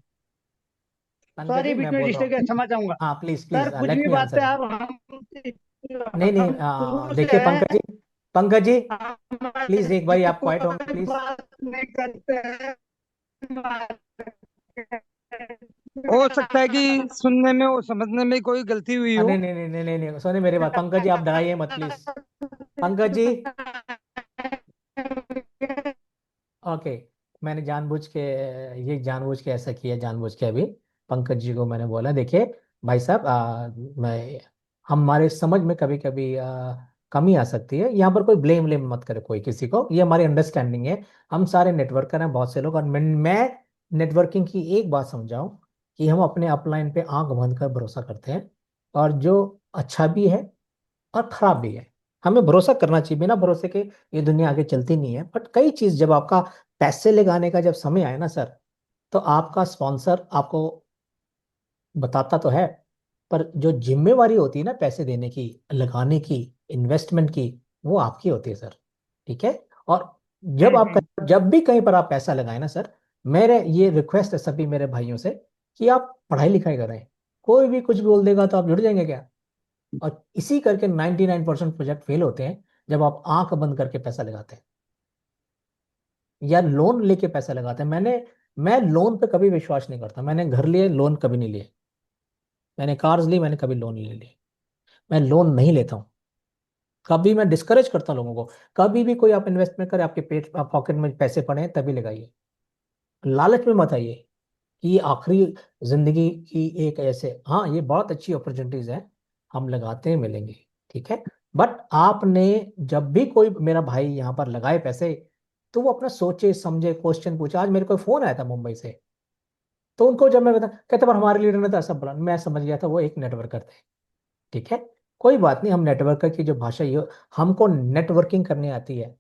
पंकज सॉरी जी बीच मैं में बोल रहा डिस्टर्ब हूँ। किया, क्षमा चाहूंगा। हाँ प्लीज सर प्लीज, कुछ लेट भी मी बात पे आंसर यू। आप हम नहीं नहीं, हम शुरू से देखिए हैं। पंकज जी, पंकज जी हम प्लीज एक बार ऐसी आप क्वाइट होंगे कोई प्लीज। बात नहीं करते हैं। हो सकता है कि सुनने में और समझने में कोई गलती हुई हो। नहीं नहीं नहीं नहीं नहीं नहीं, सुनिए मेरी बात, पंकज जी आप डराइए मत प्लीज। पंकज जी, ओके, मैंने जानबूझ के, ये जानबूझ के ऐसा किया, जानबूझ के अभी पंकज जी को मैंने बोला देखिए भाई साहब, मैं, हमारे समझ में कभी कभी कमी आ सकती है, यहाँ पर कोई ब्लेम व्लेम मत करे कोई किसी को, ये हमारी अंडरस्टैंडिंग है। हम सारे नेटवर्कर हैं बहुत से लोग, और मैं नेटवर्किंग की एक बात समझाऊं कि हम अपने अपलाइन पे आंख बंद कर भरोसा करते हैं, और जो अच्छा भी है और खराब भी है, हमें भरोसा करना चाहिए, बिना भरोसे के ये दुनिया आगे चलती नहीं है। बट कई चीज जब आपका पैसे लगाने का जब समय आए ना सर, तो आपका स्पॉन्सर आपको बताता तो है, पर जो जिम्मेवारी होती है ना पैसे देने की, लगाने की, इन्वेस्टमेंट की, वो आपकी होती है सर। ठीक है। और जब भी कहीं पर आप पैसा लगाए ना सर, मेरे ये रिक्वेस्ट है सभी मेरे भाइयों से कि आप पढ़ाई लिखाई करें। कोई भी कुछ बोल देगा तो आप जुड़ जाएंगे क्या? और इसी करके 99% प्रोजेक्ट फेल होते हैं, जब आप आंख बंद करके पैसा लगाते हैं या लोन लेके पैसा लगाते हैं। मैं लोन पे कभी विश्वास नहीं करता, मैंने घर लिए लोन कभी नहीं लिए, मैंने कार्स ली, मैंने कभी लोन नहीं लिए, मैं लोन नहीं लेता हूँ। कभी मैं डिस्करेज करता हूं लोगों को, कभी भी कोई आप इन्वेस्टमेंट करें, आपके पेट पॉकेट में पैसे पड़े हैं तभी लगाइए, लालच में मत आइए कि ये आखिरी जिंदगी की एक ऐसे, हाँ ये बहुत अच्छी अपॉर्चुनिटीज है, हम लगाते हैं मिलेंगे, ठीक है। बट आपने, जब भी कोई मेरा भाई यहाँ पर लगाए पैसे, तो वो अपना सोचे समझे, क्वेश्चन पूछे। आज मेरे को फोन आया था मुंबई से, तो उनको जब मैं बता, कहते पर हमारे लीडर ने तो ऐसा बोला, मैं समझ गया था वो एक नेटवर्कर थे। ठीक है, कोई बात नहीं, हम नेटवर्कर की जो भाषा ये, हमको नेटवर्किंग करनी आती है,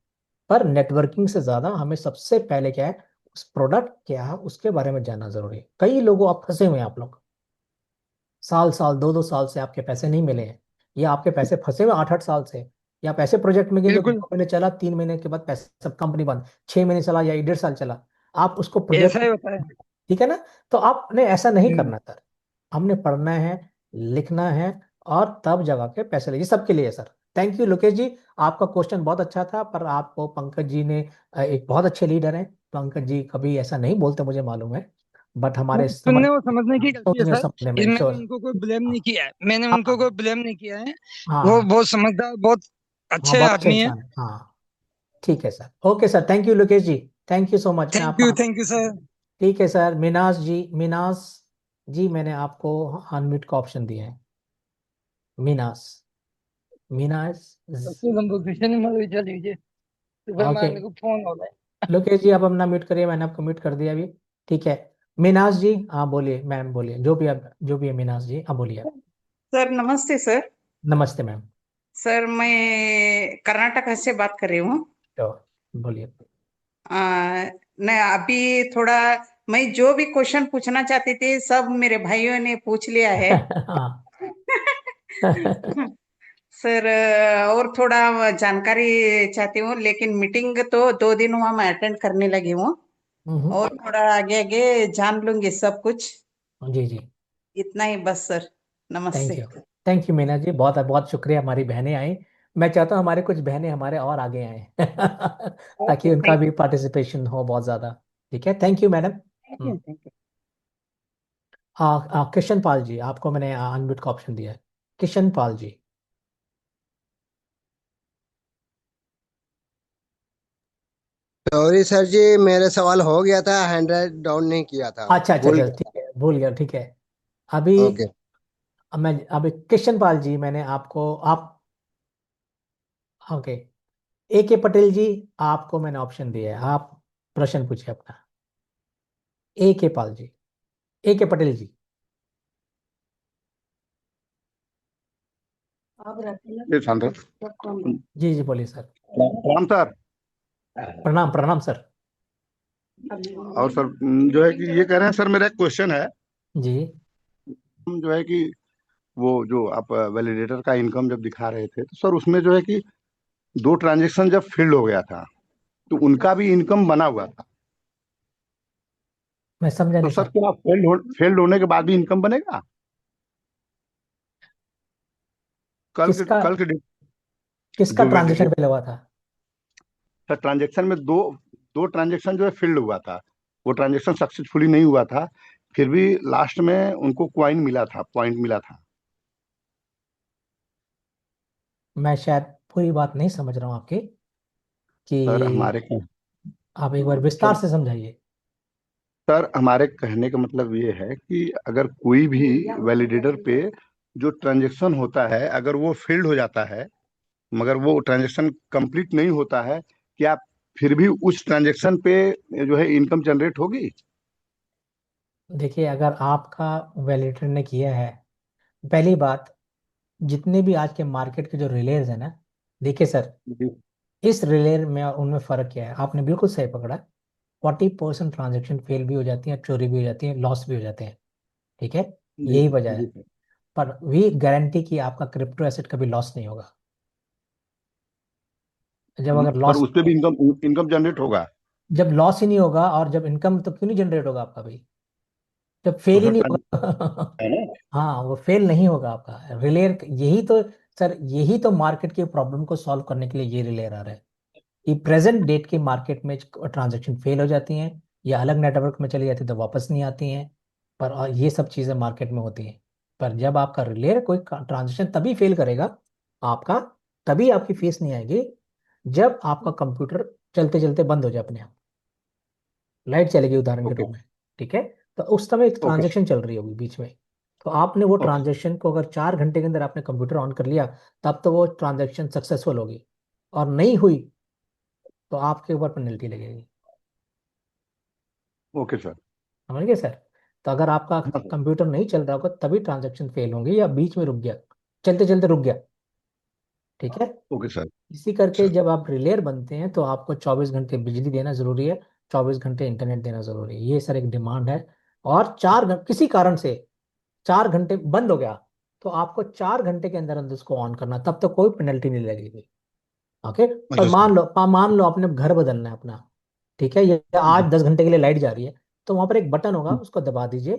पर नेटवर्किंग से ज्यादा हमें सबसे पहले क्या है, उस प्रोडक्ट क्या है उसके बारे में जानना जरूरी है। कई लोगों, आप फंसे हुए हैं, आप लोग साल साल 2-2 साल से आपके पैसे नहीं मिले हैं, या आपके पैसे फंसे हुए 8-8 साल से, या आप ऐसे प्रोजेक्ट में गए जो बिल्कुल 2 महीने चला, 3 महीने के बाद पैसा, सब कंपनी बंद, 6 महीने चला या 1.5 साल चला, आप उसको ऐसा प्रोजेक्ट, ही होता है। ठीक है ना। तो आपने ऐसा नहीं हम्म। करना सर, हमने पढ़ना है, लिखना है, और तब जगह के पैसे लीजिए, सबके लिए सर। थैंक यू लोकेश जी, आपका क्वेश्चन बहुत अच्छा था, पर आपको पंकज जी ने, एक बहुत अच्छे लीडर हैं पंकज जी, कभी ऐसा नहीं बोलते मुझे मालूम है, बट हमारे सुनने और समझने की गलती है सोचने और सर। समझने में मैंने श्योर। उनको कोई ब्लेम नहीं किया है, मैंने उनको हाँ कोई ब्लेम नहीं किया है। वो हाँ बहुत समझदार, बहुत हाँ, अच्छे बहुत अच्छे आदमी है। इंसान है, हाँ। ठीक है sir, okay sir, thank you Lokesh ji, thank you so much, मैं आपका, थैंक यू सर। ठीक है सर। मीनास जी, मीनास जी, मैंने आपको अनम्यूट का ऑप्शन दिया है, मीनास, मीनास, कृष्ण मर लीजिए, सुबह ओके। मारने को फोन हो रहा है। लोकेश जी आप अपना म्यूट करिए, मैंने आपको म्यूट कर दिया अभी, ठीक है। मीनास जी हाँ बोलिए, मैम बोलिए, जो भी आप, जो भी है मीनास जी, हाँ बोलिए आप। सर नमस्ते सर। नमस्ते मैम। सर मैं कर्नाटक से बात कर रही हूँ। तो बोलिए। मैं अभी थोड़ा, मैं जो भी क्वेश्चन पूछना चाहती थी सब मेरे भाइयों ने पूछ लिया है। हाँ सर और थोड़ा जानकारी चाहती हूँ, लेकिन मीटिंग तो 2 दिन हुआ मैं अटेंड करने लगी हूँ, और थोड़ा आगे आगे जान लूंगी सब कुछ। जी जी, इतना ही बस सर, थैंक नमस्ते। You, thank you Meena ji, बहुत बहुत शुक्रिया, हमारी बहनें आई, मैं चाहता हूँ हमारे कुछ बहनें हमारे और आगे आए ताकि ओके, उनका थैंक भी पार्टिसिपेशन हो बहुत ज्यादा। ठीक है, thank you madam. You, thank you. Kishan Pal ji, आपको मैंने अनम्यूट का ऑप्शन दिया है, किशन पाल जी। सॉरी सर जी, मेरे सवाल हो गया था, हैंड राइट डाउन नहीं किया था, अच्छा अच्छा भूल अच्छा, ठीक गया। है, भूल गया, ठीक है। अभी, ओके। मैं अभी किशन पाल जी, मैंने आपको, आप, ओके, ए के पटेल जी, आपको मैंने ऑप्शन दिया है, आप प्रश्न पूछिए अपना। ए के पाल जी, ए के पटेल जी। ये शांत जी जी बोलिए सर। राम सर। प्रणाम प्रणाम सर। और सर जो है कि ये कह रहे हैं सर, मेरा एक क्वेश्चन है। जी हम जो है कि वो जो आप वैलिडेटर का इनकम जब दिखा रहे थे, तो सर उसमें जो है कि 2 ट्रांजेक्शन जब फील्ड हो गया था, तो उनका भी इनकम बना हुआ था। मैं समझा तो नहीं सर सर, क्या फेल्ड होने के बाद भी इनकम बनेगा? किसका, कल के डेट किसका जो ट्रांजेक्शन वैलिडेटर, फेल हुआ था? सर ट्रांजेक्शन में दो दो ट्रांजेक्शन जो है फील्ड हुआ था, वो ट्रांजेक्शन सक्सेसफुली नहीं हुआ था, फिर भी लास्ट में उनको क्वाइन मिला था, पॉइंट मिला था। मैं शायद पूरी बात नहीं समझ रहा हूँ आपकी सर कि हमारे आप एक बार विस्तार सर से समझाइए। सर हमारे कहने का मतलब ये है कि अगर कोई भी वैलिडेटर पे जो ट्रांजेक्शन होता है, अगर वो फेल्ड हो जाता है, मगर वो ट्रांजेक्शन कंप्लीट नहीं होता है, क्या फिर भी उस ट्रांजेक्शन पे जो है इनकम जनरेट होगी? देखिए, अगर आपका वैलिडेटर ने किया है, पहली बात, जितने भी आज के मार्केट के जो रिलेयर्स है ना, देखिए सर, जी इस रिलेयर में और उनमें फर्क क्या है, आपने बिल्कुल सही पकड़ा। 40% ट्रांजेक्शन फेल भी हो जाती है, चोरी भी हो जाती है, लॉस भी हो जाते हैं। ठीक है, जी यही वजह जी है। सर। पर वी गारंटी कि आपका क्रिप्टो एसेट कभी लॉस नहीं होगा। जब अगर पर लॉस, उस पे भी इनकम इनकम जनरेट होगा? जब लॉस ही नहीं होगा और जब इनकम, तो क्यों नहीं जनरेट होगा आपका भाई? जब तो फेल ही सर नहीं ट्रांजेक्शन होगा। है ना? हाँ, वो फेल नहीं होगा आपका रिलेयर। यही तो सर, यही तो मार्केट की प्रॉब्लम को सॉल्व करने के लिए ये रिलेयर आ रहा है कि प्रेजेंट डेट के मार्केट में ट्रांजैक्शन फेल हो जाती हैं या अलग नेटवर्क में चली जाती है तो वापस नहीं आती हैं। पर ये सब चीज़ें मार्केट में होती हैं। पर जब आपका रिलेयर कोई ट्रांजैक्शन तभी फेल करेगा आपका, तभी आपकी फीस नहीं आएगी जब आपका कंप्यूटर चलते चलते बंद हो जाए अपने आप, लाइट चलेगी उदाहरण के ओके रूप में। ठीक है, तो उस समय एक ओके ट्रांजैक्शन चल रही होगी बीच में, तो आपने वो ओके ट्रांजैक्शन को अगर 4 घंटे के अंदर आपने कंप्यूटर ऑन कर लिया, तब तो वो ट्रांजैक्शन सक्सेसफुल होगी। और नहीं हुई तो आपके ऊपर पेनल्टी लगेगी। Okay sir. समझ गए सर? तो अगर आपका हाँ सर। कंप्यूटर नहीं चल रहा होगा तभी ट्रांजैक्शन फेल होंगे या बीच में रुक गया, चलते चलते रुक गया। ठीक है, ओके सर। इसी करके सर जब आप रिलेयर बनते हैं तो आपको 24 घंटे बिजली देना जरूरी है, 24 घंटे इंटरनेट देना जरूरी है। ये सर एक डिमांड है। और 4 घंटे किसी कारण से 4 घंटे बंद हो गया, तो आपको 4 घंटे के अंदर अंदर उसको ऑन करना, तब तो कोई पेनल्टी नहीं लगेगी। ओके। पर अच्छा सर। मान लो आपने घर बदलना है अपना, ठीक है, या आज जी 10 घंटे के लिए लाइट जा रही है, तो वहां पर एक बटन होगा, उसको दबा दीजिए।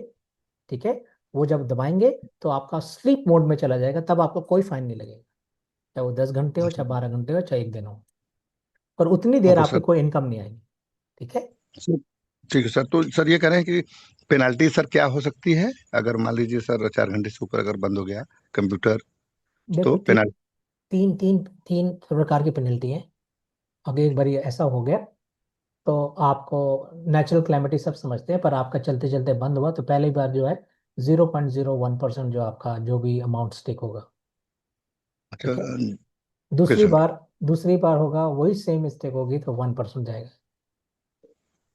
ठीक है, वो जब दबाएंगे तो आपका स्लीप मोड में चला जाएगा, तब आपको कोई फाइन नहीं लगेगा, चाहे वो 10 घंटे हो, अच्छा चाहे 12 घंटे हो, चाहे एक दिन हो। पर उतनी देर ओके आपकी सर। कोई इनकम नहीं आएगी। ठीक है। सर, ठीक है सर। तो सर ये कह रहे हैं कि पेनाल्टी सर क्या हो सकती है अगर मान लीजिए सर 4 घंटे से ऊपर अगर बंद हो गया कंप्यूटर, तो देखो, पेनाल्टी? तीन तीन तीन प्रकार की पेनल्टी है। अगर एक बार ये ऐसा हो गया तो आपको, नेचुरल क्लैमिटी सब समझते हैं, पर आपका चलते चलते बंद हुआ तो पहली बार जो है 0.01% जो आपका जो भी अमाउंट स्टेक होगा। अच्छा ठीक है। ओके दूसरी सर। बार दूसरी बार होगा, वही सेम मिस्टेक होगी तो 1% जाएगा।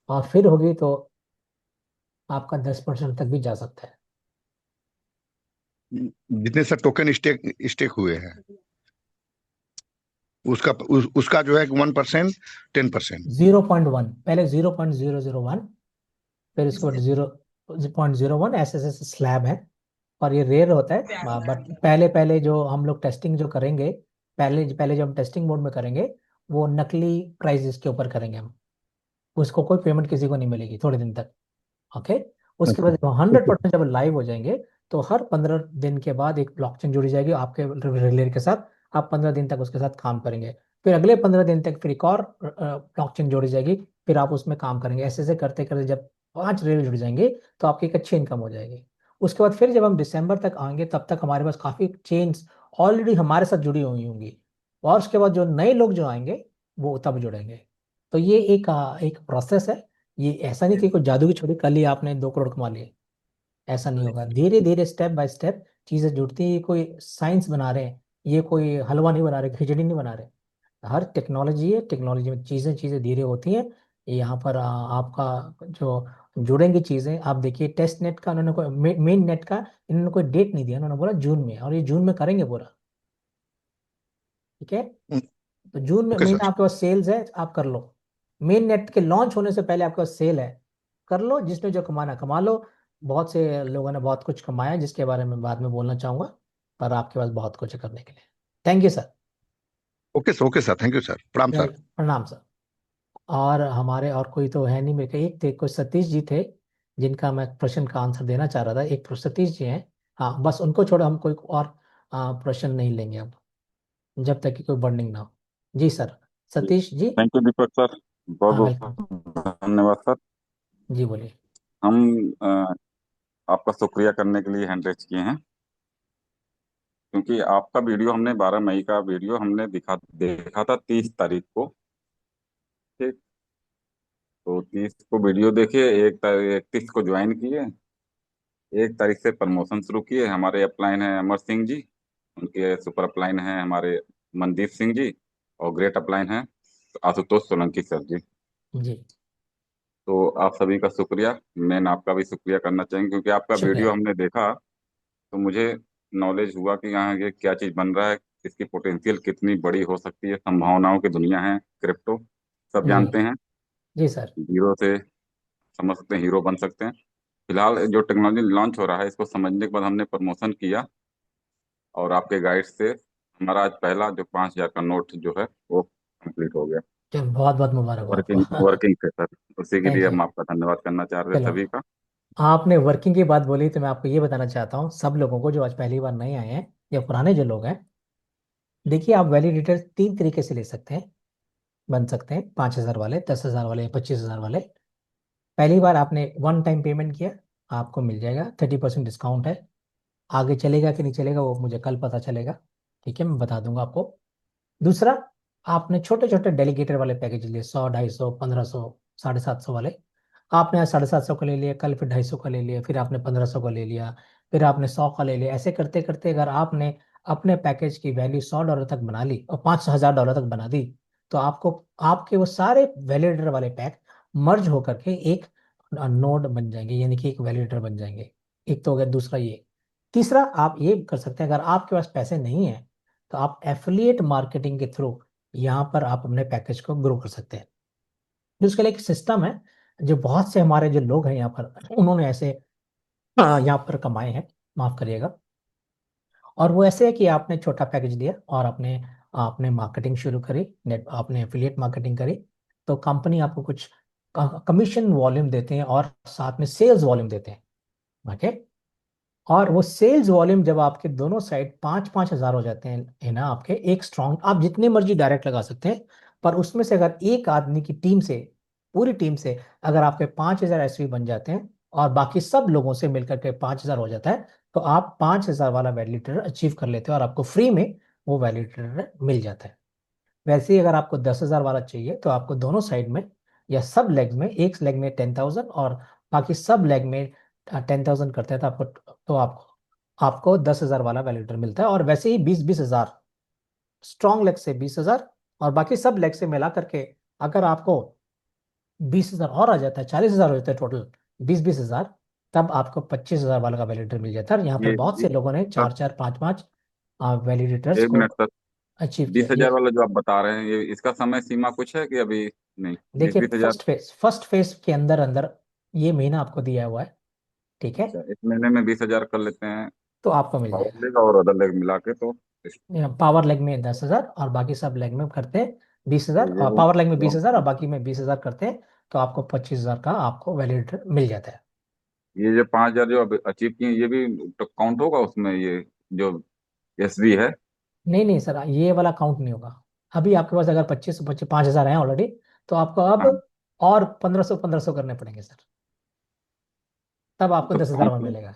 और फिर होगी तो आपका 10% तक भी जा सकता है। जितने सर टोकन स्टेक स्टेक हुए हैं उसका जो है 1%, 10%? 0.1, पहले 0.001, फिर उसके बाद 0.01, ऐसे ऐसे स्लैब है। और ये रेयर होता है, बट पहले पहले जो हम लोग टेस्टिंग जो करेंगे, पहले पहले जो हम टेस्टिंग मोड में करेंगे, वो नकली प्राइजेस के ऊपर करेंगे हम। उसको कोई पेमेंट किसी को नहीं मिलेगी थोड़े दिन तक। ओके। उसके अच्छा बाद 100% जब लाइव हो जाएंगे, तो हर 15 दिन के बाद एक ब्लॉकचेन जुड़ी जाएगी आपके रिलेयर के साथ। आप 15 दिन तक उसके साथ काम करेंगे, फिर अगले 15 दिन तक फिर एक और ब्लॉकचेन जोड़ी जाएगी, फिर आप उसमें काम करेंगे। ऐसे ऐसे करते करते जब 5 रिलेयर जुड़ जाएंगे, तो आपकी एक अच्छी इनकम हो जाएगी। उसके बाद फिर जब हम दिसंबर तक आएंगे, तब तक हमारे पास काफी चेन्स ऑलरेडी हमारे साथ जुड़ी हुई होंगी। और उसके बाद जो नए लोग जो आएंगे, वो तब जुड़ेंगे। तो ये एक प्रोसेस है। ये ऐसा नहीं कि कोई जादू की छोड़ी कल ही आपने 2 करोड़ कमा लिए, ऐसा नहीं होगा। धीरे धीरे स्टेप बाय स्टेप चीजें जुड़ती हैं। ये कोई साइंस बना रहे हैं, ये कोई हलवा नहीं बना रहे, खिचड़ी नहीं बना रहे। हर टेक्नोलॉजी है, टेक्नोलॉजी में चीजें चीजें धीरे होती हैं। यहाँ पर आपका जो जुड़ेंगी चीजें, आप देखिए टेस्ट नेट का उन्होंने कोई, मेन नेट का इन्होंने कोई डेट नहीं दिया, उन्होंने बोला जून में, और ये जून में करेंगे पूरा। ठीक है, तो जून में ओके महीना सर। आपके पास सेल्स है, आप कर लो। मेन नेट के लॉन्च होने से पहले आपके पास सेल है, कर लो। जिसने जो कमाना कमा लो। बहुत से लोगों ने बहुत कुछ कमाया, जिसके बारे में बाद में बोलना चाहूंगा। पर आपके पास बहुत कुछ है करने के लिए। Thank you sir. Okay sir. Thank you sir. प्रणाम सर। प्रणाम सर। और हमारे और कोई तो है नहीं, मेरे को एक थे, कोई सतीश जी थे, जिनका मैं प्रश्न का आंसर देना चाह रहा था। एक तो सतीश जी हैं। हाँ, बस उनको छोड़ो, हम कोई और प्रश्न नहीं लेंगे अब, जब तक कि कोई बर्निंग ना हो। जी sir, Satish ji. Thank you Deepak sir, बहुत हाँ, वेलकम। बहुत धन्यवाद सर। जी बोलिए। हम आपका शुक्रिया करने के लिए हैंड रेज किए हैं, क्योंकि आपका वीडियो हमने 12 मई का वीडियो हमने देखा था 30 तारीख को। ठीक। तो 30 को वीडियो देखे, 31 को ज्वाइन किए, 1 तारीख से प्रमोशन शुरू किए। हमारे अपलाइन है अमर सिंह जी, उनके सुपर अपलाइन है हमारे मनदीप सिंह जी, और ग्रेट अपलाइन है आशुतोष सोलंकी सर जी। जी तो आप सभी का शुक्रिया। मैं आपका भी शुक्रिया करना चाहेंगे, क्योंकि आपका शुक्रिया। वीडियो हमने देखा तो मुझे नॉलेज हुआ कि यहाँ ये क्या चीज़ बन रहा है, इसकी पोटेंशियल कितनी बड़ी हो सकती है, संभावनाओं की दुनिया है क्रिप्टो। सब जी जानते हैं, जी सर। जीरो से समझ सकते हैं, हीरो बन सकते हैं। फिलहाल जो टेक्नोलॉजी लॉन्च हो रहा है, इसको समझने के बाद हमने प्रमोशन किया, और आपके गाइड से हमारा आज पहला जो 5,000 का नोट जो है वो कंप्लीट हो गया। चलो बहुत बहुत मुबारक हो वर्किंग आपको। वर्किंग थे सर, उसी के लिए थैंक यू। हम आपका धन्यवाद करना चाह रहे चलो, सभी का। आपने वर्किंग की बात बोली तो मैं आपको ये बताना चाहता हूँ सब लोगों को जो आज पहली बार नए आए हैं या पुराने जो लोग हैं। देखिए, आप वैलिडेटर 3 तरीके से ले सकते हैं, बन सकते हैं। 5,000 वाले, 10,000 वाले, 25,000 वाले। पहली बार आपने वन टाइम पेमेंट किया, आपको मिल जाएगा 30% डिस्काउंट है। आगे चलेगा कि नहीं चलेगा वो मुझे कल पता चलेगा, ठीक है, मैं बता दूंगा आपको। दूसरा, आपने छोटे छोटे डेलीगेटर वाले पैकेज लिए, 100, 250, 1500, 750 वाले। आपने आज 750 का ले लिया, कल फिर 250 का ले लिया, फिर आपने 1500 का ले लिया, फिर आपने 100 का ले लिया। ऐसे करते करते अगर आपने अपने पैकेज की वैल्यू $100 तक बना ली और $5,000 तक बना दी, तो आपको आपके वो सारे वैलिडेटर वाले पैक मर्ज होकर के एक नोड बन जाएंगे, यानी कि एक वैलिडेटर बन जाएंगे। एक तो हो गया। दूसरा ये। तीसरा, आप ये कर सकते हैं, अगर आपके पास पैसे नहीं है तो आप एफिलिएट मार्केटिंग के थ्रू यहाँ पर आप अपने पैकेज को ग्रो कर सकते हैं। तो उसके लिए एक सिस्टम है, जो बहुत से हमारे जो लोग हैं यहाँ पर उन्होंने ऐसे यहाँ पर कमाए हैं, माफ करिएगा। और वो ऐसे है कि आपने छोटा पैकेज लिया और आपने आपने मार्केटिंग शुरू करी, नेट आपने एफिलिएट मार्केटिंग करी, तो कंपनी आपको कुछ कमीशन वॉल्यूम देते हैं और साथ में सेल्स वॉल्यूम देते हैं। ओके। और वो सेल्स वॉल्यूम जब आपके दोनों साइड 5-5 हजार हो जाते हैं, है ना, आपके एक स्ट्रांग, आप जितने मर्जी डायरेक्ट लगा सकते हैं, पर उसमें से अगर एक आदमी की टीम से, पूरी टीम से अगर आपके 5,000 एसवी बन जाते हैं और बाकी सब लोगों से मिलकर के 5,000 हो जाता है, तो आप 5,000 वाला वैलिडेटर अचीव कर लेते हो और आपको फ्री में वो वैलिडेटर मिल जाता है। वैसे ही अगर आपको 10,000 वाला चाहिए तो आपको दोनों साइड में या सब लेग में, एक लेग में 10,000 और बाकी सब लेग में 10,000 करते हैं, तो आपको आपको 10,000 वाला वैलिडेटर मिलता है। और वैसे ही 20-20 हजार, स्ट्रॉन्ग लेग से 20,000 और बाकी सब लेग से मिला करके अगर आपको 20,000 और आ जाता है, 40,000 हो जाता है टोटल, 20-20 हजार, तब आपको 25,000 वाला का वैलिडेटर मिल जाता है। और यहाँ पर ये बहुत से लोगों ने सर, 4-4, 5-5 वैलिडेटर्स एक को मिनट सर, अचीव किया। बीस हजार ये वाला जो आप बता रहे हैं, ये इसका समय सीमा कुछ है कि अभी नहीं? बीस देखिए, बीस हजार फर्स्ट फेज के अंदर अंदर ये महीना आपको दिया हुआ है, ठीक है, अच्छा, इस महीने में 20,000 कर लेते हैं, तो आपको मिल पावर जाएगा। लेग और अदर लेग मिला के, तो पावर लेग में 10,000 और बाकी सब लेग में करते हैं 20,000, ये और पावर लेग में 20,000 और बाकी में 20,000 करते हैं, तो आपको 25,000 का आपको वैलिडेटर मिल जाता है। ये जो 5,000 जो अब अचीव किए, ये भी तो काउंट होगा उसमें, ये जो एसवी है? नहीं नहीं सर, ये वाला काउंट नहीं होगा। अभी आपके पास अगर 5,000 हैं ऑलरेडी, तो आपको अब हाँ, और 1,500 करने पड़ेंगे सर, तब आपको तो 10,000 में काउंट मिलेगा।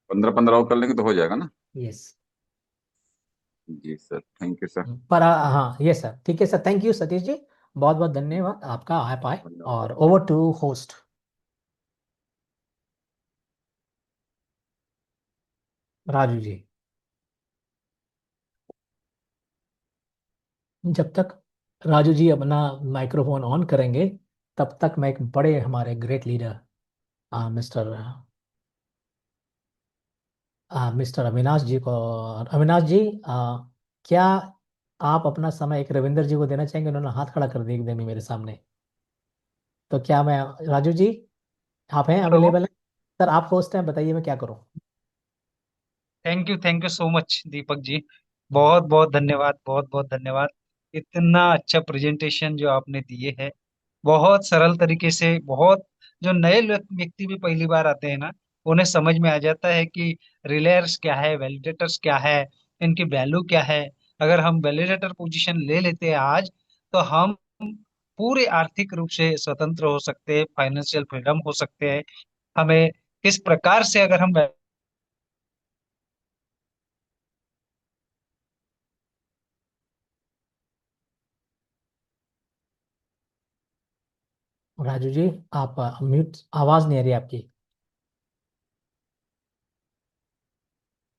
15-15 और कर लेंगे तो हो जाएगा ना? यस। जी सर, थैंक यू सर। पर हाँ, ये सर, ठीक है sir, thank you Satish ji, बहुत बहुत धन्यवाद आपका, आ पाए। धन्यवाद और sir. Over to host Raju ji. जब तक राजू जी अपना माइक्रोफोन ऑन करेंगे, तब तक मैं एक बड़े हमारे great leader mister mister Avinash ji को, अविनाश जी, क्या आप अपना समय एक रविंदर जी को देना चाहेंगे? उन्होंने हाथ खड़ा कर दिया एकदम ही मेरे सामने। तो क्या मैं, राजू जी, आप हैं, हेलो। अवेलेबल हैं? सर आप होस्ट हैं, बताइए मैं क्या करूं? Thank you so much Deepak ji. बहुत बहुत धन्यवाद, बहुत बहुत धन्यवाद। इतना अच्छा प्रेजेंटेशन जो आपने दिए है, बहुत सरल तरीके से, बहुत, जो नए व्यक्ति भी पहली बार आते हैं ना, उन्हें समझ में आ जाता है कि रिलेयर्स क्या है, वैलिडेटर्स क्या है, इनकी वैल्यू क्या है। अगर हम वैलिडेटर पोजीशन ले लेते हैं आज, तो हम पूरे आर्थिक रूप से स्वतंत्र हो सकते हैं, फाइनेंशियल फ्रीडम हो सकते हैं। हमें किस प्रकार से अगर हम राजू जी, आप म्यूट, आवाज नहीं आ रही आपकी।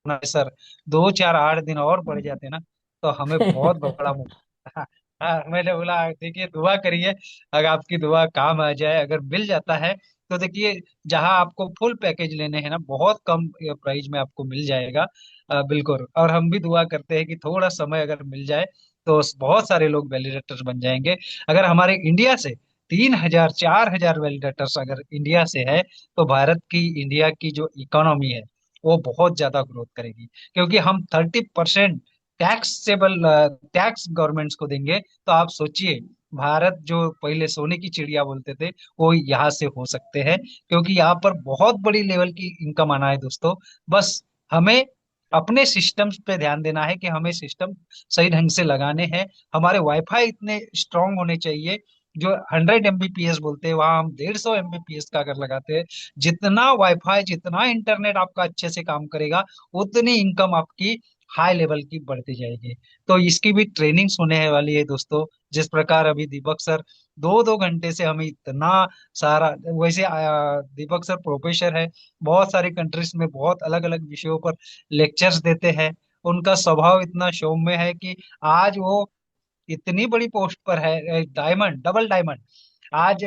सर 2 4 8 दिन और बढ़ जाते ना तो हमें बहुत बड़ा हाँ, हाँ, मैंने बोला देखिए दुआ करिए, अगर आपकी दुआ काम आ जाए, अगर मिल जाता है तो देखिए जहां आपको फुल पैकेज लेने हैं ना बहुत कम प्राइस में आपको मिल जाएगा। बिल्कुल, और हम भी दुआ करते हैं कि थोड़ा समय अगर मिल जाए तो बहुत सारे लोग वैलिडेटर्स बन जाएंगे। अगर हमारे इंडिया से 3 हजार 4 हजार वैलिडेटर्स अगर इंडिया से है तो भारत की, इंडिया की जो इकोनॉमी है वो बहुत ज्यादा ग्रोथ करेगी, क्योंकि हम 30% टैक्सेबल टैक्स गवर्नमेंट्स को देंगे। तो आप सोचिए, भारत जो पहले सोने की चिड़िया बोलते थे वो यहाँ से हो सकते हैं, क्योंकि यहाँ पर बहुत बड़ी लेवल की इनकम आना है दोस्तों। बस हमें अपने सिस्टम्स पे ध्यान देना है कि हमें सिस्टम सही ढंग से लगाने हैं। हमारे वाईफाई इतने स्ट्रांग होने चाहिए, जो 100 Mbps बोलते हैं वहां हम 150 Mbps का अगर लगाते हैं। जितना वाईफाई, जितना इंटरनेट आपका अच्छे से काम करेगा, उतनी इनकम आपकी हाई लेवल की बढ़ती जाएगी। तो इसकी भी ट्रेनिंग्स होने वाली है दोस्तों। जिस प्रकार अभी दीपक सर 2 2 घंटे से हमें इतना सारा, वैसे दीपक सर प्रोफेसर है, बहुत सारी कंट्रीज में बहुत अलग अलग विषयों पर लेक्चर्स देते हैं। उनका स्वभाव इतना सौम्य है कि आज वो इतनी बड़ी पोस्ट पर है, डायमंड, डबल डायमंड आज।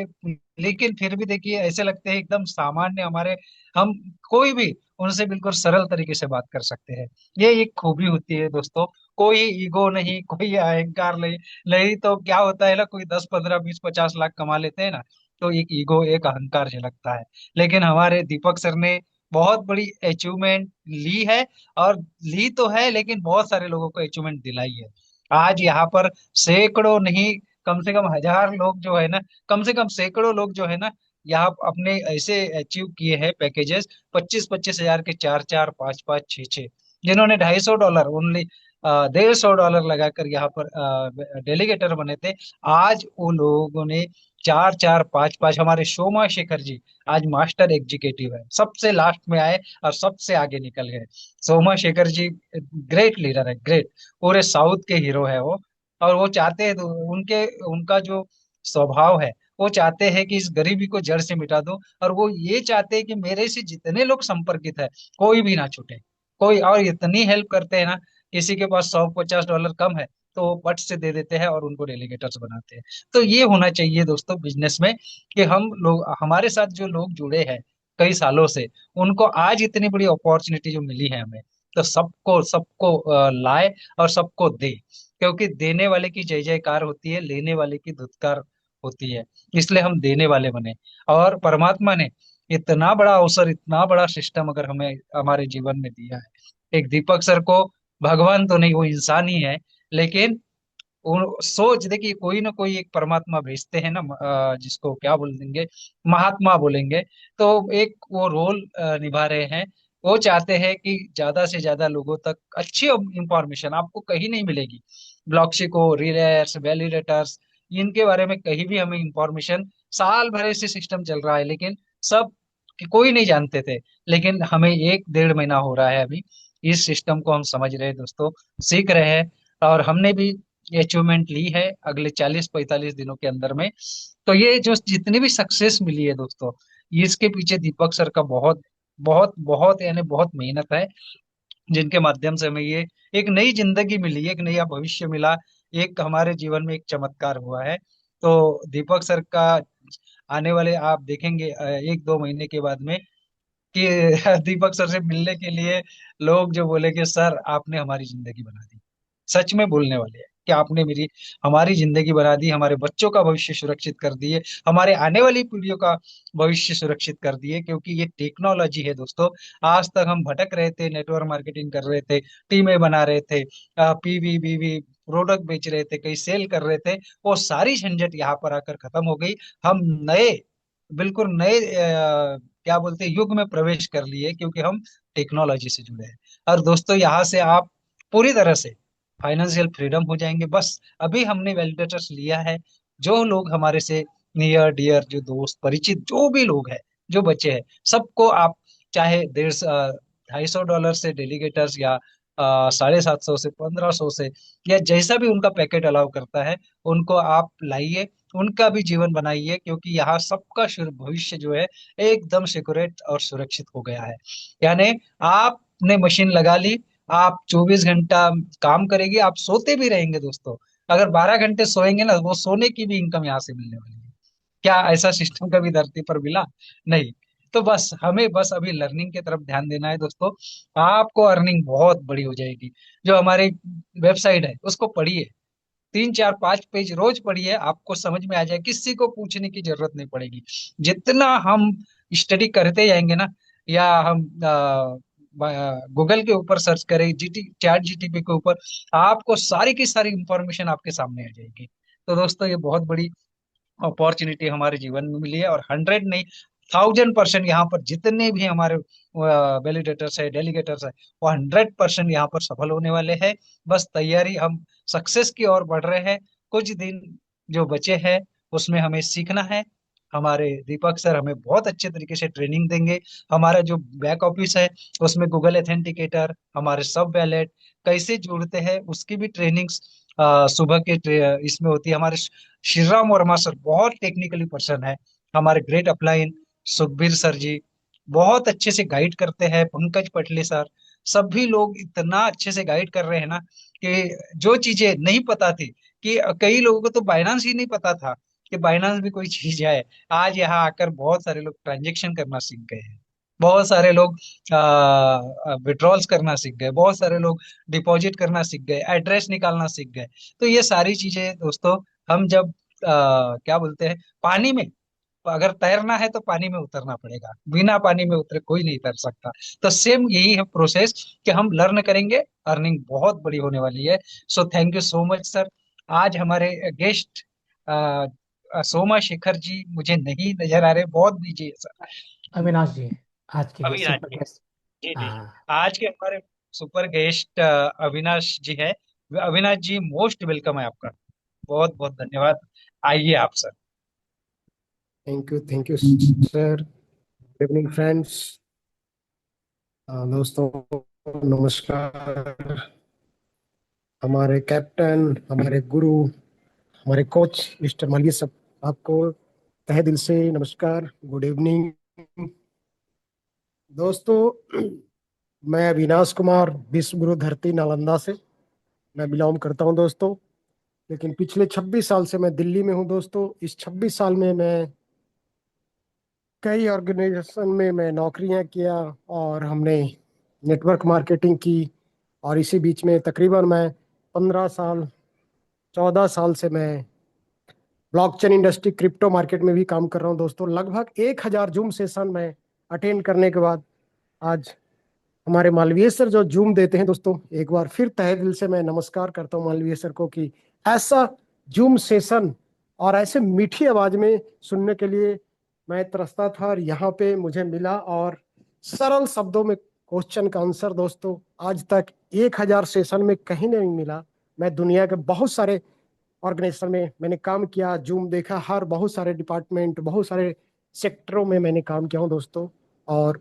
लेकिन फिर भी देखिए ऐसे लगते हैं एकदम सामान्य हमारे, हम कोई भी उनसे बिल्कुल सरल तरीके से बात कर सकते हैं। ये एक खूबी होती है दोस्तों। कोई ईगो नहीं, कोई अहंकार नहीं। नहीं तो क्या होता है ना, कोई 10 15 20 50 लाख कमा लेते हैं ना तो एक ईगो, एक अहंकार झलकता है। लेकिन हमारे दीपक सर ने बहुत बड़ी अचीवमेंट ली है, और ली तो है लेकिन बहुत सारे लोगों को अचीवमेंट दिलाई है। आज यहाँ पर सैकड़ों नहीं, कम से कम हजार लोग जो है ना, कम से कम सैकड़ों लोग जो है ना, यहाँ अपने ऐसे अचीव किए हैं पैकेजेस, 25 25 हजार के, 4 4 5 5 6 6, जिन्होंने $250 ओनली, $150 लगाकर यहाँ पर डेलीगेटर बने थे। आज वो लोगों ने 4 4 5 5, हमारे सोमा शेखर जी आज मास्टर एग्जीक्यूटिव है, सबसे लास्ट में आए और सबसे आगे निकल गए। सोमा शेखर जी ग्रेट लीडर है, ग्रेट, पूरे साउथ के हीरो है वो। और वो चाहते हैं तो उनके, उनका जो स्वभाव है, वो चाहते हैं कि इस गरीबी को जड़ से मिटा दो, और वो ये चाहते हैं कि मेरे से जितने लोग संपर्कित है कोई भी ना छूटे, कोई। और इतनी हेल्प करते हैं ना, किसी के पास $100 50 कम है तो वो पट से दे देते हैं और उनको डेलीगेटर्स बनाते हैं। तो ये होना चाहिए दोस्तों बिजनेस में, कि हम लोग, हमारे साथ जो लोग जुड़े हैं कई सालों से, उनको आज इतनी बड़ी अपॉर्चुनिटी जो मिली है हमें, तो सबको सबको लाए और सबको दे, क्योंकि देने वाले की जय जयकार होती है, लेने वाले की धुतकार होती है। इसलिए हम देने वाले बने। और परमात्मा ने इतना बड़ा अवसर, इतना बड़ा सिस्टम अगर हमें हमारे जीवन में दिया है, एक दीपक सर को भगवान तो नहीं, वो इंसान ही है, लेकिन सोच देखिए, कोई ना कोई एक परमात्मा भेजते हैं ना, जिसको क्या बोल देंगे, महात्मा बोलेंगे। तो एक वो रोल निभा रहे हैं। वो चाहते हैं कि ज्यादा से ज्यादा लोगों तक अच्छी इंफॉर्मेशन आपको कहीं नहीं मिलेगी। ब्लॉकसी को, रिलेयर्स, वैलिडेटर्स, इनके बारे में कहीं भी हमें इंफॉर्मेशन, साल भर से सिस्टम चल रहा है लेकिन सब कोई नहीं जानते थे। लेकिन हमें 1 1.5 महीना हो रहा है अभी, इस सिस्टम को हम समझ रहे हैं दोस्तों, सीख रहे हैं। और हमने भी अचीवमेंट ली है अगले 40 45 दिनों के अंदर में। तो ये जो जितनी भी सक्सेस मिली है दोस्तों, इसके पीछे दीपक सर का बहुत बहुत बहुत यानी बहुत मेहनत है, जिनके माध्यम से हमें ये एक नई जिंदगी मिली, एक नया भविष्य मिला, एक हमारे जीवन में एक चमत्कार हुआ है। तो दीपक सर का आने वाले आप देखेंगे 1 2 महीने के बाद में कि दीपक सर से मिलने के लिए लोग जो बोले कि सर आपने हमारी जिंदगी बना दी, सच में बोलने वाले हैं कि आपने मेरी, हमारी जिंदगी बना दी, हमारे बच्चों का भविष्य सुरक्षित कर दिए, हमारे आने वाली पीढ़ियों का भविष्य सुरक्षित कर दिए। क्योंकि ये टेक्नोलॉजी है दोस्तों। आज तक हम भटक रहे थे, नेटवर्क मार्केटिंग कर रहे थे, टीमें बना रहे थे, पीवी बीवी प्रोडक्ट बेच रहे थे, कहीं सेल कर रहे थे, वो सारी झंझट यहाँ पर आकर खत्म हो गई। हम नए, बिल्कुल नए क्या बोलते हैं, युग में प्रवेश कर लिए, क्योंकि हम टेक्नोलॉजी से जुड़े हैं। और दोस्तों यहाँ से आप पूरी तरह से फाइनेंशियल फ्रीडम हो जाएंगे। बस अभी हमने वैलिडेटर्स लिया है, जो लोग हमारे से नियर डियर, जो दोस्त परिचित जो भी लोग हैं, जो बच्चे हैं, सबको आप चाहे 250 से डेलीगेटर्स, या 750 से 1500 से, या जैसा भी उनका पैकेट अलाउ करता है, उनको आप लाइए, उनका भी जीवन बनाइए, क्योंकि यहाँ सबका भविष्य जो है एकदम सिक्योरेट और सुरक्षित हो गया है। यानी आपने मशीन लगा ली, आप 24 घंटा काम करेगी, आप सोते भी रहेंगे दोस्तों। अगर 12 घंटे सोएंगे ना, वो सोने की भी इनकम यहाँ से मिलने वाली है। क्या ऐसा सिस्टम कभी धरती पर मिला? नहीं। तो बस हमें बस अभी लर्निंग की तरफ ध्यान देना है दोस्तों। आपको अर्निंग बहुत बड़ी हो जाएगी। जो हमारी वेबसाइट है उसको पढ़िए, 3 4 5 पेज रोज पढ़िए, आपको समझ में आ जाए, किसी को पूछने की जरूरत नहीं पड़ेगी। जितना हम स्टडी करते जाएंगे ना, या हम गूगल के ऊपर सर्च करें, चैट जीटीपी के ऊपर, आपको सारी की सारी इंफॉर्मेशन आपके सामने आ जाएगी। तो दोस्तों ये बहुत बड़ी अपॉर्चुनिटी हमारे जीवन में मिली है, और 100 नहीं, 1000% यहाँ पर जितने भी हमारे वैलिडेटर्स है, डेलीगेटर्स है, वो 100% यहाँ पर सफल होने वाले हैं। बस तैयारी, हम सक्सेस की ओर बढ़ रहे हैं। कुछ दिन जो बचे हैं उसमें हमें सीखना है। हमारे दीपक सर हमें बहुत अच्छे तरीके से ट्रेनिंग देंगे। हमारा जो बैक ऑफिस है उसमें गूगल एथेंटिकेटर, हमारे सब वैलेट कैसे जोड़ते हैं उसकी भी ट्रेनिंग्स सुबह के इसमें होती है। हमारे श्री राम वर्मा सर बहुत टेक्निकली पर्सन है। हमारे ग्रेट अपलाइन सुखबीर सर जी बहुत अच्छे से गाइड करते हैं। पंकज पटले सर, सभी लोग इतना अच्छे से गाइड कर रहे हैं ना, कि जो चीजें नहीं पता थी, कि कई लोगों को तो बाइनांस ही नहीं पता था कि बाइनांस भी कोई चीज है, आज यहाँ आकर बहुत सारे लोग ट्रांजेक्शन करना सीख गए हैं। बहुत सारे लोग विड्रॉल्स करना सीख गए, बहुत सारे लोग डिपॉजिट करना सीख गए, एड्रेस निकालना सीख गए। तो ये सारी चीजें दोस्तों, हम जब क्या बोलते हैं, पानी में, अगर तैरना है तो पानी में उतरना पड़ेगा, बिना पानी में उतरे कोई नहीं तैर सकता। तो सेम यही है प्रोसेस, कि हम लर्न करेंगे, अर्निंग बहुत बड़ी होने वाली है। So thank you so much sir. आज हमारे गेस्ट सोमा शेखर जी मुझे नहीं नजर आ रहे, बहुत बिजी है सर। अविनाश जी, आज के अविनाश सुपर जी, गेस्ट। जी जी, हाँ, आज के हमारे सुपर गेस्ट अविनाश जी है। अविनाश जी मोस्ट वेलकम है आपका, बहुत बहुत धन्यवाद। आइए आप sir. Thank you sir. Good evening friends. दोस्तों नमस्कार। हमारे कैप्टन, हमारे गुरु, हमारे कोच मिस्टर मालवीय सब, आपको तहे दिल से नमस्कार, गुड इवनिंग। दोस्तों मैं अविनाश कुमार विश्व गुरु धरती नालंदा से मैं बिलोंग करता हूं दोस्तों। लेकिन पिछले 26 साल से मैं दिल्ली में हूं दोस्तों। इस 26 साल में मैं कई ऑर्गेनाइजेशन में मैं नौकरियां किया, और हमने नेटवर्क मार्केटिंग की। और इसी बीच में तकरीबन मैं 15 साल 14 साल से मैं ब्लॉकचेन इंडस्ट्री क्रिप्टो मार्केट में भी काम कर रहा हूं दोस्तों। लगभग 1000 जूम सेशन मैं अटेंड करने के बाद आज हमारे मालवीय सर जो जूम देते हैं दोस्तों, एक बार फिर तहे दिल से मैं नमस्कार करता हूं मालवीय सर को, कि ऐसा जूम सेशन और ऐसे मीठी आवाज में सुनने के लिए मैं तरसता था, और यहाँ पे मुझे मिला। और सरल शब्दों में क्वेश्चन का आंसर दोस्तों आज तक 1000 सेशन में कहीं नहीं मिला। मैं दुनिया के बहुत सारे ऑर्गेनाइजेशन में मैंने काम किया, जूम देखा, हर बहुत सारे डिपार्टमेंट, बहुत सारे सेक्टरों में मैंने काम किया हूँ दोस्तों। और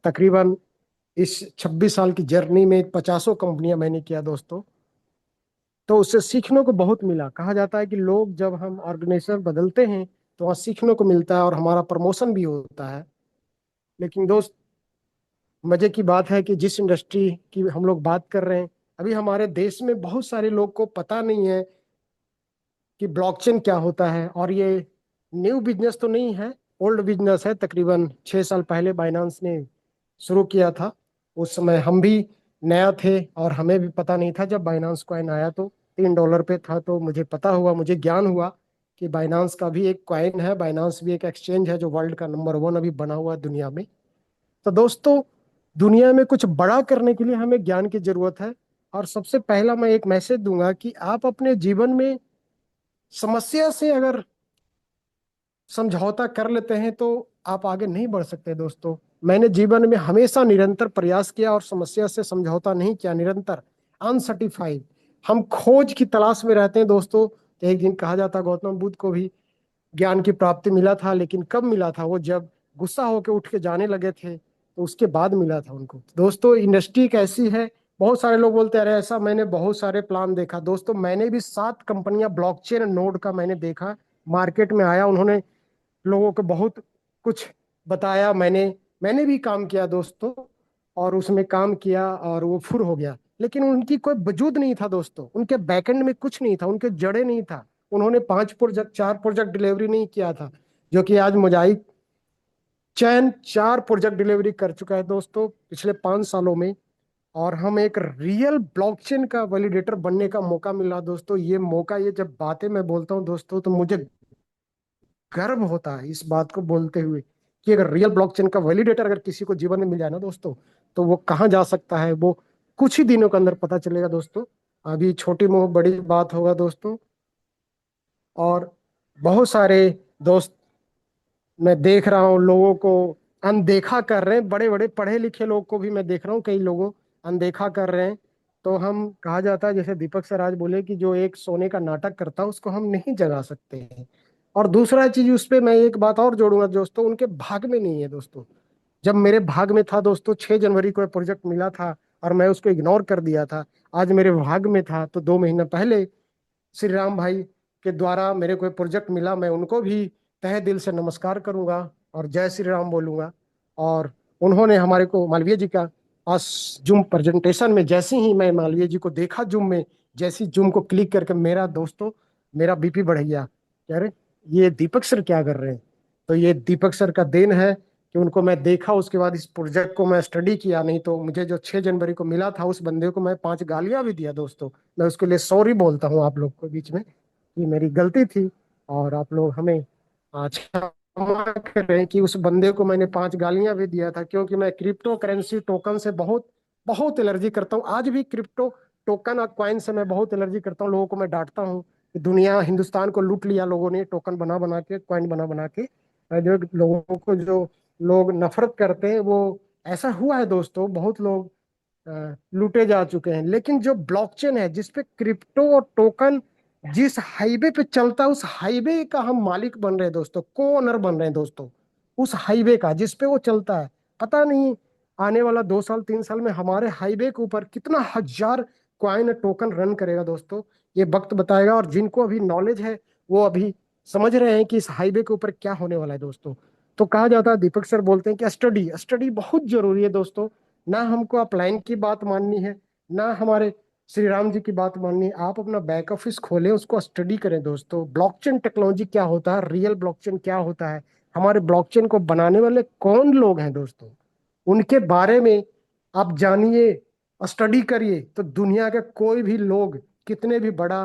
तकरीबन इस 26 साल की जर्नी में 50 कंपनियां मैंने किया दोस्तों। तो उससे सीखने को बहुत मिला। कहा जाता है कि लोग जब हम ऑर्गेनाइजेशन बदलते हैं तो वहाँ सीखने को मिलता है और हमारा प्रमोशन भी होता है। लेकिन दोस्त मजे की बात है कि जिस इंडस्ट्री की हम लोग बात कर रहे हैं, अभी हमारे देश में बहुत सारे लोग को पता नहीं है कि ब्लॉकचेन क्या होता है। और ये न्यू बिजनेस तो नहीं है, ओल्ड बिजनेस है। तकरीबन 6 साल पहले बाइनांस ने शुरू किया था। उस समय हम भी नया थे और हमें भी पता नहीं था। जब बाइनांस कॉइन आया तो $3 पे था, तो मुझे पता हुआ, मुझे ज्ञान हुआ कि बाइनांस का भी एक कॉइन है, बाइनांस भी एक एक्सचेंज है जो वर्ल्ड का नंबर 1 अभी बना हुआ है दुनिया में। तो दोस्तों दुनिया में कुछ बड़ा करने के लिए हमें ज्ञान की जरूरत है। और सबसे पहला मैं एक मैसेज दूंगा कि आप अपने जीवन में समस्या से अगर समझौता कर लेते हैं तो आप आगे नहीं बढ़ सकते दोस्तों। मैंने जीवन में हमेशा निरंतर प्रयास किया और समस्या से समझौता नहीं किया, निरंतर अनसर्टिफाइड। हम खोज की तलाश में रहते हैं दोस्तों। तो एक दिन कहा जाता गौतम बुद्ध को भी ज्ञान की प्राप्ति मिला था, लेकिन कब मिला था? वो जब गुस्सा होकर उठ के जाने लगे थे तो उसके बाद मिला था उनको। दोस्तों इंडस्ट्री एक ऐसी है, बहुत सारे लोग बोलते हैं अरे ऐसा, मैंने बहुत सारे प्लान देखा दोस्तों, मैंने भी 7 कंपनियां ब्लॉकचेन नोड का मैंने देखा, मार्केट में आया, उन्होंने लोगों को बहुत कुछ बताया, मैंने भी काम किया दोस्तों, और उसमें काम किया और वो फुर हो गया, लेकिन उनकी कोई वजूद नहीं था दोस्तों, उनके बैकएंड में कुछ नहीं था, उनके जड़े नहीं था, उन्होंने 5 प्रोजेक्ट 4 प्रोजेक्ट डिलीवरी नहीं किया था, जो कि आज मोजाइक चैन 4 प्रोजेक्ट डिलीवरी कर चुका है दोस्तों पिछले 5 सालों में। और हम एक रियल ब्लॉकचेन का वैलिडेटर बनने का मौका मिला दोस्तों। ये मौका, ये जब बातें मैं बोलता हूँ दोस्तों, तो मुझे गर्व होता है इस बात को बोलते हुए कि अगर रियल ब्लॉकचेन का वैलिडेटर अगर किसी को जीवन में मिल जाए ना दोस्तों, तो वो कहाँ जा सकता है, वो कुछ ही दिनों के अंदर पता चलेगा दोस्तों। अभी छोटी मोह बड़ी बात होगा दोस्तों। और बहुत सारे दोस्त मैं देख रहा हूँ लोगों को अनदेखा कर रहे हैं, बड़े बड़े पढ़े लिखे लोग को भी मैं देख रहा हूँ, कई लोगों अनदेखा कर रहे हैं। तो हम, कहा जाता है जैसे दीपक सर आज बोले कि जो एक सोने का नाटक करता है उसको हम नहीं जगा सकते हैं। और दूसरा चीज उस पे मैं एक बात और जोड़ूंगा दोस्तों, उनके भाग में नहीं है दोस्तों। जब मेरे भाग में था दोस्तों, 6 जनवरी को प्रोजेक्ट मिला था और मैं उसको इग्नोर कर दिया था, आज मेरे भाग में था तो 2 महीना पहले श्री राम भाई के द्वारा मेरे को प्रोजेक्ट मिला, मैं उनको भी तहे दिल से नमस्कार करूंगा और जय श्री राम बोलूंगा। और उन्होंने हमारे को, मालवीय जी का आज जूम प्रेजेंटेशन में जैसे ही मैं मालवीय जी को देखा जूम में, जैसी जूम को क्लिक करके मेरा दोस्तों, मेरा बीपी बढ़ गया, कह रहे ये दीपक सर क्या कर रहे हैं। तो ये दीपक सर का देन है कि उनको मैं देखा, उसके बाद इस प्रोजेक्ट को मैं स्टडी किया, नहीं तो मुझे जो 6 जनवरी को मिला था उस बंदे को मैं 5 गालियां भी दिया दोस्तों। मैं उसके लिए सॉरी बोलता हूँ आप लोग को बीच में, कि मेरी गलती थी और आप लोग हमें क्षमा करें कि उस बंदे को मैंने 5 गालियां भी दिया था, क्योंकि मैं क्रिप्टो करेंसी टोकन से बहुत बहुत एलर्जी करता हूँ। आज भी क्रिप्टो टोकन और कॉइन से मैं बहुत एलर्जी करता हूँ, लोगों को मैं डांटता हूँ कि दुनिया हिंदुस्तान को लूट लिया लोगों ने, टोकन बना बना के, कॉइन बना बना के। जो लोगों को, जो लोग नफरत करते हैं, वो ऐसा हुआ है दोस्तों, बहुत लोग लूटे जा चुके हैं। लेकिन जो ब्लॉकचेन है जिसपे क्रिप्टो और टोकन जिस हाईवे पे चलता है, उस हाईवे का हम मालिक बन रहे हैं दोस्तों, को ओनर बन रहे हैं दोस्तों, उस हाईवे का जिसपे वो चलता है। पता नहीं आने वाला 2 साल 3 साल में हमारे हाईवे के ऊपर कितना हजार क्वाइन टोकन रन करेगा दोस्तों, ये वक्त बताएगा। और जिनको अभी नॉलेज है वो अभी समझ रहे हैं कि इस हाईवे के ऊपर क्या होने वाला है दोस्तों। तो कहा जाता है, दीपक सर बोलते हैं कि स्टडी स्टडी बहुत जरूरी है दोस्तों। ना हमको अपलाइन की बात माननी है, ना हमारे श्री राम जी की बात माननी है। आप अपना बैक ऑफिस खोलें, उसको स्टडी करें दोस्तों। ब्लॉकचेन टेक्नोलॉजी क्या होता है, रियल ब्लॉकचेन क्या होता है, हमारे ब्लॉकचेन को बनाने वाले कौन लोग हैं दोस्तों, उनके बारे में आप जानिए, स्टडी करिए। तो दुनिया के कोई भी लोग, कितने भी बड़ा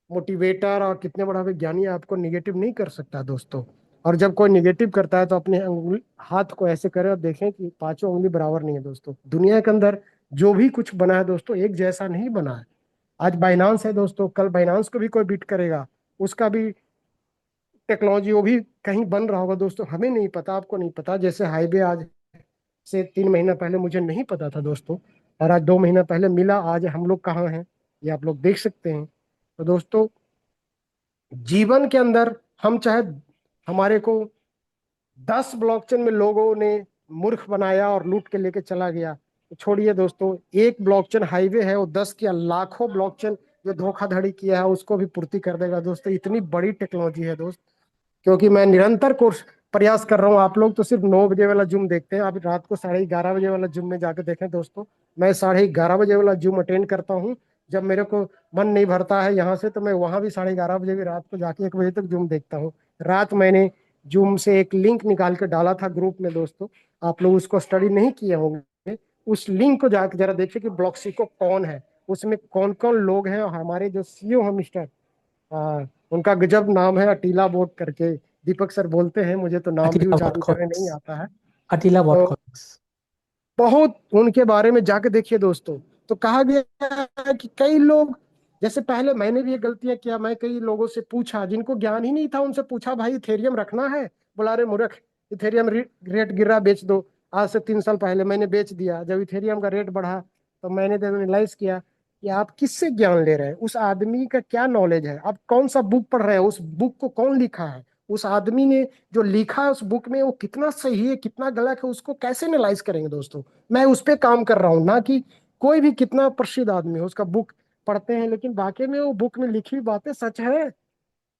मोटिवेटर और कितने बड़ा विज्ञानी, आपको निगेटिव नहीं कर सकता दोस्तों। और जब कोई निगेटिव करता है तो अपने उंगली हाथ को ऐसे करें और देखें कि पांचों उंगली बराबर नहीं है दोस्तों। दुनिया के अंदर जो भी कुछ बना है दोस्तों, एक जैसा नहीं बना है। आज बाइनांस है दोस्तों, कल बाइनांस को भी कोई बीट करेगा, उसका भी टेक्नोलॉजी वो भी कहीं बन रहा होगा दोस्तों, हमें नहीं पता, आपको नहीं पता। जैसे हाईवे आज से 3 महीना पहले मुझे नहीं पता था दोस्तों, और आज 2 महीना पहले मिला, आज हम लोग कहाँ हैं ये आप लोग देख सकते हैं। तो दोस्तों जीवन के अंदर हम चाहे, हमारे को 10 ब्लॉकचेन में लोगों ने मूर्ख बनाया और लूट के लेके चला गया, तो छोड़िए दोस्तों, एक ब्लॉकचेन हाईवे है, वो 10 या लाखों ब्लॉकचेन जो धोखाधड़ी किया है उसको भी पूर्ति कर देगा दोस्तों। इतनी बड़ी टेक्नोलॉजी है दोस्त। क्योंकि मैं निरंतर कोर्स प्रयास कर रहा हूँ, आप लोग तो सिर्फ 9 बजे वाला जूम देखते हैं, आप रात को 11:30 बजे वाला जूम में जाके देखें दोस्तों। मैं 11:30 बजे वाला जूम अटेंड करता हूँ। जब मेरे को मन नहीं भरता है यहाँ से, तो मैं वहां भी 11:30 बजे भी रात को जाके 1 बजे तक जूम देखता हूँ। रात मैंने जूम से एक लिंक निकाल के डाला था ग्रुप में दोस्तों, आप लोग उसको स्टडी नहीं किए होंगे, उस लिंक को जाके जरा देखिए कि ब्लॉकसिको कौन है, उसमें कौन कौन लोग हैं। और हमारे जो सीईओ हैं मिस्टर, उनका गजब नाम है, अटीला बोट करके, दीपक सर बोलते हैं, मुझे तो नाम भी अटीला उच्चारण करने वॉटकॉक्स। नहीं आता है। अटीला तो वॉटकॉक्स। बहुत उनके बारे में जाके देखिए दोस्तों। तो कहा गया है कि कई लोग, जैसे पहले मैंने भी ये गलतियां किया, मैं कई लोगों से पूछा जिनको ज्ञान ही नहीं था, उनसे पूछा भाई इथेरियम रखना है, बोला अरे मूर्ख, इथेरियम रेट गिरा बेच दो। आज से 3 साल पहले मैंने बेच दिया। जब इथेरियम का रेट बढ़ा तो मैंने तो रियलाइज किया कि आप किससे ज्ञान ले रहे हैं, उस आदमी का क्या नॉलेज है, आप कौन सा बुक पढ़ रहे हैं, उस बुक को कौन लिखा है, उस आदमी ने जो लिखा है उस बुक में वो कितना सही है कितना गलत है उसको कैसे एनालाइज करेंगे दोस्तों। मैं उस पे काम कर रहा हूँ, ना कि कोई भी कितना प्रसिद्ध आदमी हो उसका बुक पढ़ते हैं लेकिन वाकई में वो बुक में लिखी हुई बातें सच है।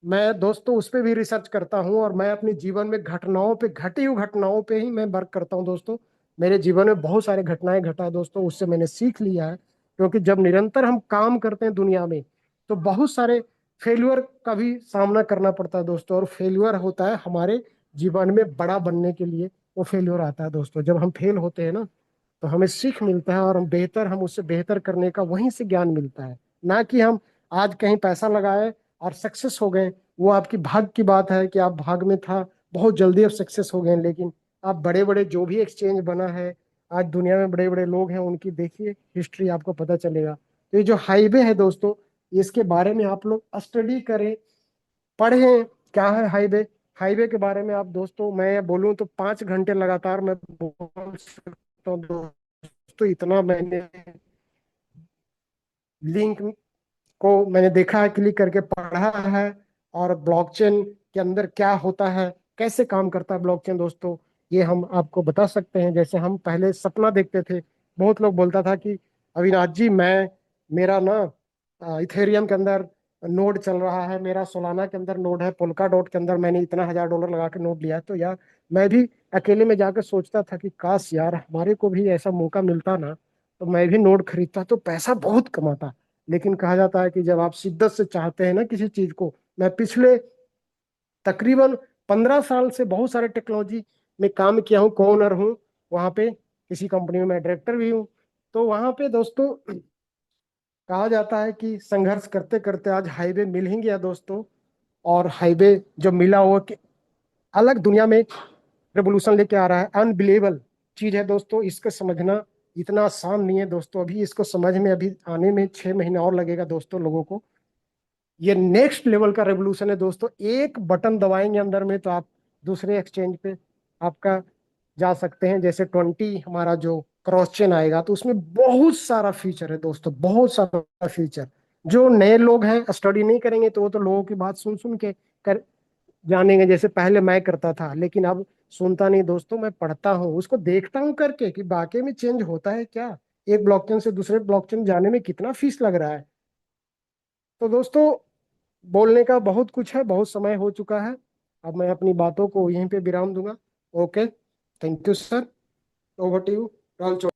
मैं दोस्तों उस पे भी रिसर्च करता हूँ और मैं अपने जीवन में घटनाओं पे घटी हुई घटनाओं पे ही मैं वर्क करता हूँ दोस्तों। मेरे जीवन में बहुत सारे घटनाएं घटा है दोस्तों, उससे मैंने सीख लिया है। क्योंकि जब निरंतर हम काम करते हैं दुनिया में तो बहुत सारे फेल्यूर का भी सामना करना पड़ता है दोस्तों, और फेल्यूर होता है हमारे जीवन में बड़ा बनने के लिए। वो फेल्यूर आता है दोस्तों, जब हम फेल होते हैं ना तो हमें सीख मिलता है और हम उससे बेहतर करने का वहीं से ज्ञान मिलता है। ना कि हम आज कहीं पैसा लगाए और सक्सेस हो गए, वो आपकी भाग्य की बात है कि आप भाग में था, बहुत जल्दी आप सक्सेस हो गए। लेकिन आप बड़े बड़े जो भी एक्सचेंज बना है, आज दुनिया में बड़े बड़े लोग हैं उनकी देखिए हिस्ट्री, आपको पता चलेगा। तो ये जो हाईवे है दोस्तों, इसके बारे में आप लोग स्टडी करें, पढ़ें क्या है हाईवे। हाईवे के बारे में आप दोस्तों मैं बोलूं तो 5 घंटे लगातार मैं बोल सकता हूँ दोस्तों। इतना मैंने लिंक को मैंने देखा है, क्लिक करके पढ़ा है। और ब्लॉकचेन के अंदर क्या होता है, कैसे काम करता है ब्लॉकचेन दोस्तों, ये हम आपको बता सकते हैं। जैसे हम पहले सपना देखते थे, बहुत लोग बोलता था कि अविनाश जी मैं मेरा ना इथेरियम के अंदर नोड चल रहा है, मेरा सोलाना के अंदर नोड है, पोल्का डॉट के अंदर मैंने इतना $1000 लगा के नोड लिया है। तो यार मैं भी अकेले में जाकर सोचता था कि काश यार हमारे को भी ऐसा मौका मिलता ना, तो मैं भी नोड खरीदता तो पैसा बहुत कमाता। लेकिन कहा जाता है कि जब आप शिद्दत से चाहते हैं ना किसी चीज को, मैं पिछले तकरीबन 15 साल से बहुत सारे टेक्नोलॉजी में काम किया हूँ, को ओनर हूँ वहाँ पे, किसी कंपनी में मैं डायरेक्टर भी हूँ। तो वहाँ पे दोस्तों कहा जाता है कि संघर्ष करते करते आज हाईवे मिल ही गया दोस्तों। और हाईवे जो मिला वो कि अलग दुनिया में रेवोल्यूशन लेके आ रहा है, अनबिलीवेबल चीज है दोस्तों। इसको समझना इतना आसान नहीं है दोस्तों, अभी इसको समझ में अभी आने में 6 महीना और लगेगा दोस्तों लोगों को। ये नेक्स्ट लेवल का रेवोल्यूशन है दोस्तों, एक बटन दबाएंगे अंदर में तो आप दूसरे एक्सचेंज पे आपका जा सकते हैं। जैसे 20 हमारा जो क्रॉस चेन आएगा तो उसमें बहुत सारा फीचर है दोस्तों, बहुत सारा फीचर। जो नए लोग हैं स्टडी नहीं करेंगे तो वो तो लोगों की बात सुन सुन के कर जानेंगे, जैसे पहले मैं करता था। लेकिन अब सुनता नहीं दोस्तों, मैं पढ़ता हूँ, उसको देखता हूँ करके कि वाकई में चेंज होता है क्या, एक ब्लॉकचेन से दूसरे ब्लॉकचेन जाने में कितना फीस लग रहा है। तो दोस्तों बोलने का बहुत कुछ है, बहुत समय हो चुका है, अब मैं अपनी बातों को यहीं पे विराम दूंगा। Okay, thank you sir, over to you Rahul.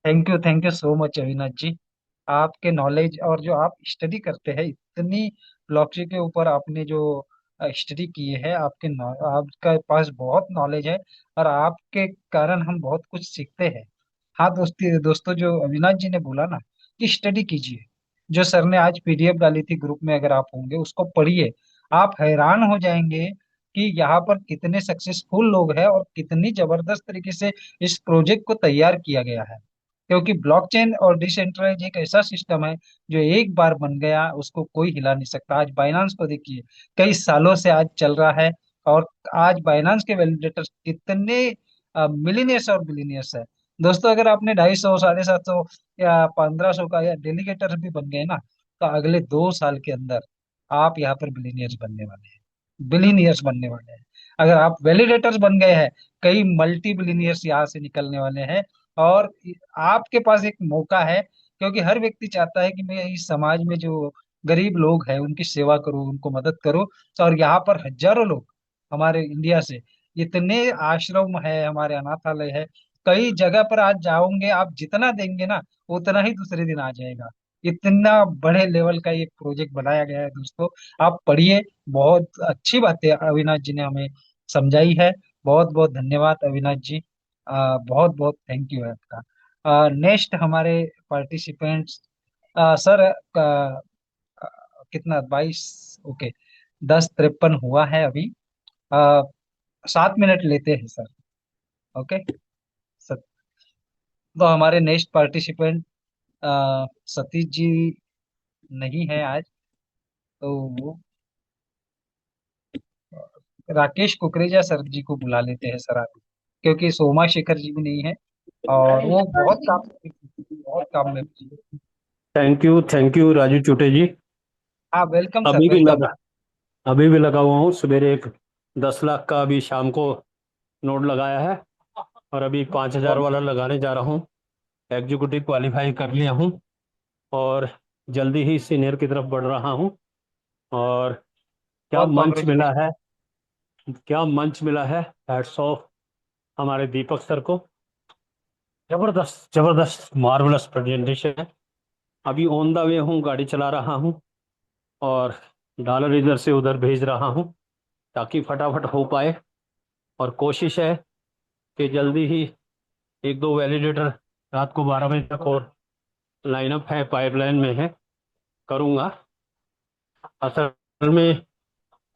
Thank you so much Avinash ji. आपके नॉलेज और जो आप स्टडी करते हैं इतनी ब्लॉकचेन के ऊपर आपने जो स्टडी की है, आपका पास बहुत नॉलेज है और आपके कारण हम बहुत कुछ सीखते हैं। हाँ दोस्तों जो अविनाश जी ने बोला ना कि स्टडी कीजिए, जो सर ने आज पीडीएफ डाली थी ग्रुप में, अगर आप होंगे उसको पढ़िए, आप हैरान हो जाएंगे कि यहाँ पर कितने सक्सेसफुल लोग हैं और कितनी जबरदस्त तरीके से इस प्रोजेक्ट को तैयार किया गया है। क्योंकि ब्लॉकचेन और डिसेंट्रलाइज एक ऐसा सिस्टम है जो एक बार बन गया उसको कोई हिला नहीं सकता। आज बाइनांस को देखिए, कई सालों से आज चल रहा है और आज बाइनांस के वैलिडेटर्स कितने मिलीनियर्स और बिलीनियर्स है। दोस्तों अगर आपने 250 750 या 1500 का या डेलीगेटर भी बन गए ना, तो अगले 2 साल के अंदर आप यहाँ पर बिलीनियर्स बनने वाले हैं, बिलीनियर्स बनने वाले हैं। अगर आप वैलिडेटर्स बन गए हैं, कई मल्टी बिलीनियर्स यहाँ से निकलने वाले हैं। और आपके पास एक मौका है, क्योंकि हर व्यक्ति चाहता है कि मैं इस समाज में जो गरीब लोग हैं उनकी सेवा करूं, उनको मदद करूं। तो और यहाँ पर हजारों लोग हमारे इंडिया से, इतने आश्रम है, हमारे अनाथालय है, कई जगह पर आज जाओगे आप, जितना देंगे ना उतना ही दूसरे दिन आ जाएगा। इतना बड़े लेवल का ये प्रोजेक्ट बनाया गया है दोस्तों, आप पढ़िए। बहुत अच्छी बातें अविनाश जी ने हमें समझाई है। बहुत बहुत धन्यवाद अविनाश जी, बहुत बहुत थैंक यू है आपका। नेक्स्ट हमारे पार्टिसिपेंट्स, सर कितना 22, ओके, 10:53 हुआ है अभी। 7 मिनट लेते हैं सर। ओके सर, तो हमारे नेक्स्ट पार्टिसिपेंट सतीश जी नहीं है आज, तो वो राकेश कुकरेजा सर जी को बुला लेते हैं सर आप, क्योंकि सोमा शेखर जी भी नहीं है और वो बहुत काम में busy है। थैंक यू राजू चुटे जी। हाँ वेलकम सर, अभी की वेलकम। लगा अभी भी लगा हुआ हूँ। सवेरे एक 10 लाख का अभी शाम को नोट लगाया है और अभी 5,000 वाला लगाने जा रहा हूँ। एग्जीक्यूटिव क्वालिफाई कर लिया हूँ और जल्दी ही सीनियर की तरफ बढ़ रहा हूँ। और क्या बहुत मंच मिला कॉन्ग्रेचुलेशन। है, क्या मंच मिला है। हैट्स ऑफ हमारे दीपक सर को। जबरदस्त जबरदस्त मार्वलस प्रेजेंटेशन है। अभी ऑन द वे हूँ, गाड़ी चला रहा हूँ और डॉलर इधर से उधर भेज रहा हूँ ताकि फटाफट हो पाए। और कोशिश है कि जल्दी ही एक दो वैलिडेटर रात को 12 बजे तक और लाइनअप है, पाइपलाइन में है, करूँगा। असल में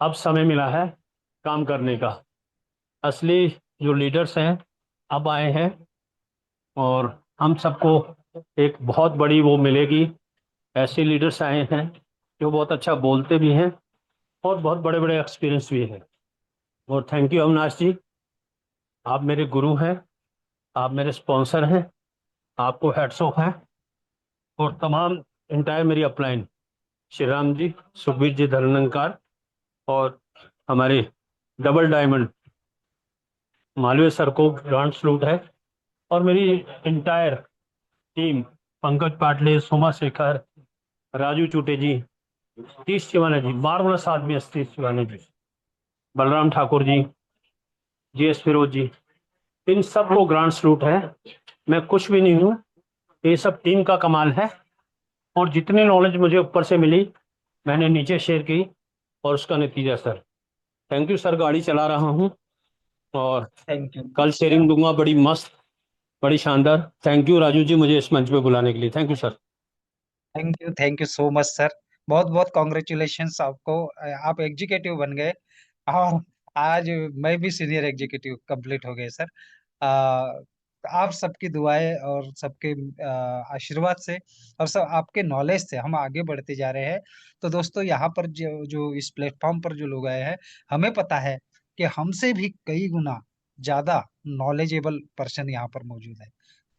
अब समय मिला है काम करने का। असली जो लीडर्स हैं अब आए हैं और हम सबको एक बहुत बड़ी वो मिलेगी। ऐसे लीडर्स आए हैं जो बहुत अच्छा बोलते भी हैं और बहुत बड़े बड़े एक्सपीरियंस भी हैं। और थैंक यू अविनाश जी, आप मेरे गुरु हैं, आप मेरे स्पॉन्सर हैं, आपको हेड्स ऑफ है। और तमाम इंटायर मेरी अपलाइन, श्री राम जी, सुखबीर जी धरनंकार और हमारे डबल डायमंड मालवीय सर को ग्रांड सलूट है। और मेरी इंटायर टीम, पंकज पाटले, सोमा शेखर, राजू चूटे जी, सतीश शिवाना जी, मार्वलस आदमी है सतीश शिवाना जी, बलराम ठाकुर जी, जीएस फिरोज जी, इन सबको ग्रांड सलूट है। मैं कुछ भी नहीं हूँ, ये सब टीम का कमाल है। और जितनी नॉलेज मुझे ऊपर से मिली मैंने नीचे शेयर की और उसका नतीजा सर। थैंक यू सर, गाड़ी चला रहा हूँ और थैंक यू। कल शेयरिंग दूंगा, बड़ी मस्त, बड़ी शानदार। थैंक यू राजू जी मुझे इस मंच पे बुलाने के लिए। Thank you sir. Thank you so much sir. बहुत बहुत कॉन्ग्रेचुलेशंस आपको। आप एग्जीक्यूटिव बन गए और आज मैं भी सीनियर एग्जीक्यूटिव कंप्लीट हो गए सर। आ, आप सबकी दुआएं और सबके आशीर्वाद से और सब आपके नॉलेज से हम आगे बढ़ते जा रहे हैं। तो दोस्तों, यहाँ पर जो जो इस प्लेटफॉर्म पर जो लोग आए हैं, हमें पता है कि हमसे भी कई गुना ज्यादा नॉलेजेबल पर्सन यहाँ पर मौजूद है।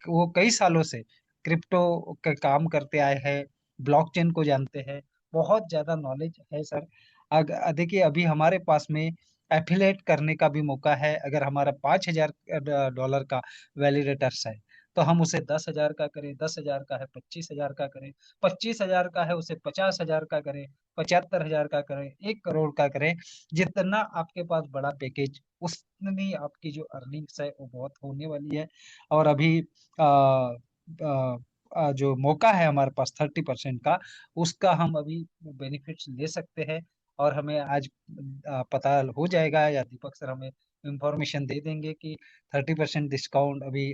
वो कई सालों से क्रिप्टो का काम करते आए हैं, ब्लॉकचेन को जानते हैं, बहुत ज्यादा नॉलेज है सर। देखिए, अभी हमारे पास में एफिलेट करने का भी मौका है। अगर हमारा $5,000 का वैलिडेटर्स है तो हम उसे 10,000 का करें, 10,000 का है 25,000 का करें, 25,000 का है उसे 50,000 का करें, 75,000 का करें, 1 करोड़ का करें। जितना आपके पास बड़ा पैकेज, उतनी आपकी जो अर्निंग्स है वो बहुत होने वाली है। और अभी आ, आ, जो मौका है हमारे पास 30% का, उसका हम अभी बेनिफिट्स ले सकते हैं। और हमें आज पता हो जाएगा या दीपक सर हमें इंफॉर्मेशन दे देंगे कि 30% डिस्काउंट अभी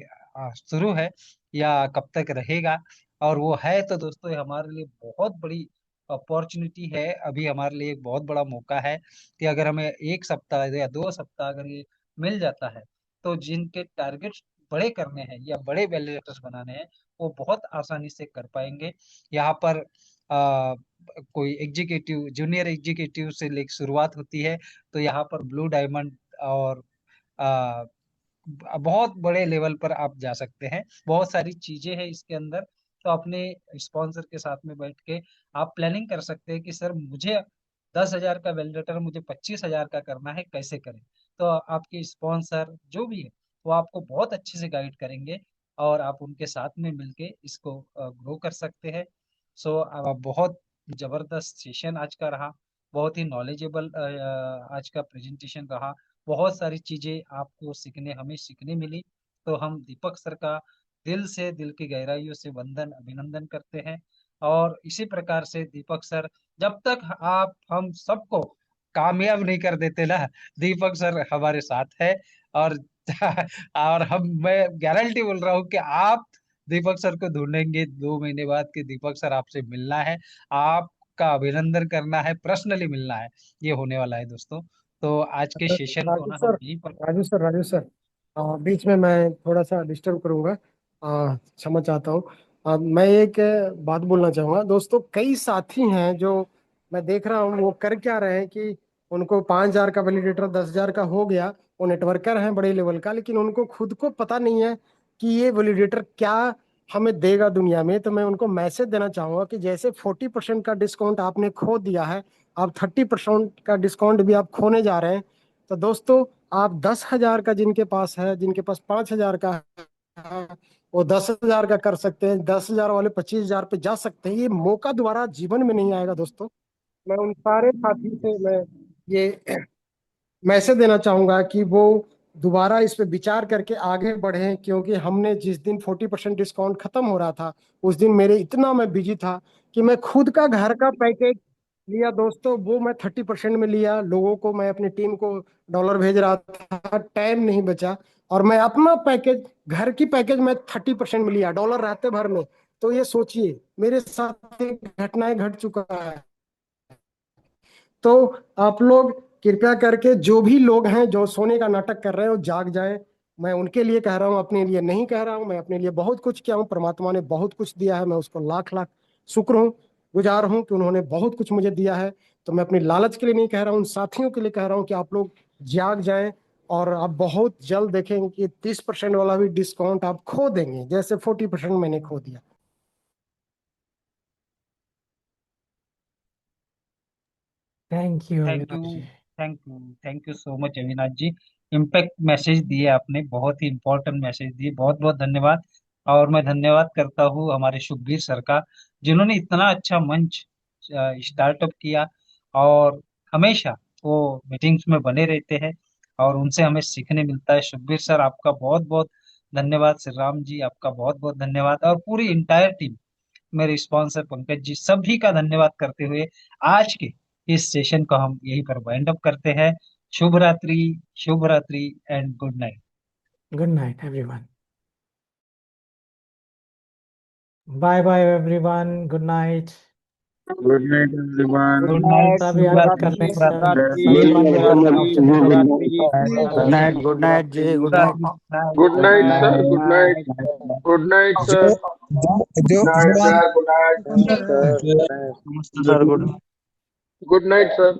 शुरू है या कब तक रहेगा। और वो है तो दोस्तों, ये हमारे लिए बहुत बड़ी अपॉर्चुनिटी है। अभी हमारे लिए एक बहुत बड़ा मौका है कि अगर हमें 1 सप्ताह या 2 सप्ताह अगर ये मिल जाता है, तो जिनके टारगेट्स बड़े करने हैं या बड़े वैलिडेटर्स बनाने हैं, वो बहुत आसानी से कर पाएंगे। यहाँ पर कोई एग्जीक्यूटिव, जूनियर एग्जीक्यूटिव से लेकर शुरुआत होती है, तो यहाँ पर ब्लू डायमंड और आ, बहुत बड़े लेवल पर आप जा सकते हैं। बहुत सारी चीजें हैं इसके अंदर। तो अपने स्पॉन्सर के साथ में बैठ के आप प्लानिंग कर सकते हैं कि सर मुझे 10,000 का वैलिडेटर मुझे 25,000 का करना है, कैसे करें। तो आपके स्पॉन्सर जो भी है वो आपको बहुत अच्छे से गाइड करेंगे और आप उनके साथ में मिलके इसको ग्रो कर सकते हैं। सो बहुत जबरदस्त सेशन आज का रहा, बहुत ही नॉलेजेबल आज का प्रेजेंटेशन रहा। बहुत सारी चीजें आपको सीखने, हमें सीखने मिली। तो हम दीपक सर का दिल से, दिल की गहराइयों से वंदन, अभिनंदन करते हैं। और इसी प्रकार से दीपक सर, जब तक आप हम सबको कामयाब नहीं कर देते ना, दीपक सर हमारे साथ है। और और मैं गारंटी बोल रहा हूँ कि आप दीपक सर को ढूंढेंगे 2 महीने बाद कि दीपक सर आपसे मिलना है, आपका अभिनंदन करना है, पर्सनली मिलना है। ये होने वाला है दोस्तों। तो आज के सेशन को राजू ना सर, हम यहीं पर। राजू सर, बीच में मैं थोड़ा सा डिस्टर्ब करूंगा, क्षमा चाहता हूँ। मैं एक बात बोलना चाहूंगा दोस्तों। कई साथी हैं जो मैं देख रहा हूँ, वो कर क्या रहे हैं कि उनको 5,000 का वैलिडेटर 10,000 का हो गया, वो नेटवर्कर हैं बड़े लेवल का, लेकिन उनको खुद को पता नहीं है कि ये वैलिडेटर क्या हमें देगा दुनिया में। तो मैं उनको मैसेज देना चाहूंगा कि जैसे 40% का डिस्काउंट आपने खो दिया है, आप 30% का डिस्काउंट भी आप खोने जा रहे हैं। तो दोस्तों, आप 10,000 का जिनके पास है, जिनके पास 5,000 का है, वो 10,000 का कर सकते हैं। 10,000 वाले 25,000 पे जा सकते हैं। ये मौका दोबारा जीवन में नहीं आएगा दोस्तों। मैं उन सारे साथी से मैं ये मैसेज देना चाहूंगा कि वो दोबारा इस पे विचार करके आगे बढ़े, क्योंकि हमने जिस दिन 40% डिस्काउंट खत्म हो रहा था, उस दिन मेरे इतना मैं बिजी था कि मैं खुद का घर का पैकेज लिया दोस्तों, वो मैं 30% में लिया। लोगों को, मैं अपनी टीम को डॉलर भेज रहा था, टाइम नहीं बचा। और मैं अपना पैकेज, घर की पैकेज मैं 30% में लिया, डॉलर रहते भर में। तो ये सोचिए, मेरे साथ एक घटनाएं घट चुका है। तो आप लोग कृपया करके, जो भी लोग हैं जो सोने का नाटक कर रहे हैं, वो जाग जाए। मैं उनके लिए कह रहा हूँ, अपने लिए नहीं कह रहा हूँ। मैं अपने लिए बहुत कुछ किया हूँ, परमात्मा ने बहुत कुछ दिया है, मैं उसको लाख लाख शुक्र हूँ, गुजार हूँ कि उन्होंने बहुत कुछ मुझे दिया है। तो मैं अपनी लालच के लिए नहीं कह रहा हूँ, उन साथियों के लिए कह रहा हूँ कि आप लोग जाग जाएं। और आप बहुत जल्द देखेंगे कि 30% वाला भी डिस्काउंट आप खो देंगे, जैसे 40% मैंने खो दिया। Thank you thank Avinash you, ji. Thank you so much Avinash ji. Impact message दिए आपने, बहुत ही इम्पोर्टेंट मैसेज दिए, बहुत बहुत धन्यवाद। और मैं धन्यवाद करता हूँ हमारे शुभवीर सर का, जिन्होंने इतना अच्छा मंच स्टार्टअप किया। और हमेशा वो मीटिंग्स में बने रहते हैं और उनसे हमें सीखने मिलता है। शुभवीर सर, आपका बहुत बहुत धन्यवाद। श्री राम जी, आपका बहुत बहुत धन्यवाद। और पूरी इंटायर टीम, मेरे स्पॉन्सर पंकज जी, सभी का धन्यवाद करते हुए आज के इस सेशन को हम यहीं पर वाइंड अप करते हैं। शुभ रात्रि, शुभ रात्रि and good night. Good night everyone. Bye bye everyone, good night. Good night everyone. Good night, सभी शुभ याद रात्रि, करने शुभ सर, रात्रि, सभी पानी करना शुभ ऑप्शन है। रात्रि, गुड नाइट, गुड नाइट जी, good night. Good good night sir, night. Good night, good night जो सर, जो गुड नाइट जो सर, गुड नाइट, जो good night sir, good night sir.